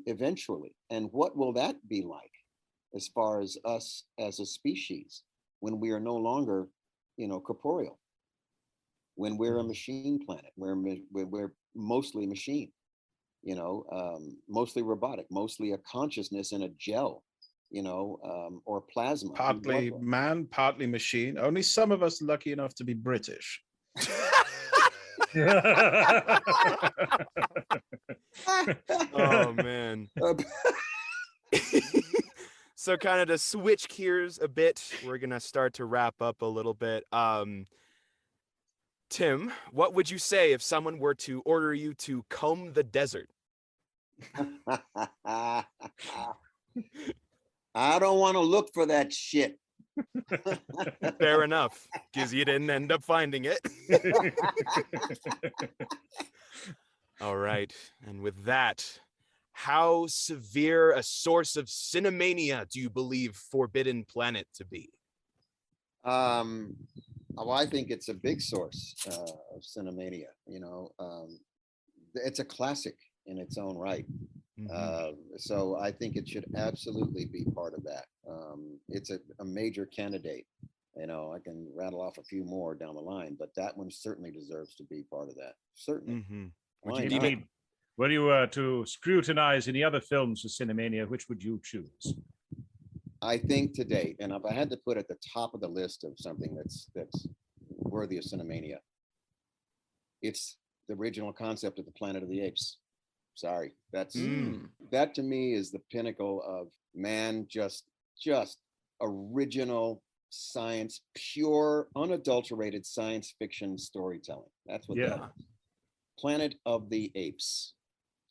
eventually. And what will that be like as far as us as a species when we are no longer, corporeal? When we're a machine planet, we're mostly machine, mostly robotic, mostly a consciousness in a gel, or plasma. Partly man, partly machine. Only some of us lucky enough to be British. Oh man. So kind of to switch gears a bit, we're gonna start to wrap up a little bit. Tim, what would you say if someone were to order you to comb the desert? I don't want to look for that shit. Fair enough, because you didn't end up finding it. All right, and with that, how severe a source of cinemania do you believe Forbidden Planet to be? Well, I think it's a big source of cinemania. It's a classic in its own right. So I think it should absolutely be part of that. It's a major candidate. I can rattle off a few more down the line, but that one certainly deserves to be part of that. Certainly. Were you to scrutinize any other films with cinemania, which would you choose? I think to date, and if I had to put at the top of the list of something that's worthy of Cinemania, it's the original concept of the Planet of the Apes. Sorry, that's that to me is the pinnacle of man, just original science, pure, unadulterated science fiction storytelling. That's what that is. Planet of the Apes.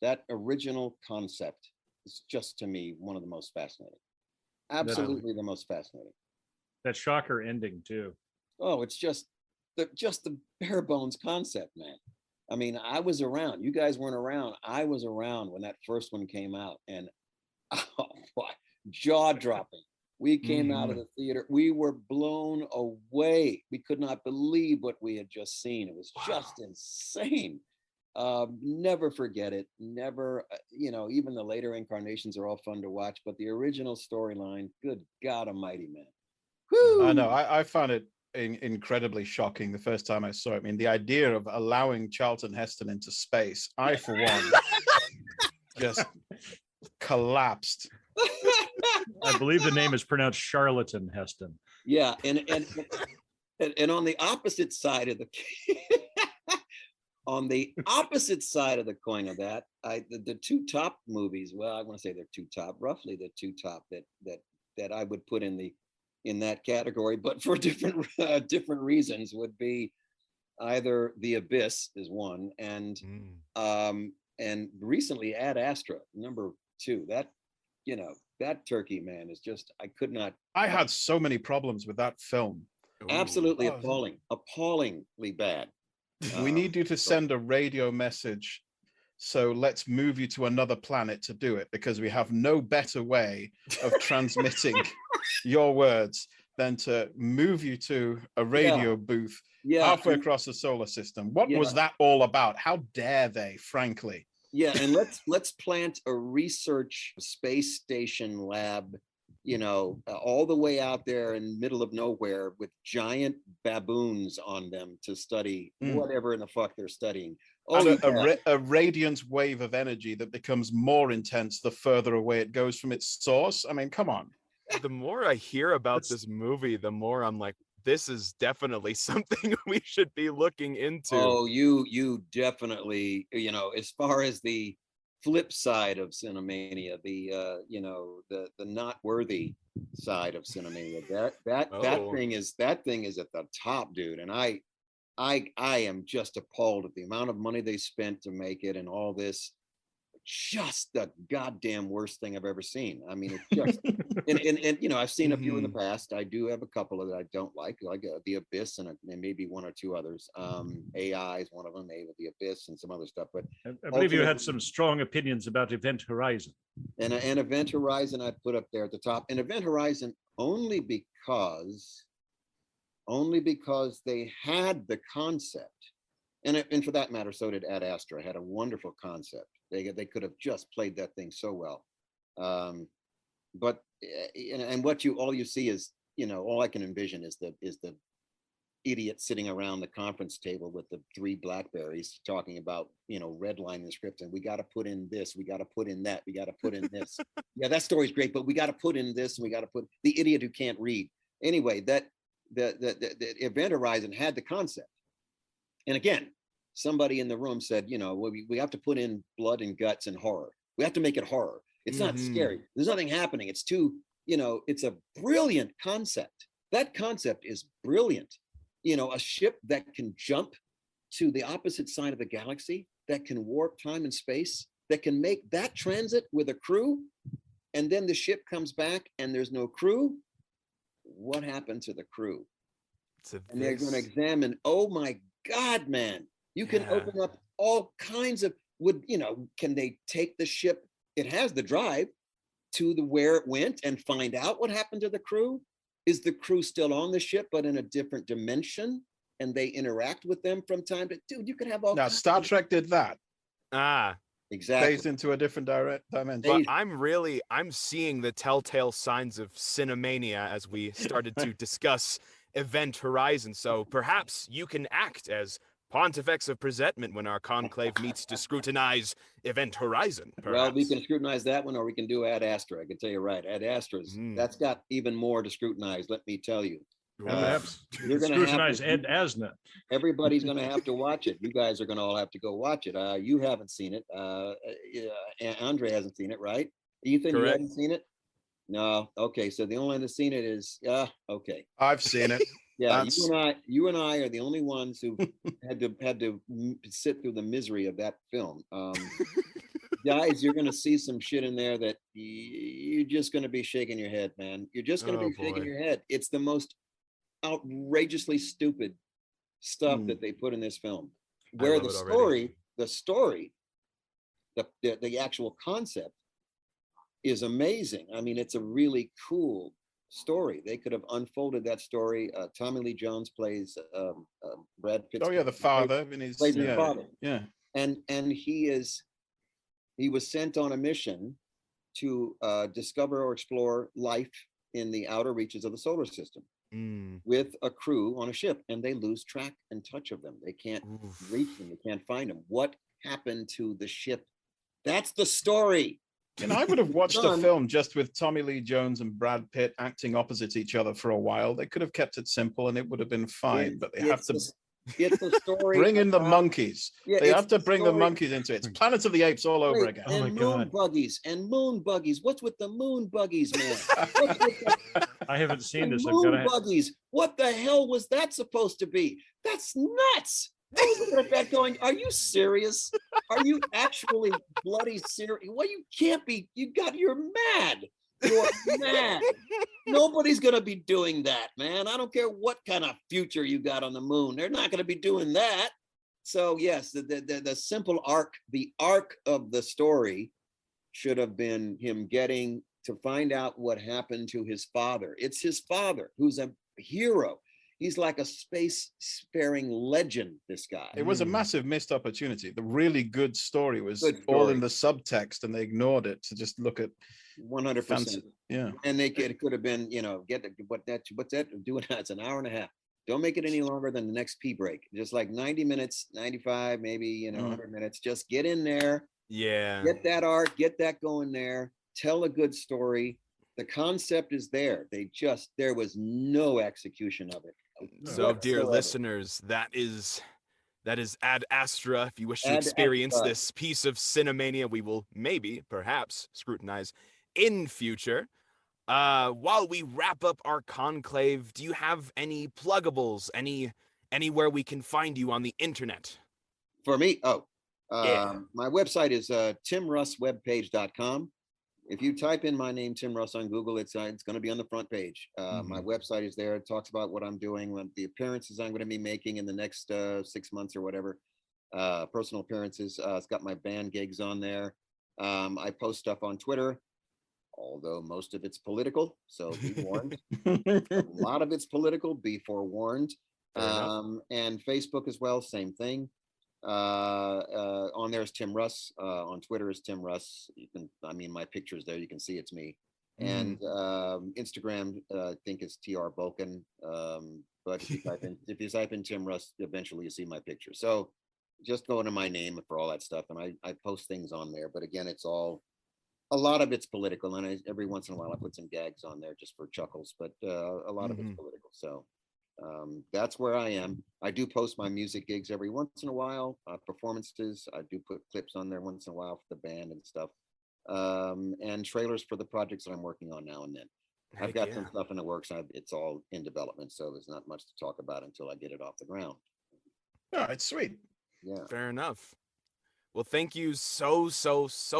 That original concept is just to me one of the most fascinating. Absolutely the most fascinating. That shocker ending too. Oh, it's just the bare bones concept, man. I mean, I was around. You guys weren't around. I was around when that first one came out, and oh, boy, jaw dropping. We came out of the theater. We were blown away. We could not believe what we had just seen. It was just insane. Never forget it. Never, even the later incarnations are all fun to watch, but the original storyline, good God Almighty, man. I know. I found it incredibly shocking the first time I saw it. I mean, the idea of allowing Charlton Heston into space, I, for one, just collapsed. I believe the name is pronounced Charlatan Heston. Yeah, and on the opposite side of the on the opposite side of the coin of that, the two top movies. Well, I want to say they're two top, roughly the two top that I would put in that category, but for different reasons, would be either The Abyss is one, and recently Ad Astra number 2. That turkey, man, is just, I could not. I had so many problems with that film. Absolutely appallingly bad. We need you to send a radio message. So let's move you to another planet to do it, because we have no better way of transmitting your words than to move you to a radio booth halfway across the solar system. What was that all about? How dare they, frankly? Yeah, and let's plant a research space station lab, all the way out there in the middle of nowhere with giant baboons on them to study whatever in the fuck they're studying. A radiant wave of energy that becomes more intense the further away it goes from its source. I mean, come on. The more I hear about this movie, the more I'm like, this is definitely something we should be looking into. Oh, you definitely, as far as the flip side of Cinemania, the not worthy side of Cinemania, that thing is at the top, dude. And I am just appalled at the amount of money they spent to make it, and all this. Just the goddamn worst thing I've ever seen. I mean, it's just, and I've seen a few in the past. I do have a couple of that I don't like The Abyss and maybe one or two others. AI is one of them, maybe The Abyss and some other stuff. But I believe you had some strong opinions about Event Horizon. And Event Horizon I put up there at the top. And Event Horizon only because they had the concept. And for that matter, so did Ad Astra. Had a wonderful concept. They could have just played that thing so well. But what all you see is, all I can envision is the idiot sitting around the conference table with the 3 Blackberries talking about, redlining the script, and we got to put in this, we got to put in that, we got to put in this. Yeah, that story's great, but we got to put in this, and we got to put the idiot who can't read. Anyway, that the Event Horizon had the concept. And again, somebody in the room said, we have to put in blood and guts and horror. We have to make it horror. It's not scary. There's nothing happening. It's too, it's a brilliant concept. That concept is brilliant. A ship that can jump to the opposite side of the galaxy, that can warp time and space, that can make that transit with a crew, and then the ship comes back and there's no crew. What happened to the crew? And they're going to examine, oh my God, man. You can open up all kinds of, can they take the ship? It has the drive to where it went and find out what happened to the crew. Is the crew still on the ship, but in a different dimension? And they interact with them from time to, dude, you could have all. Now, Star Trek did that. Exactly. Phased into a different dimension. But I'm seeing the telltale signs of Cinemania as we started to discuss Event Horizon. So perhaps you can act as Pontifex of presentment when our conclave meets to scrutinize Event Horizon, perhaps. Well, we can scrutinize that one, or we can do Ad Astra. I can tell you right, Ad Astra's that's got even more to scrutinize. Let me tell you. Perhaps You're going to scrutinize Ed Asna. Everybody's going to have to watch it. You guys are going to all have to go watch it. You haven't seen it. Andre hasn't seen it, right? Ethan, Correct. You haven't seen it? No. Okay. So the only one that's seen it is okay. I've seen it. Yeah, you and I are the only ones who had to sit through the misery of that film. Guys, you're going to see some shit in there that you're just going to be shaking your head, man. You're just going to be shaking your head. It's the most outrageously stupid stuff that they put in this film, where the story, the actual concept is amazing. I mean, it's a really cool story. They could have unfolded that story. Tommy Lee Jones plays Brad Pitt. Oh yeah, the father. Plays the father. Yeah. And he was sent on a mission to discover or explore life in the outer reaches of the solar system with a crew on a ship, and they lose track and touch of them. They can't reach them. They can't find them. What happened to the ship? That's the story. And I would have watched a film just with Tommy Lee Jones and Brad Pitt acting opposite each other for a while. They could have kept it simple and it would have been fine, but they have to it's a story. Bring in the monkeys. They have to bring the monkeys into it. It's Planet of the Apes all over again. Oh my God. Moon buggies. What's with the moon buggies, man? I haven't seen this. Moon buggies. What the hell was that supposed to be? That's nuts. I was looking at that going, are you serious? Are you actually bloody serious? Well, you can't be. You're mad. You're mad. Nobody's going to be doing that, man. I don't care what kind of future you got on the moon. They're not going to be doing that. So yes, the simple arc, the arc of the story should have been him getting to find out what happened to his father. It's his father who's a hero. He's like a space-faring legend, this guy. It was a massive missed opportunity. The really good story was all in the subtext, and they ignored it to just look at 100%. Yeah. And it could have been, what's that? Do it. It's an hour and a half. Don't make it any longer than the next pee break. Just like 90 minutes, 95, maybe, 100 minutes. Just get in there. Yeah. Get that art, get that going there. Tell a good story. The concept is there. There was no execution of it. So, dear listeners, that is Ad Astra. If you wish to experience this piece of Cinemania, we will perhaps scrutinize in future. While we wrap up our conclave, do you have any pluggables? Anywhere we can find you on the internet? For me? My website is timrusswebpage.com. If you type in my name, Tim Russ, on Google, it's going to be on the front page. My website is there. It talks about what I'm doing, the appearances I'm going to be making in the next 6 months or whatever, personal appearances. It's got my band gigs on there. I post stuff on Twitter, although most of it's political, so be warned. A lot of it's political, be forewarned. And Facebook as well, same thing. On there is Tim Russ. On Twitter is Tim Russ. My picture's there. You can see it's me. And Instagram, I think it's TR Bulkin. But if you type in Tim Russ, eventually you see my picture. So just go into my name for all that stuff, and I post things on there. But again, a lot of it's political, and every once in a while I put some gags on there just for chuckles. But a lot of it's political. So. That's where I am. I do post my music gigs every once in a while, performances. I do put clips on there once in a while for the band and stuff, and trailers for the projects that I'm working on now and then. I've got some stuff in the works. It's all in development, so there's not much to talk about until I get it off the ground. Oh, it's sweet. Yeah. Fair enough. Well, thank you so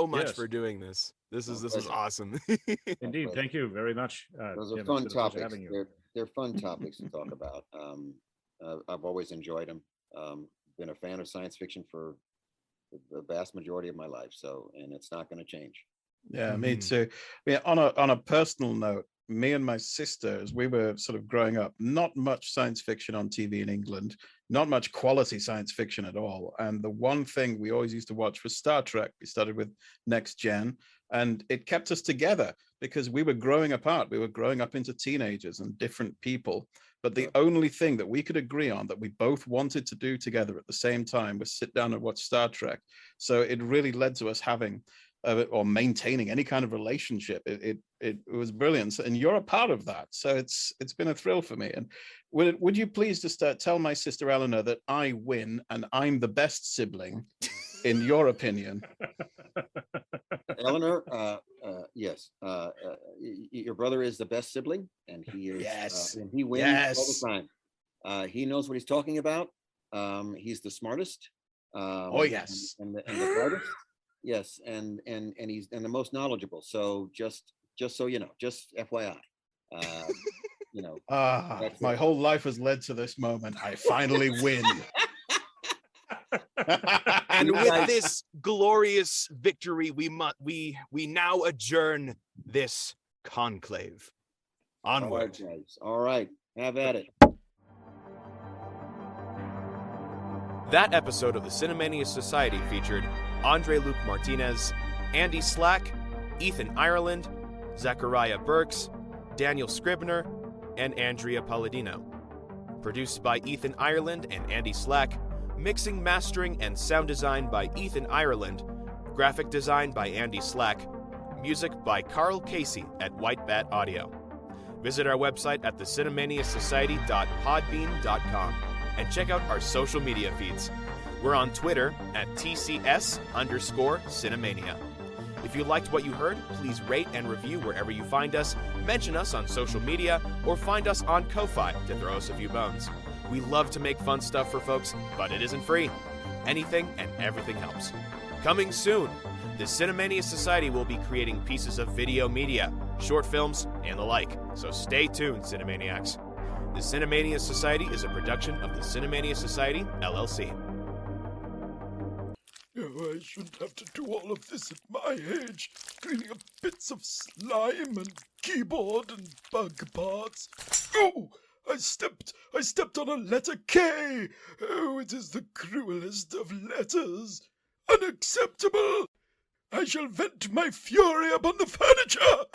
much for doing this. This is awesome. Indeed, thank you very much. Those are fun topics. They're fun topics to talk about. I've always enjoyed them. Been a fan of science fiction for the vast majority of my life. And it's not going to change. Yeah, me too. Yeah, on a personal note, me and my sister, as we were sort of growing up, not much science fiction on TV in England, not much quality science fiction at all. And the one thing we always used to watch was Star Trek. We started with Next Gen. And it kept us together because we were growing apart. We were growing up into teenagers and different people. But the only thing that we could agree on that we both wanted to do together at the same time was sit down and watch Star Trek. So it really led to us having or maintaining any kind of relationship. It was brilliant. And you're a part of that. So it's been a thrill for me. And would you please just tell my sister Eleanor that I win and I'm the best sibling, in your opinion? Eleanor, yes, your brother is the best sibling, and he is. Yes, and he wins all the time. He knows what he's talking about. He's the smartest. Oh yes, and the brightest. Yes, and he's the most knowledgeable. So just so you know, just FYI. You know. My whole life has led to this moment. I finally win. And with this glorious victory, we now adjourn this conclave. Onward. All right, have at it. That episode of the Cinemania Society featured André Luc Martinez, Andy Slack, Ethan Ireland, Zachariah Burks, Daniel Scribner, and Andrea Palladino. Produced by Ethan Ireland and Andy Slack. Mixing, mastering, and sound design by Ethan Ireland. Graphic design by Andy Slack. Music by Carl Casey at White Bat Audio. Visit our website at thecinemaniasociety.podbean.com and check out our social media feeds. We're on Twitter at TCS_Cinemania. If you liked what you heard, please rate and review wherever you find us, mention us on social media, or find us on Ko-Fi to throw us a few bones. We love to make fun stuff for folks, but it isn't free. Anything and everything helps. Coming soon, the Cinemania Society will be creating pieces of video media, short films, and the like, so stay tuned, Cinemaniacs. The Cinemania Society is a production of the Cinemania Society, LLC. Oh, I shouldn't have to do all of this at my age, cleaning up bits of slime and keyboard and bug parts. Oh! I stepped on a letter K. Oh, it is the cruelest of letters. Unacceptable. I shall vent my fury upon the furniture.